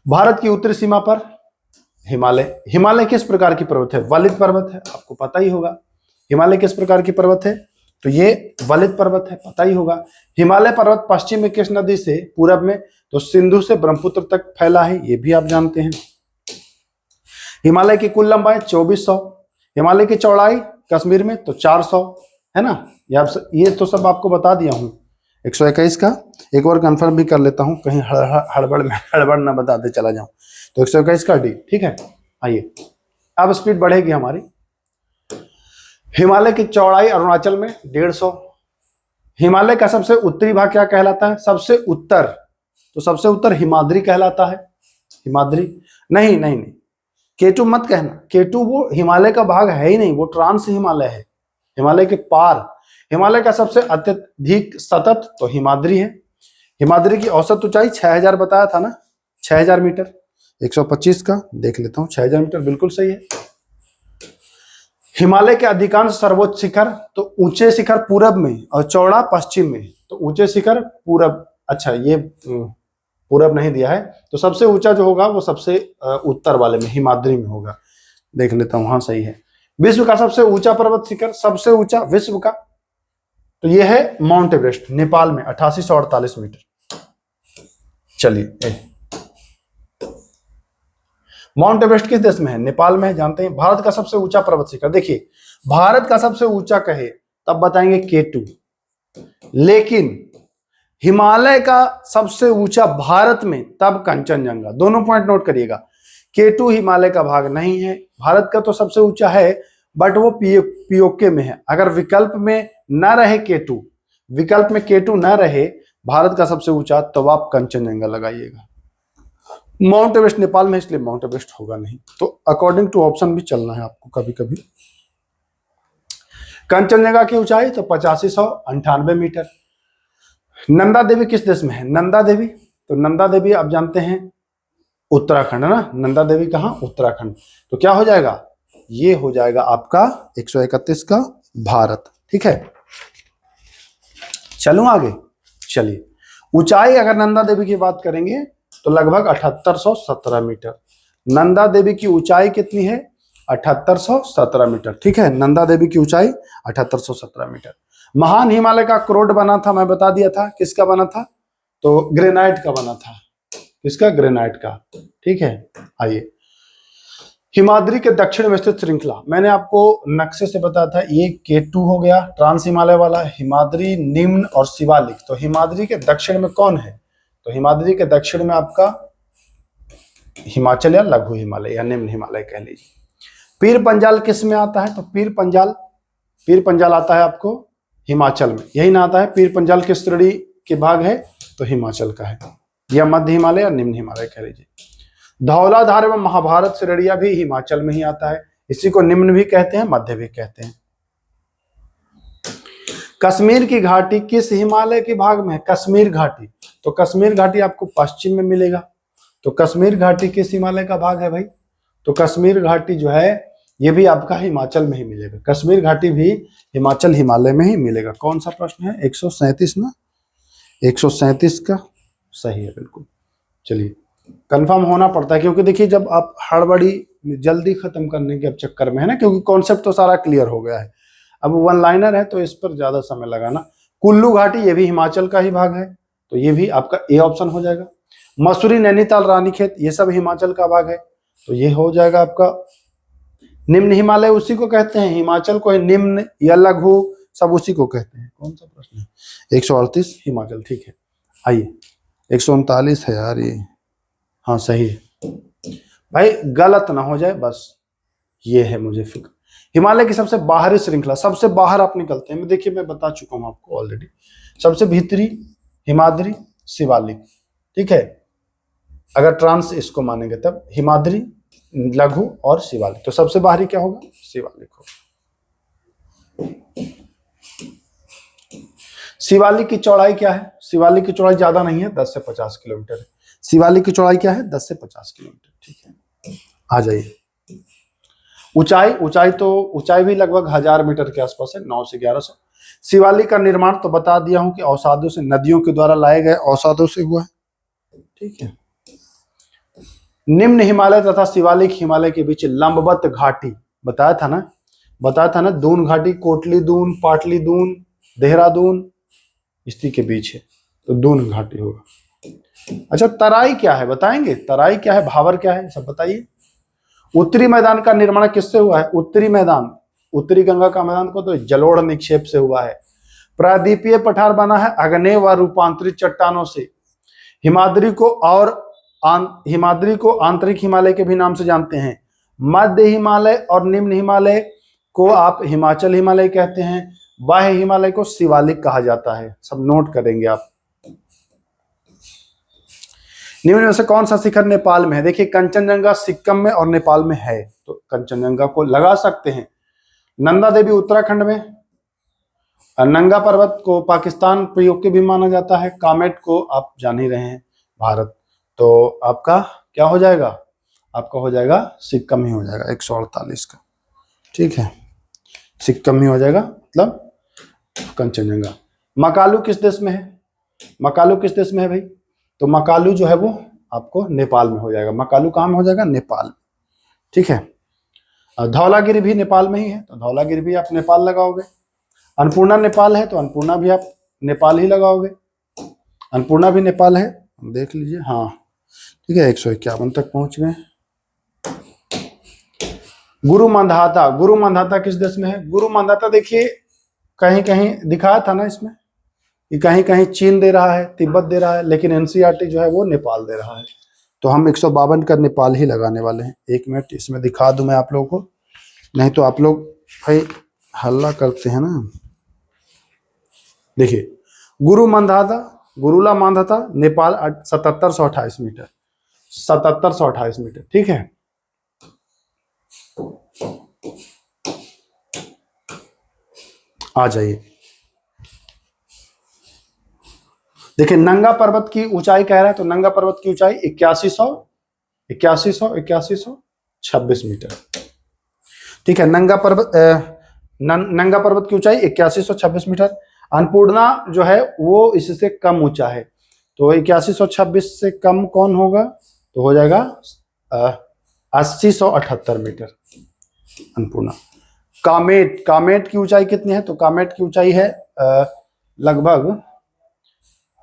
भारत की उत्तरी सीमा पर हिमालय। हिमालय किस प्रकार की पर्वत है? वलित पर्वत है, आपको पता ही होगा। हिमालय किस प्रकार की पर्वत है? तो ये वलित पर्वत है, पता ही होगा। हिमालय पर्वत पश्चिम में किस नदी से? पूरब में तो सिंधु से ब्रह्मपुत्र तक फैला है, ये भी आप जानते हैं। हिमालय की कुल लंबाई 2400। हिमालय की चौड़ाई कश्मीर में तो 400 है ना। ये तो सब आपको बता दिया हूं। 121 का एक और कंफर्म भी कर लेता हूं, कहीं हड़बड़ ना बताते चला जाऊं। तो 121 का डी, ठीक है। आइए अब स्पीड बढ़ेगी हमारी। हिमालय की चौड़ाई अरुणाचल में 150। हिमालय का सबसे उत्तरी भाग क्या कहलाता है? सबसे उत्तर, तो सबसे उत्तर हिमाद्री कहलाता है। हिमाद्री नहीं नहीं नहीं, केटू मत कहना। केटू वो हिमालय का भाग है ही नहीं, वो ट्रांस हिमालय है, हिमालय के पार। हिमालय का सबसे अत्यधिक सतत तो हिमाद्री है। हिमाद्री की औसत ऊंचाई 6000 बताया था ना, 6000 मीटर। 125 का देख लेता हूं, 6000 मीटर बिल्कुल सही है। हिमालय के अधिकांश सर्वोच्च शिखर, तो ऊंचे शिखर पूरब में और चौड़ा पश्चिम में, तो ऊंचे शिखर पूरब। अच्छा ये पूरब नहीं दिया है, तो सबसे ऊंचा जो होगा वो सबसे उत्तर वाले में हिमाद्री में होगा। देख लेता हूं, हाँ सही है। विश्व का सबसे ऊंचा पर्वत शिखर, सबसे ऊंचा विश्व का, तो यह है माउंट एवरेस्ट, नेपाल में 8848 मीटर। चलिए, माउंट एवरेस्ट किस देश में है? नेपाल में है, जानते हैं। भारत का सबसे ऊंचा पर्वत शिखर, देखिए भारत का सबसे ऊंचा कहे तब बताएंगे K2, लेकिन हिमालय का सबसे ऊंचा भारत में तब कंचनजंगा। दोनों पॉइंट नोट करिएगा। K2 हिमालय का भाग नहीं है, भारत का तो सबसे ऊंचा है बट वो पीओके में है। अगर विकल्प में न रहे K2, विकल्प में K2 न रहे भारत का सबसे ऊंचा, तो आप कंचनजंगा लगाइएगा। माउंट एवरेस्ट नेपाल में, इसलिए माउंट एवरेस्ट होगा नहीं। तो अकॉर्डिंग टू ऑप्शन भी चलना है आपको कभी कभी। कंचनजंगा की ऊंचाई तो 8598 मीटर। नंदा देवी किस देश में है? नंदा देवी, तो नंदा देवी आप जानते हैं उत्तराखंड है ना। नंदा देवी कहां? उत्तराखंड। तो क्या हो जाएगा? ये हो जाएगा आपका 131 का भारत, ठीक है। चलूं आगे, चलिए। ऊंचाई अगर नंदा देवी की बात करेंगे तो लगभग 7817 मीटर। नंदा देवी की ऊंचाई कितनी है? 7817 मीटर, ठीक है। नंदा देवी की ऊंचाई 7817 मीटर। महान हिमालय का क्रोड बना था, मैं बता दिया था। किसका बना था? तो ग्रेनाइट का बना था। किसका? ग्रेनाइट का, ठीक है। आइए, हिमाद्री के दक्षिण में स्थित श्रृंखला, मैंने आपको नक्शे से बताया था। ये K2 हो गया ट्रांस हिमालय वाला, हिमाद्री, निम्न और शिवालिक। तो हिमाद्री के दक्षिण में कौन है? तो हिमाद्री के दक्षिण में आपका हिमाचल या लघु हिमालय या निम्न हिमालय कह लीजिए। पीर पंजाल किस में आता है? तो पीर पंजाल आता है आपको हिमाचल में, यही ना आता है। पीर पंजाल किस श्रेणी के भाग है? तो हिमाचल का है, या मध्य हिमालय या निम्न हिमालय कह लीजिए। धौलाधार एवं महाभारत श्रेणियां भी हिमाचल में ही आता है, इसी को निम्न भी कहते हैं, मध्य भी कहते हैं। कश्मीर की घाटी किस हिमालय के भाग में है? कश्मीर घाटी, तो कश्मीर घाटी आपको पश्चिम में मिलेगा। तो कश्मीर घाटी किस हिमालय का भाग है भाई? तो कश्मीर घाटी जो है ये भी आपका हिमाचल में ही मिलेगा। कश्मीर घाटी भी हिमाचल हिमालय में ही मिलेगा। कौन सा प्रश्न है? 137 ना, 137 का सही है बिल्कुल। चलिए, कंफर्म होना पड़ता है, क्योंकि देखिए जब आप हड़बड़ी जल्दी खत्म करने के अब चक्कर में है ना, क्योंकि कॉन्सेप्ट तो सारा क्लियर हो गया है, अब वन लाइनर है तो इस पर ज्यादा समय लगाना। कुल्लू घाटी ये भी हिमाचल का ही भाग है, तो ये भी आपका ए ऑप्शन हो जाएगा। मसूरी, नैनीताल, रानीखेत ये सब हिमाचल का भाग है, तो ये हो जाएगा आपका निम्न हिमालय। उसी को कहते हैं, हिमाचल को निम्न या लघु सब उसी को कहते हैं। कौन सा प्रश्न है? 138 हिमाचल, ठीक है। आइए, 139 है यार ये, हाँ सही है भाई, गलत ना हो जाए बस, ये है मुझे फिक्र। हिमालय की सबसे बाहरी श्रृंखला, सबसे बाहर आप निकलते हैं, देखिए मैं बता चुका हूं आपको ऑलरेडी। सबसे भीतरी हिमाद्री, शिवालिक, ठीक है। अगर ट्रांस इसको मानेंगे तब हिमाद्री, लघु और शिवालिक। तो सबसे बाहरी क्या होगा? शिवालिक होगा। शिवालिक की चौड़ाई क्या है? शिवालिक की चौड़ाई ज्यादा नहीं है, 10 से 50 किलोमीटर है। शिवालिक की चौड़ाई क्या है? 10 से 50 किलोमीटर। ठीक है, आ जाइए। ऊंचाई, ऊंचाई भी लगभग 1000 मीटर के आसपास है, 9 से 1100। शिवालिक का निर्माण तो बता दिया हूं कि अवसादों से, नदियों के द्वारा लाए गए अवसादों से हुआ है। ठीक है। निम्न हिमालय तथा शिवालिक हिमालय के बीच लंबवत घाटी, बताया था ना, दून घाटी, कोटली दून, पाटली दून, देहरादून, इसी के बीच है, तो दून घाटी होगा। अच्छा, तराई क्या है बताएंगे? तराई क्या है, भावर क्या है, सब बताइए। उत्तरी मैदान का निर्माण किससे हुआ है? उत्तरी मैदान, उत्तरी गंगा का मैदान को तो जलोढ़ निक्षेप से हुआ है। प्रायद्वीपीय पठार बना है अग्नेय व रूपांतरित चट्टानों से। हिमाद्री को आंतरिक हिमालय के भी नाम से जानते हैं। मध्य हिमालय और निम्न हिमालय को आप हिमाचल हिमालय कहते हैं। बाह्य हिमालय को शिवालिक कहा जाता है। सब नोट करेंगे आप। निम्न में से कौन सा शिखर नेपाल में है? देखिए, कंचनजंगा सिक्किम में और नेपाल में है, तो कंचनजंगा को लगा सकते हैं। नंदा देवी उत्तराखंड में। नंगा पर्वत को पाकिस्तान प्रयोग के भी माना जाता है। कामेट को आप जान ही रहे हैं, भारत। तो आपका क्या हो जाएगा? आपका हो जाएगा सिक्किम ही हो जाएगा, 148 का। ठीक है, सिक्किम ही हो जाएगा, मतलब कंचनजंगा। मकालू किस देश में है? मकालू किस देश में है भाई? तो मकालू जो है वो आपको नेपाल में हो जाएगा। मकालू कहाँ में हो जाएगा? नेपाल। ठीक है। धौलागिरी भी नेपाल में ही है, तो धौलागिरी भी आप नेपाल लगाओगे। अन्नपूर्णा नेपाल है, तो अन्नपूर्णा भी आप नेपाल ही लगाओगे। अन्नपूर्णा भी नेपाल है, देख लीजिए। हाँ, ठीक है, 151 तक पहुंच गए। गुरु मंधाता किस देश में है? गुरु मंधाता देखिए, कहीं कहीं दिखाया था ना इसमें, कि कहीं कहीं चीन दे रहा है, तिब्बत दे रहा है, लेकिन एनसीईआरटी जो है वो नेपाल दे रहा है। तो हम 152 का नेपाल ही लगाने वाले हैं। 1 मिनट इसमें दिखा दूं मैं आप लोगों को, नहीं तो आप लोग भाई हल्ला करते हैं ना। देखिए, गुरुला मांधाता नेपाल 7728 मीटर, 7728 मीटर। ठीक है। आ जाइए। देखिए, नंगा पर्वत की ऊंचाई कह रहा है, तो नंगा पर्वत की ऊंचाई 8126 मीटर। ठीक है, नंगा पर्वत की ऊंचाई 8126 मीटर। अन्नपूर्णा जो है वो इससे कम ऊंचा है, तो 8126 से कम कौन होगा? तो हो जाएगा 8078 मीटर अन्नपूर्णा। कामेट की ऊंचाई कितनी है? तो कामेट की ऊंचाई है लगभग,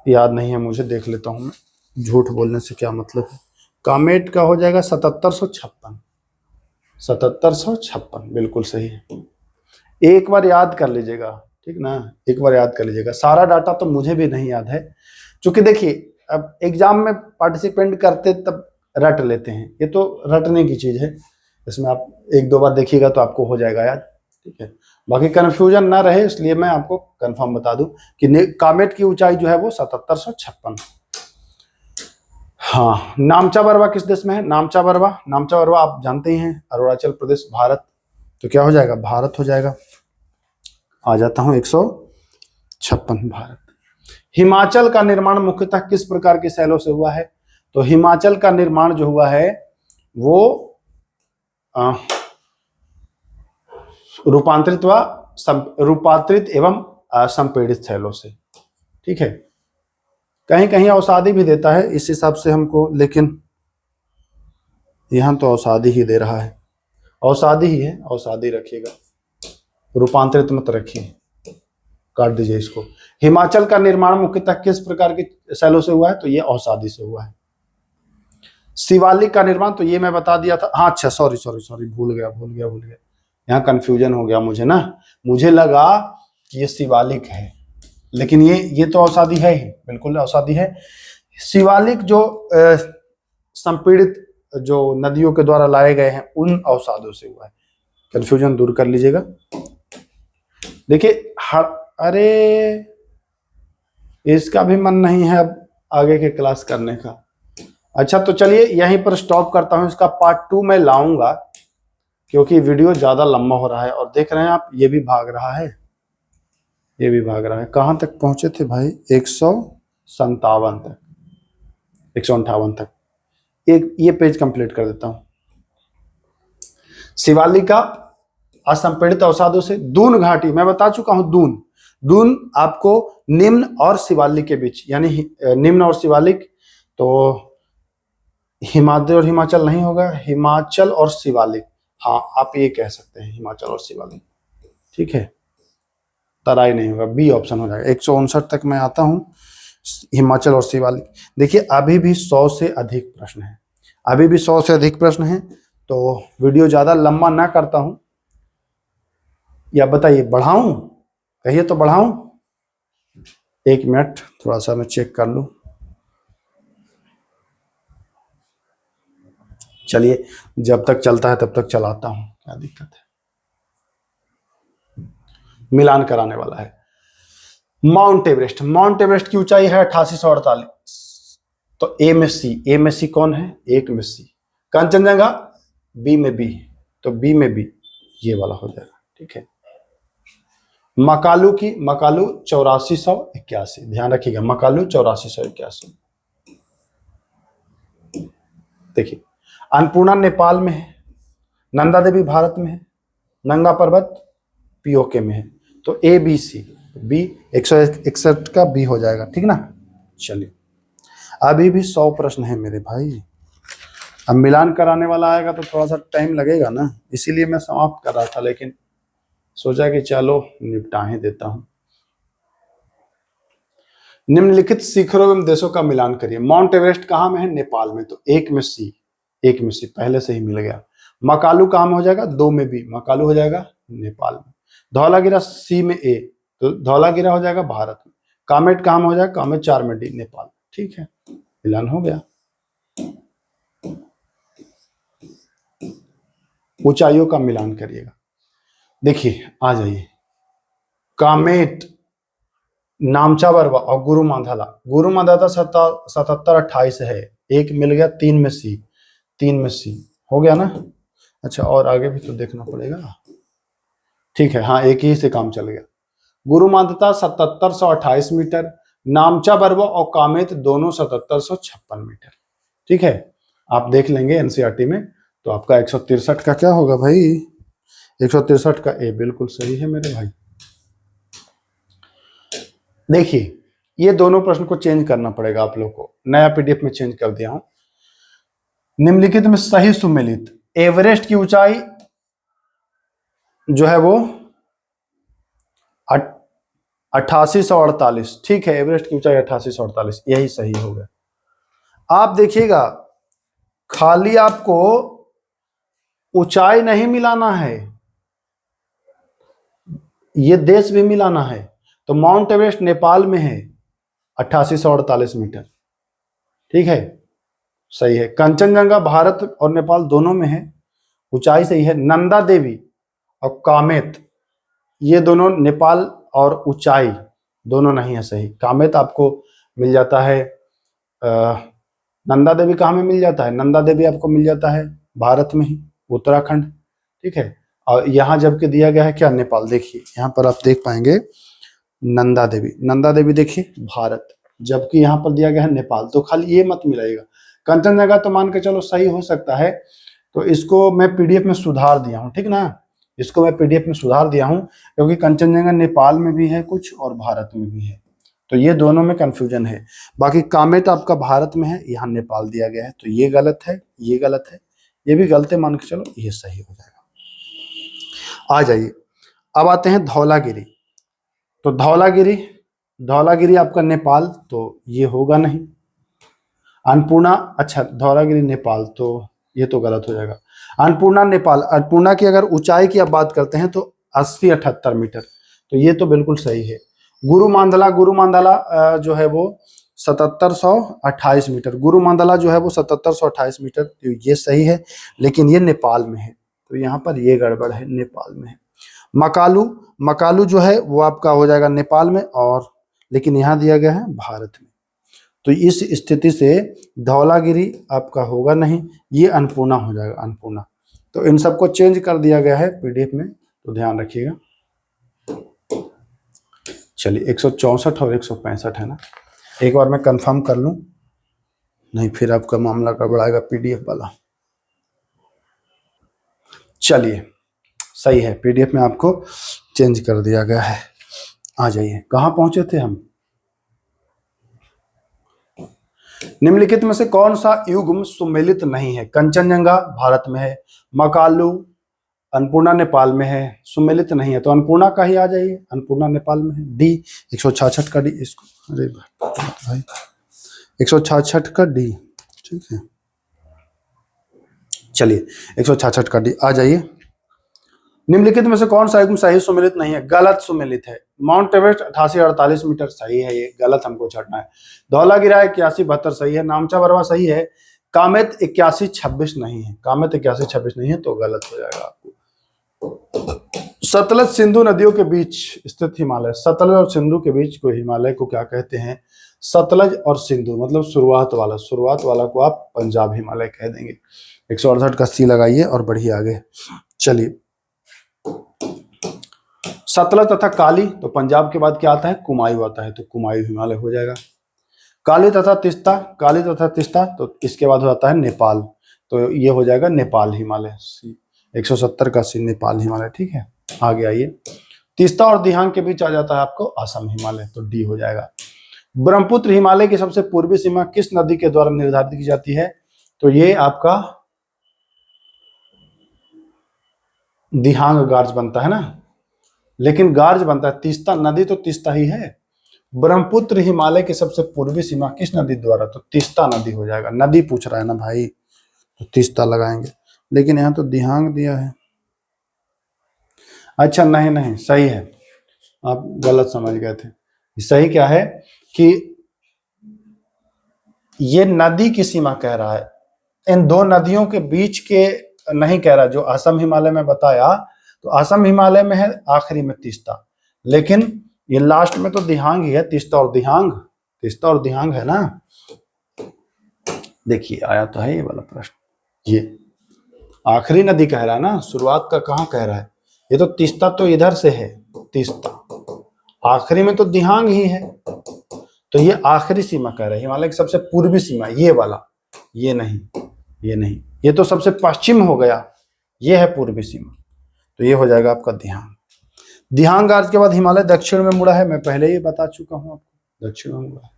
याद नहीं है मुझे, देख लेता हूं मैं, झूठ बोलने से क्या मतलब है। कामेट का हो जाएगा 7756, बिल्कुल सही है। एक बार याद कर लीजिएगा, ठीक ना, एक बार याद कर लीजिएगा। सारा डाटा तो मुझे भी नहीं याद है, क्योंकि देखिए अब एग्जाम में पार्टिसिपेंट करते तब रट लेते हैं, ये तो रटने की चीज है। इसमें आप 1-2 बार देखिएगा तो आपको हो जाएगा याद। ठीक है, बाकी कंफ्यूजन ना रहे इसलिए मैं आपको कंफर्म बता दूं कि कामेट की ऊंचाई जो है वो 7756। हाँ, नामचा बरवा किस देश में है? नामचा बरवा आप जानते ही हैं, अरुणाचल प्रदेश, भारत। तो क्या हो जाएगा? भारत हो जाएगा। आ जाता हूं 156, भारत। हिमाचल का निर्माण मुख्यतः किस प्रकार के शैलों से हुआ है? तो हिमाचल का निर्माण जो हुआ है वो रूपांतरित एवं संपीड़ित शैलों से। ठीक है, कहीं कहीं अवसादी भी देता है इस हिसाब से हमको, लेकिन यहां तो अवसादी ही दे रहा है। अवसादी ही है, अवसादी रखिएगा, रूपांतरित मत रखिए, काट दीजिए इसको। हिमाचल का निर्माण मुख्यतः किस प्रकार के शैलों से हुआ है? तो ये अवसादी से हुआ है। शिवालिक का निर्माण तो ये मैं बता दिया था। हाँ, अच्छा, सॉरी, भूल गया, यहाँ कंफ्यूजन हो गया मुझे ना, मुझे लगा कि ये शिवालिक है, लेकिन ये तो अवसादी है ही, बिल्कुल अवसादी है। शिवालिक जो संपीड़ित जो नदियों के द्वारा लाए गए हैं उन अवसादों से हुआ है। कंफ्यूजन दूर कर लीजिएगा। देखिए, अरे इसका भी मन नहीं है अब आगे के क्लास करने का। अच्छा, तो चलिए यहीं पर स्टॉप करता हूं, इसका पार्ट 2 मैं लाऊंगा। क्योंकि वीडियो ज्यादा लंबा हो रहा है। और देख रहे हैं आप, ये भी भाग रहा है, ये भी भाग रहा है। कहां तक पहुंचे थे भाई? 157 तक, 158 तक। एक ये पेज कंप्लीट कर देता हूं। शिवालिक का असंपीड़ित अवसादों से दून घाटी, मैं बता चुका हूं। दून, दून आपको निम्न और शिवालिक के बीच, यानी निम्न और शिवालिक, तो हिमाद्री और हिमाचल नहीं होगा, हिमाचल और शिवालिक। हाँ, आप ये कह सकते हैं, हिमाचल और शिवालिक। ठीक है, तराई नहीं होगा, बी ऑप्शन हो जाएगा। 159 तक मैं आता हूं, हिमाचल और शिवालिक। देखिए अभी भी 100 से अधिक प्रश्न है, अभी भी 100 से अधिक प्रश्न है, तो वीडियो ज्यादा लंबा ना करता हूं, या बताइए बढ़ाऊं? कहिए तो बढ़ाऊं? 1 मिनट, थोड़ा सा मैं चेक कर लूं। चलिए, जब तक चलता है तब तक चलाता हूं, क्या दिक्कत है। मिलान कराने वाला है। माउंट एवरेस्ट, माउंट एवरेस्ट की ऊंचाई है 8848, तो ए में सी, ए में सी कौन है? 1 में सी। कंचनजंगा बी में बी, तो बी में बी, ये वाला हो जाएगा। ठीक है। मकालू की, मकालू 8481, ध्यान रखिएगा, मकालू 8481। देखिए, अन्नपूर्णा नेपाल में है, नंदा देवी भारत में है, नंगा पर्वत पीओके में है, तो ए बी सी, बी 161 का बी हो जाएगा। ठीक ना। चलिए, अभी भी 100 प्रश्न है मेरे भाई। अब मिलान कराने वाला आएगा तो थोड़ा सा टाइम लगेगा ना, इसीलिए मैं समाप्त कर रहा था, लेकिन सोचा कि चलो निपटा ही देता हूं। निम्नलिखित शिखरों एवं देशों का मिलान करिए। माउंट एवरेस्ट कहां में है? नेपाल में, तो 1 में सी, 1 में सी पहले से ही मिल गया। मकालू कहां में हो जाएगा? 2 में बी, मकालू हो जाएगा नेपाल में। धौलागिरा सी में ए, तो धौलागिरा हो जाएगा भारत में। कामेट कहां में हो जाएगा? कामेट 4 में डी, नेपाल। ठीक है, मिलान हो गया। ऊंचाइयों का मिलान करिएगा। देखिए, आ जाइए, कामेट, नामचा बरवा और गुरु मांधाला। गुरु मांधाला 7728 है, एक मिल गया 3 में सी, 3 में सी हो गया ना। अच्छा, और आगे भी तो देखना पड़ेगा। ठीक है, हाँ, एक ही से काम चल गया। गुरु मांधाता 7728 मीटर, नामचा बरवा और कामेत दोनों 7756 मीटर। ठीक है, आप देख लेंगे एनसीईआरटी में, तो आपका 163 का क्या होगा भाई? 163 का ए बिल्कुल सही है मेरे भाई। देखिए, ये दोनों प्रश्न को चेंज करना पड़ेगा आप लोग को, नया पीडीएफ में चेंज कर दिया हूं। निम्नलिखित में सही सुमेलित, एवरेस्ट की ऊंचाई जो है वो 8848। ठीक है, एवरेस्ट की ऊंचाई 8848, यही सही हो गया। आप देखिएगा, खाली आपको ऊंचाई नहीं मिलाना है, ये देश भी मिलाना है। तो माउंट एवरेस्ट नेपाल में है 8848 मीटर। ठीक है, सही है। कंचनजंगा भारत और नेपाल दोनों में है, ऊंचाई सही है। नंदा देवी और कामेत, ये दोनों नेपाल और ऊंचाई दोनों नहीं है सही। कामेत आपको मिल जाता है, नंदा देवी कहाँ में मिल जाता है? नंदा देवी आपको मिल जाता है भारत में ही, उत्तराखंड। ठीक है, और यहाँ जबकि दिया गया है क्या? नेपाल। देखिए यहाँ पर आप देख पाएंगे नंदा देवी, नंदा देवी देखिए भारत, जबकि यहाँ पर दिया गया है नेपाल, तो खाली ये मत मिलाइएगा। कंचनजंगा तो मान के चलो सही हो सकता है, तो इसको मैं पीडीएफ में सुधार दिया हूँ। ठीक ना, इसको मैं पीडीएफ में सुधार दिया हूँ, क्योंकि कंचनजंगा नेपाल में भी है कुछ और भारत में भी है, तो ये दोनों में कंफ्यूजन है। बाकी कामेत आपका भारत में है, यहाँ नेपाल दिया गया है, तो ये गलत है, ये गलत है, ये भी गलत है, मान के चलो ये सही हो जाएगा। आ जाइए, अब आते हैं धौलागिरी। तो धौलागिरी, धौलागिरी आपका नेपाल, तो ये होगा नहीं। अन्नपूर्णा, अच्छा धौलागिरी नेपाल, तो ये तो गलत हो जाएगा। अन्नपूर्णा नेपाल, अन्नपूर्णा की अगर ऊंचाई की आप बात करते हैं तो 80-78 मीटर, तो ये तो बिल्कुल सही है। गुरु मांधाला, गुरु मांधाला जो है वो 7728 मीटर, गुरु मांधाला जो है वो 7728 मीटर, तो ये सही है, लेकिन ये नेपाल में है, तो यहाँ पर ये गड़बड़ है, नेपाल में है। मकालू, मकालू जो है वो आपका हो जाएगा नेपाल में, और लेकिन यहाँ दिया गया है भारत में, तो इस स्थिति से धौलागिरी आपका होगा नहीं, ये अन्नपूर्णा हो जाएगा, अन्नपूर्णा। तो इन सबको चेंज कर दिया गया है पीडीएफ में, तो ध्यान रखिएगा। चलिए 164 और 165 है ना, एक बार मैं कंफर्म कर लूं, नहीं फिर आपका मामला गड़बड़ाएगा पीडीएफ वाला। चलिए सही है, पीडीएफ में आपको चेंज कर दिया गया है। आ जाइए, कहाँ पहुंचे थे हम? निम्नलिखित में से कौन सा युग्म सुमेलित नहीं है? कंचनजंगा भारत में है, मकालू अन्नपूर्णा नेपाल में है, सुमेलित नहीं है तो अन्नपूर्णा का ही आ जाइए, अन्नपूर्णा नेपाल में है। डी 166 का डी, इसको अरे भाई 166 का डी, ठीक है। चलिए 166 का डी आ जाइए। निम्नलिखित में से कौन सा युग्म सही सुमेलित नहीं है? गलत सुमेलित है। माउंट एवरेस्ट 88-48 मीटर सही है, ये गलत हमको छाटना है। धौलागिरा 81-72 सही है। नामचा बरवा सही है। कामेत 81-26 नहीं है, कामेत 81-26 नहीं है तो गलत हो जाएगा आपको। सतलज सिंधु नदियों के बीच स्थित हिमालय, सतलज और सिंधु के बीच को हिमालय को क्या कहते हैं? सतलज और सिंधु मतलब शुरुआत वाला को आप पंजाब हिमालय कह देंगे। 168 का सी लगाइए और बढ़िए आगे। चलिए सतलज तथा काली, तो पंजाब के बाद क्या आता है? कुमायूं आता है, तो कुमायूं हिमालय हो जाएगा। काली तथा तिस्ता, तो इसके बाद हो जाता है नेपाल, तो ये हो जाएगा नेपाल हिमालय। 170 का सी नेपाल हिमालय, ठीक है। आगे आइए, तीस्ता और दिहांग के बीच आ जाता है आपको असम हिमालय, तो डी हो जाएगा। ब्रह्मपुत्र हिमालय की सबसे पूर्वी सीमा किस नदी के द्वारा निर्धारित की जाती है? तो ये आपका दिहांग गार्ज बनता है ना, लेकिन गार्ज बनता है तीस्ता नदी, तो तीस्ता ही है। ब्रह्मपुत्र हिमालय की सबसे पूर्वी सीमा किस नदी द्वारा? तो तीस्ता नदी हो जाएगा। नदी पूछ रहा है ना भाई, तो तीस्ता लगाएंगे, लेकिन यहाँ तो दिहांग दिया है। अच्छा नहीं सही है, आप गलत समझ गए थे। सही क्या है कि ये नदी की सीमा कह रहा है, इन दो नदियों के बीच के नहीं कह रहा। जो असम हिमालय में बताया, तो असम हिमालय में है आखिरी में तीस्ता, लेकिन ये लास्ट में तो दिहांग ही है। तीस्ता और दिहांग है ना। देखिए आया तो है ये वाला प्रश्न, ये आखिरी नदी कह रहा है ना, शुरुआत का कहाँ कह रहा है? ये तो तीस्ता तो इधर से है, तीस्ता आखिरी में तो दिहांग ही है, तो ये आखिरी सीमा कह रहा है, हिमालय की सबसे पूर्वी सीमा ये वाला। ये नहीं, ये तो सबसे पश्चिम हो गया, ये है पूर्वी सीमा, तो ये हो जाएगा आपका दिहांग। दिहांग गार्ज के बाद हिमालय दक्षिण में मुड़ा है, मैं पहले ही बता चुका हूं आपको, दक्षिण में मुड़ा है।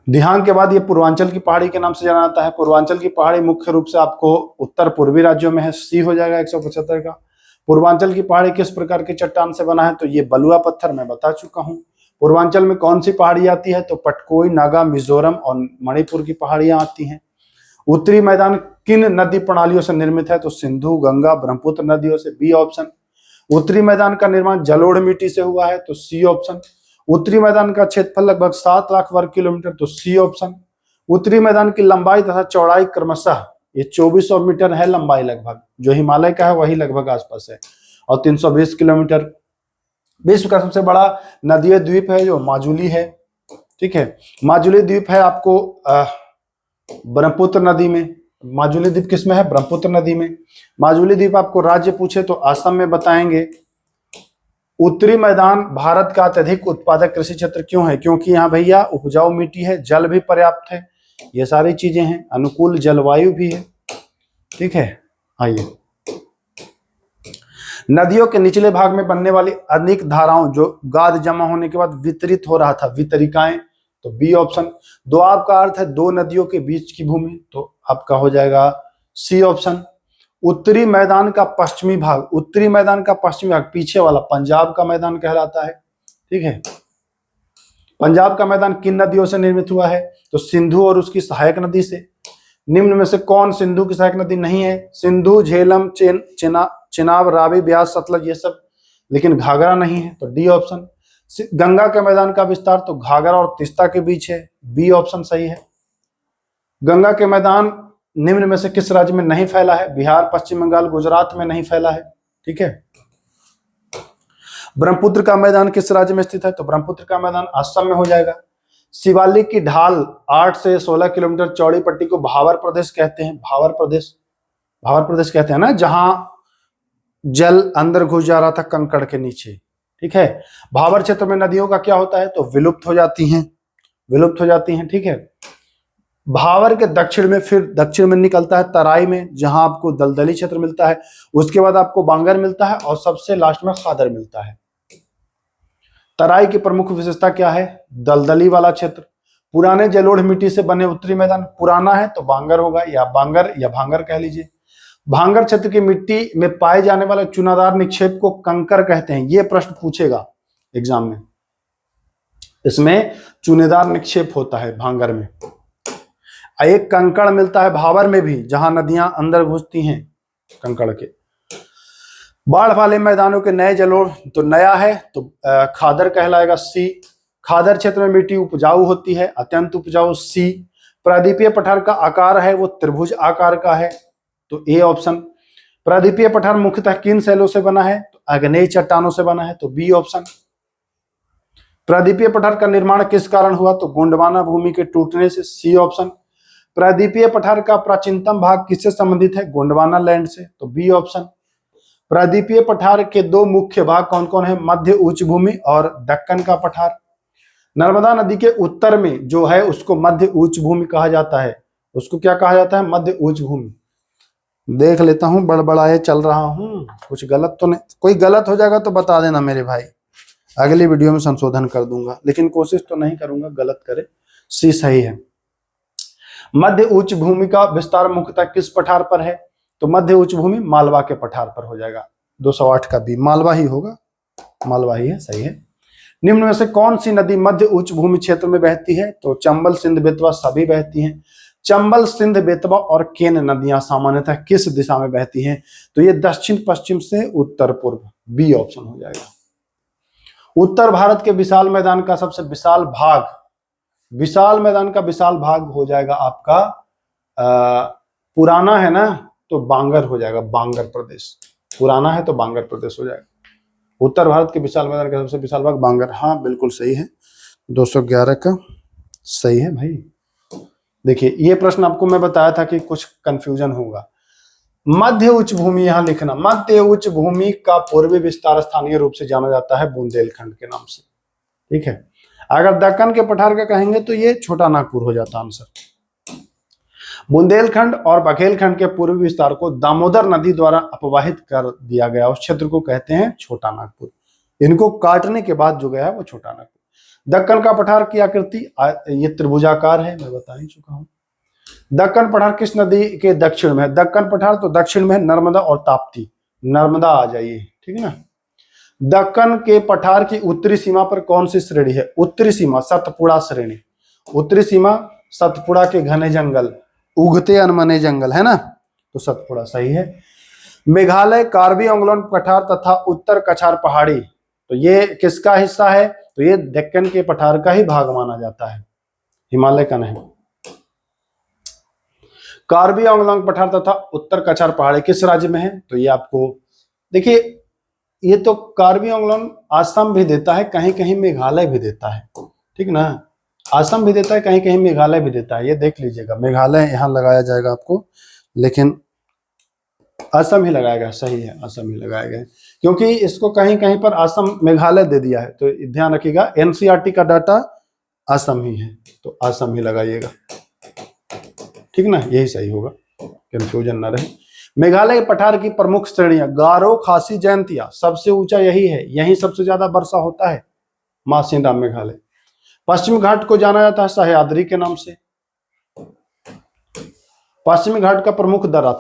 दिहांग के बाद ये पूर्वांचल की पहाड़ी के नाम से जाना जाता है। पूर्वांचल की पहाड़ी मुख्य रूप से आपको उत्तर पूर्वी राज्यों में है, सी हो जाएगा 175 का। पूर्वांचल की पहाड़ी किस प्रकार की चट्टान से बना है? तो ये बलुआ पत्थर, मैं बता चुका हूं। पूर्वांचल में कौन सी पहाड़ी आती है? तो पटकोई, नागा, मिजोरम और मणिपुर की पहाड़ियां आती हैं। उत्तरी मैदान किन नदी प्रणालियों से निर्मित है? तो सिंधु, गंगा, ब्रह्मपुत्र नदियों से, बी ऑप्शन। उत्तरी मैदान का निर्माण जलोढ़ मिट्टी से हुआ है, तो सी ऑप्शन। उत्तरी मैदान का क्षेत्रफल लगभग 7 लाख वर्ग किलोमीटर, तो सी ऑप्शन। उत्तरी मैदान की लंबाई तथा चौड़ाई क्रमशः ये 2400 मीटर है लंबाई लगभग, जो हिमालय का है वही लगभग आसपास है, और 320 किलोमीटर। विश्व का सबसे बड़ा नदीय द्वीप है जो माजुली है, ठीक है। माजुली द्वीप है आपको ब्रह्मपुत्र नदी में। माजुली द्वीप किसमें है? ब्रह्मपुत्र नदी में। माजुली द्वीप आपको राज्य पूछे तो असम में बताएंगे। उत्तरी मैदान भारत का अत्यधिक उत्पादक कृषि क्षेत्र क्यों है? क्योंकि यहाँ भैया उपजाऊ मिट्टी है, जल भी पर्याप्त है, ये सारी चीजें हैं, अनुकूल जलवायु भी है, ठीक है। आइए, नदियों के निचले भाग में बनने वाली अनेक धाराओं जो गाद जमा होने के बाद वितरित हो रहा था, वितरिकाएं, तो बी ऑप्शन। दोआब का अर्थ है दो नदियों के बीच की भूमि, तो आपका हो जाएगा सी ऑप्शन। उत्तरी मैदान का पश्चिमी भाग, उत्तरी मैदान का पश्चिमी भाग पीछे वाला पंजाब का मैदान कहलाता है, ठीक है। पंजाब का मैदान किन नदियों से निर्मित हुआ है? तो सिंधु और उसकी सहायक नदी से। निम्न में से कौन सिंधु की सहायक नदी नहीं है? सिंधु, झेलम, चिनाब, रावी, ब्यास, सतलज, ये सब, लेकिन घाघरा नहीं है, तो डी ऑप्शन। गंगा के मैदान का विस्तार तो घाघरा और तीस्ता के बीच है, बी ऑप्शन सही है। गंगा के मैदान निम्न में से किस राज्य में नहीं फैला है? बिहार, पश्चिम बंगाल, गुजरात में नहीं फैला है, ठीक है। ब्रह्मपुत्र का मैदान किस राज्य में स्थित है? तो ब्रह्मपुत्र का मैदान असम में हो जाएगा। शिवालिक की ढाल 8 से 16 किलोमीटर चौड़ी पट्टी को भावर प्रदेश कहते हैं। भावर प्रदेश कहते हैं ना, जहां जल अंदर घुस जा रहा था कंकड़ के नीचे। ठीक है, भावर क्षेत्र में नदियों का क्या होता है, तो विलुप्त हो जाती हैं। ठीक है, भावर के दक्षिण में निकलता है तराई में, जहां आपको दलदली क्षेत्र मिलता है। उसके बाद आपको बांगर मिलता है और सबसे लास्ट में खादर मिलता है। तराई की प्रमुख विशेषता क्या है, दलदली वाला क्षेत्र, पुराने जलोढ़ मिट्टी से बने उत्तरी मैदान, पुराना है तो बांगर होगा या भांगर कह लीजिए। भांगर क्षेत्र की मिट्टी में पाए जाने वाले चुनादार निक्षेप को कंकर कहते हैं। यह प्रश्न पूछेगा एग्जाम में, इसमें चुनेदार निक्षेप होता है भांगर में। एक कंकड़ मिलता है भावर में भी, जहां नदियां अंदर घुसती हैं कंकड़ के। बाढ़ वाले मैदानों के नए जलोढ़, तो नया है तो खादर कहलाएगा, सी। खादर क्षेत्र में मिट्टी उपजाऊ होती है, अत्यंत उपजाऊ, सी। प्रायद्वीपीय पठार का आकार है वो त्रिभुज आकार का है, तो ए ऑप्शन। प्रायद्वीपीय पठार मुख्यतः किन शैलों से बना है, तो आग्नेय चट्टानों से बना है, तो बी ऑप्शन। प्रायद्वीपीय पठार का निर्माण किस कारण हुआ, तो गोंडवाना भूमि के टूटने से, सी ऑप्शन। प्रायद्वीपीय पठार का प्राचीनतम भाग किससे संबंधित है, गोंडवाना लैंड से, तो बी ऑप्शन। प्रायद्वीपीय पठार के दो मुख्य भाग कौन कौन है, मध्य उच्च भूमि और दक्कन का पठार। नर्मदा नदी के उत्तर में जो है उसको मध्य उच्च भूमि कहा जाता है। उसको क्या कहा जाता है, मध्य उच्च भूमि। देख लेता हूं, बड़बड़ाए चल रहा हूं, कुछ गलत तो नहीं, कोई गलत हो जाएगा तो बता देना मेरे भाई, अगली वीडियो में संशोधन कर दूंगा, लेकिन कोशिश तो नहीं करूंगा गलत करे। सी सही है। मध्य उच्च भूमि का विस्तार मुख्यतः किस पठार पर है, तो मध्य उच्च भूमि मालवा के पठार पर हो जाएगा। 208 का बी मालवा ही होगा, मालवा ही है, सही है। निम्न में से कौन सी नदी मध्य उच्च भूमि क्षेत्र में बहती है, तो चंबल, सिंध, बेतवा सभी बहती हैं। चंबल, सिंध, बेतवा और केन नदियां सामान्यतः किस दिशा में बहती हैं, तो ये दक्षिण पश्चिम से उत्तर पूर्व, बी ऑप्शन हो जाएगा। उत्तर भारत के विशाल मैदान का सबसे विशाल भाग, विशाल मैदान का विशाल भाग हो जाएगा आपका पुराना है ना, तो बांगर हो जाएगा, बांगर प्रदेश। पुराना है तो बांगर प्रदेश हो जाएगा। उत्तर भारत के विशाल मैदान का सबसे विशाल भाग बांगर, हाँ बिल्कुल सही है, 211 का सही है भाई। देखिए ये प्रश्न आपको मैं बताया था कि कुछ कंफ्यूजन होगा। मध्य उच्च भूमि यहां लिखना, मध्य उच्च भूमि का पूर्वी विस्तार स्थानीय रूप से जाना जाता है बुंदेलखंड के नाम से। ठीक है, अगर दक्कन के पठार का कहेंगे तो ये छोटा नागपुर हो जाता आंसर। बुंदेलखंड और बघेलखंड के पूर्वी विस्तार को दामोदर नदी द्वारा अपवाहित कर दिया गया उस क्षेत्र को कहते हैं छोटा नागपुर। इनको काटने के बाद जो गया है वो छोटा नागपुर। दक्कन का पठार की आकृति ये त्रिभुजाकार है, मैं बता ही चुका हूं। दक्कन पठार किस नदी के दक्षिण में है, दक्कन पठार तो दक्षिण में है नर्मदा और ताप्ती, नर्मदा आ जाइए, ठीक है ना। दक्कन के पठार की उत्तरी सीमा पर कौन सी श्रेणी है, उत्तरी सीमा सतपुड़ा श्रेणी, उत्तरी सीमा सतपुड़ा के घने जंगल, उगते अनमने जंगल है ना, तो सतपुड़ा सही है। मेघालय, कार्बी आंगलोन पठार तथा उत्तर कछार पहाड़ी, तो ये किसका हिस्सा है, तो ये दक्कन के पठार का ही भाग माना जाता है, हिमालय का नहीं। कार्बी आंगलोन पठार तथा उत्तर कछार पहाड़ी किस राज्य में है, तो ये आपको देखिए, ये तो कार्बी आंगलोन असम भी देता है, कहीं कहीं मेघालय भी देता है, ठीक ना, असम भी देता है, कहीं कहीं मेघालय भी देता है, ये देख लीजिएगा। मेघालय यहां लगाया जाएगा आपको, लेकिन असम ही लगाएगा, सही है, असम ही लगाया गया, क्योंकि इसको कहीं कहीं पर असम मेघालय दे दिया है, तो ध्यान रखिएगा एनसीईआरटी का डाटा असम ही है, तो असम ही लगाइएगा, ठीक ना, यही सही होगा, कंफ्यूजन ना रहे। मेघालय पठार की प्रमुख श्रेणियां, गारो, खासी, जयंतिया, सबसे ऊंचा यही है, यही सबसे ज्यादा वर्षा होता है, मासिनराम मेघालय। पश्चिमी घाट को जाना जाता है सह्याद्री के नाम से। पश्चिमी घाट का प्रमुख दर्रा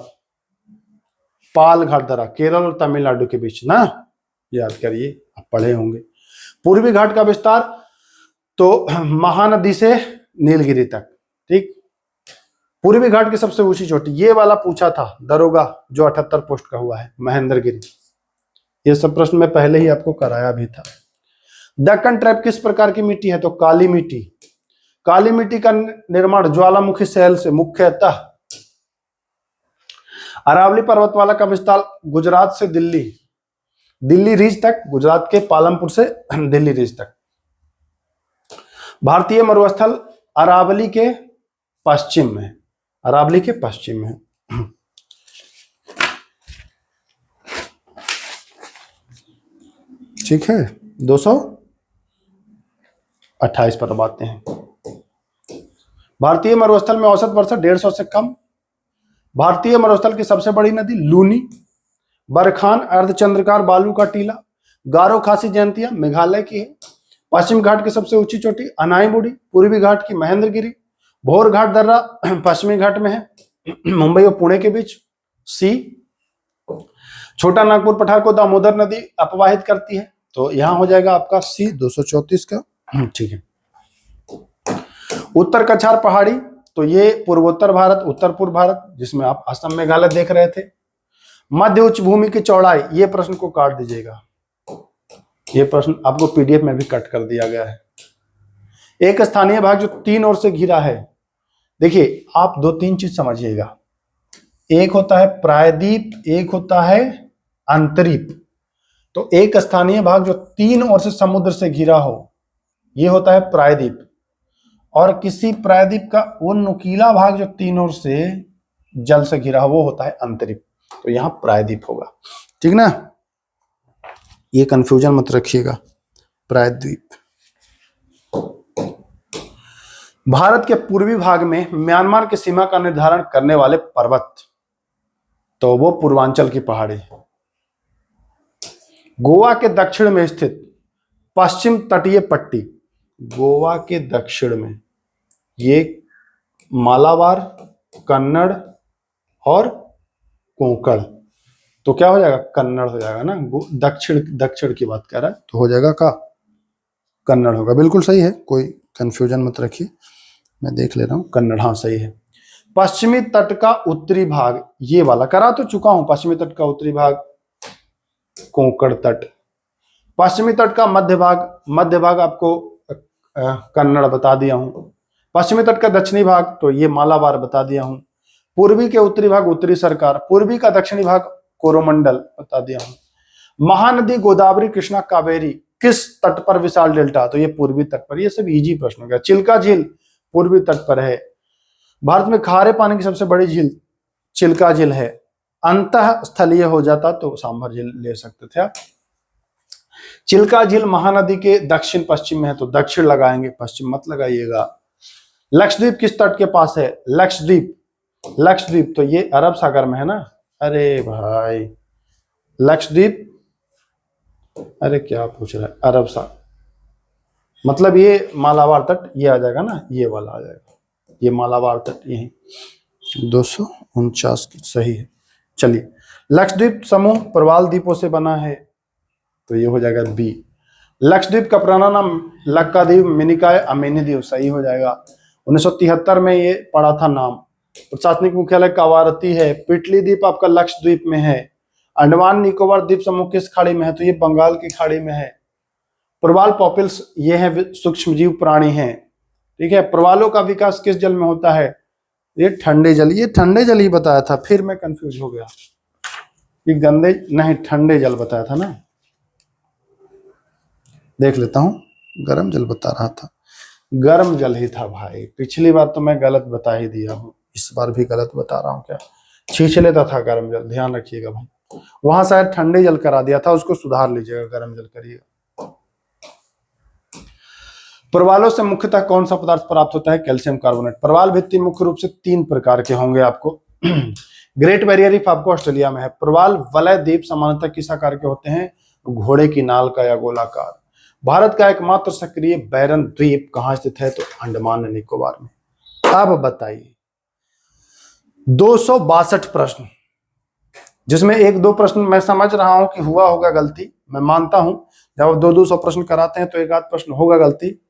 पाल घाट दर्रा, केरल और तमिलनाडु के बीच ना, याद करिए, आप पढ़े होंगे। पूर्वी घाट का विस्तार तो महानदी से नीलगिरी तक, ठीक। पूर्वी घाट की सबसे ऊंची चोटी, ये वाला पूछा था दरोगा जो 78 पोस्ट का हुआ है, महेंद्रगिरी। ये सब प्रश्न मैं पहले ही आपको कराया भी था। दक्कन ट्रैप किस प्रकार की मिट्टी है, तो काली मिट्टी। काली मिट्टी का निर्माण ज्वालामुखी शैल से मुख्यतः। अरावली पर्वतमाला का विस्तार गुजरात से दिल्ली रीज तक, गुजरात के पालमपुर से दिल्ली रीज तक। भारतीय मरुस्थल अरावली के पश्चिम में, अरावली के पश्चिम में। ठीक है, 228 पर अब आते हैं। भारतीय मरुस्थल में औसत वर्षा 150 से कम। भारतीय मरुस्थल की सबसे बड़ी नदी लूनी, बरखान अर्धचंद्राकार बालू का टीला, गारो खासी जयंतिया मेघालय की है। पश्चिम घाट की सबसे ऊंची चोटी अनाईबुड़ी, पूर्वी घाट की महेंद्रगिरी, भोर घाट दर्रा पश्चिमी घाट में है, मुंबई और पुणे के बीच। सी, छोटा नागपुर पठार को दामोदर नदी अपवाहित करती है, तो यहां हो जाएगा आपका सी 234 का। ठीक है। उत्तर कछार पहाड़ी, तो ये पूर्वोत्तर भारत, उत्तर पूर्व भारत, जिसमें आप असम मेघालय देख रहे थे। मध्य उच्च भूमि की चौड़ाई, ये प्रश्न को काट दीजिएगा, ये प्रश्न आपको पीडीएफ में भी कट कर दिया गया है। एक स्थानीय भाग जो तीन ओर से घिरा है, देखिए आप दो तीन चीज समझिएगा, एक होता है प्रायद्वीप, एक होता है अंतरीप। तो एक स्थानीय भाग जो तीन ओर से समुद्र से घिरा हो, यह होता है प्रायद्वीप, और किसी प्रायद्वीप का वो नुकीला भाग जो तीन ओर से जल से घिरा हो, वो होता है अंतरीप। तो यहां प्रायद्वीप होगा, ठीक ना, ये कंफ्यूजन मत रखिएगा, प्रायद्वीप। भारत के पूर्वी भाग में म्यांमार की सीमा का निर्धारण करने वाले पर्वत, तो वो पूर्वांचल की पहाड़ी। गोवा के दक्षिण में स्थित पश्चिम तटीय पट्टी, गोवा के दक्षिण में ये मालाबार, कन्नड़ और कोंकण, तो क्या हो जाएगा, कन्नड़ हो जाएगा ना, दक्षिण दक्षिण की बात कर रहा है, तो हो जाएगा का कन्नड़ होगा। बिल्कुल सही है, कोई कंफ्यूजन मत रखिए, मैं देख ले रहा हूं, कन्नड़, हाँ सही है। पश्चिमी तट का उत्तरी भाग, ये वाला करा तो चुका हूं, पश्चिमी तट का उत्तरी भाग कोंकण तट। पश्चिमी तट का मध्य भाग आपको कन्नड़ बता दिया हूं। पश्चिमी तट का दक्षिणी भाग, तो ये मालाबार बता दिया हूं। पूर्वी के उत्तरी भाग उत्तरी सरकार, पूर्वी का दक्षिणी भाग कोरोमंडल बता दिया हूं। महानदी गोदावरी कृष्णा कावेरी किस तट पर विशाल डेल्टा, तो ये पूर्वी तट पर, ये सब इजी प्रश्न हो गया। चिल्का झील पूर्वी तट पर है। भारत में खारे पानी की सबसे बड़ी झील चिल्का झील है। अंतः स्थलीय हो जाता तो सांभर झील ले सकते थे आप। चिल्का झील महानदी के दक्षिण पश्चिम में है, तो दक्षिण लगाएंगे, पश्चिम मत लगाइएगा। लक्षद्वीप किस तट के पास है, लक्षद्वीप तो ये अरब सागर में है ना, अरे भाई लक्षद्वीप, अरे क्या पूछ रहा है, अरब सागर मतलब ये मालाबार तट, ये आ जाएगा ना, ये वाला आ जाएगा, ये मालाबार तट यही 249 की सही है। चलिए, लक्षद्वीप समूह प्रवाल द्वीपों से बना है, तो ये हो जाएगा बी। लक्षद्वीप का पुराना नाम लक्काद्वीप, मिनिकॉय, अमेनी द्वीप, सही हो जाएगा। 1973 में ये पड़ा था नाम। प्रशासनिक मुख्यालय कावारती है। पिटली द्वीप आपका लक्षद्वीप में है। अंडमान निकोबार द्वीप समूह किस खाड़ी में है, तो ये बंगाल की खाड़ी में है। प्रवाल पॉपिल्स ये है सूक्ष्मजीव प्राणी हैं, ठीक है। प्रवालों का विकास किस जल में होता है, ये ठंडे जल, ये ठंडे जल ही बताया था, फिर मैं कंफ्यूज हो गया, ये गंदे नहीं, ठंडे जल बताया था ना, देख लेता हूं, गर्म जल बता रहा था, गर्म जल ही था भाई, पिछली बार तो मैं गलत बता ही दिया हूं, इस बार भी गलत बता रहा हूं क्या, छींच लेता था गर्म जल, ध्यान रखिएगा भाई, वहां शायद ठंडे जल करा दिया था, उसको सुधार लीजिएगा, गर्म जल करिएगा। प्रवालों से मुख्यतः कौन सा पदार्थ प्राप्त होता है, कैल्शियम कार्बोनेट। प्रवाल भित्ति मुख्य रूप से 3 प्रकार के होंगे आपको। ग्रेट बैरियर रीफ आपको ऑस्ट्रेलिया में है। प्रवाल वलय द्वीप सामान्यतः किस आकार के होते हैं, घोड़े की नाल का या गोलाकार। भारत का एकमात्र सक्रिय बैरन द्वीप कहां स्थित है, तो अंडमान निकोबार में। अब बताइए 262 प्रश्न, जिसमें 1-2 प्रश्न मैं समझ रहा हूं कि हुआ होगा गलती, मैं मानता हूं जब 200 प्रश्न कराते हैं तो 1 आध प्रश्न होगा गलती,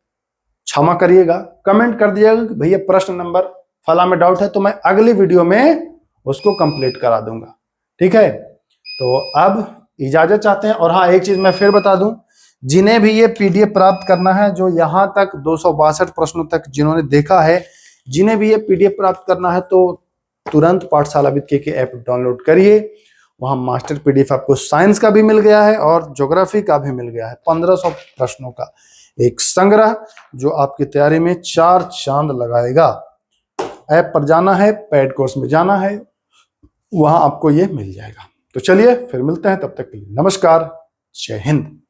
क्षमा करिएगा। कमेंट कर दिएगा कि भैया प्रश्न नंबर फला में डाउट है, तो मैं अगली वीडियो में उसको कंप्लीट करा दूंगा, ठीक है। तो अब इजाजत चाहते हैं, और हाँ एक चीज मैं फिर बता दूं, जिन्हें भी ये पीडीएफ प्राप्त करना है, जो यहां तक 262 प्रश्नों तक जिन्होंने देखा है, जिन्हें भी ये पीडीएफ प्राप्त करना है, तो तुरंत पाठशाला विद के ऐप डाउनलोड करिए। वहां मास्टर पीडीएफ आपको साइंस का भी मिल गया है और ज्योग्राफी का भी मिल गया है, 1500 प्रश्नों का। एक संग्रह जो आपकी तैयारी में 4 चांद लगाएगा। ऐप पर जाना है, पेड कोर्स में जाना है, वहां आपको ये मिल जाएगा। तो चलिए फिर मिलते हैं, तब तक के लिए नमस्कार, जय हिंद।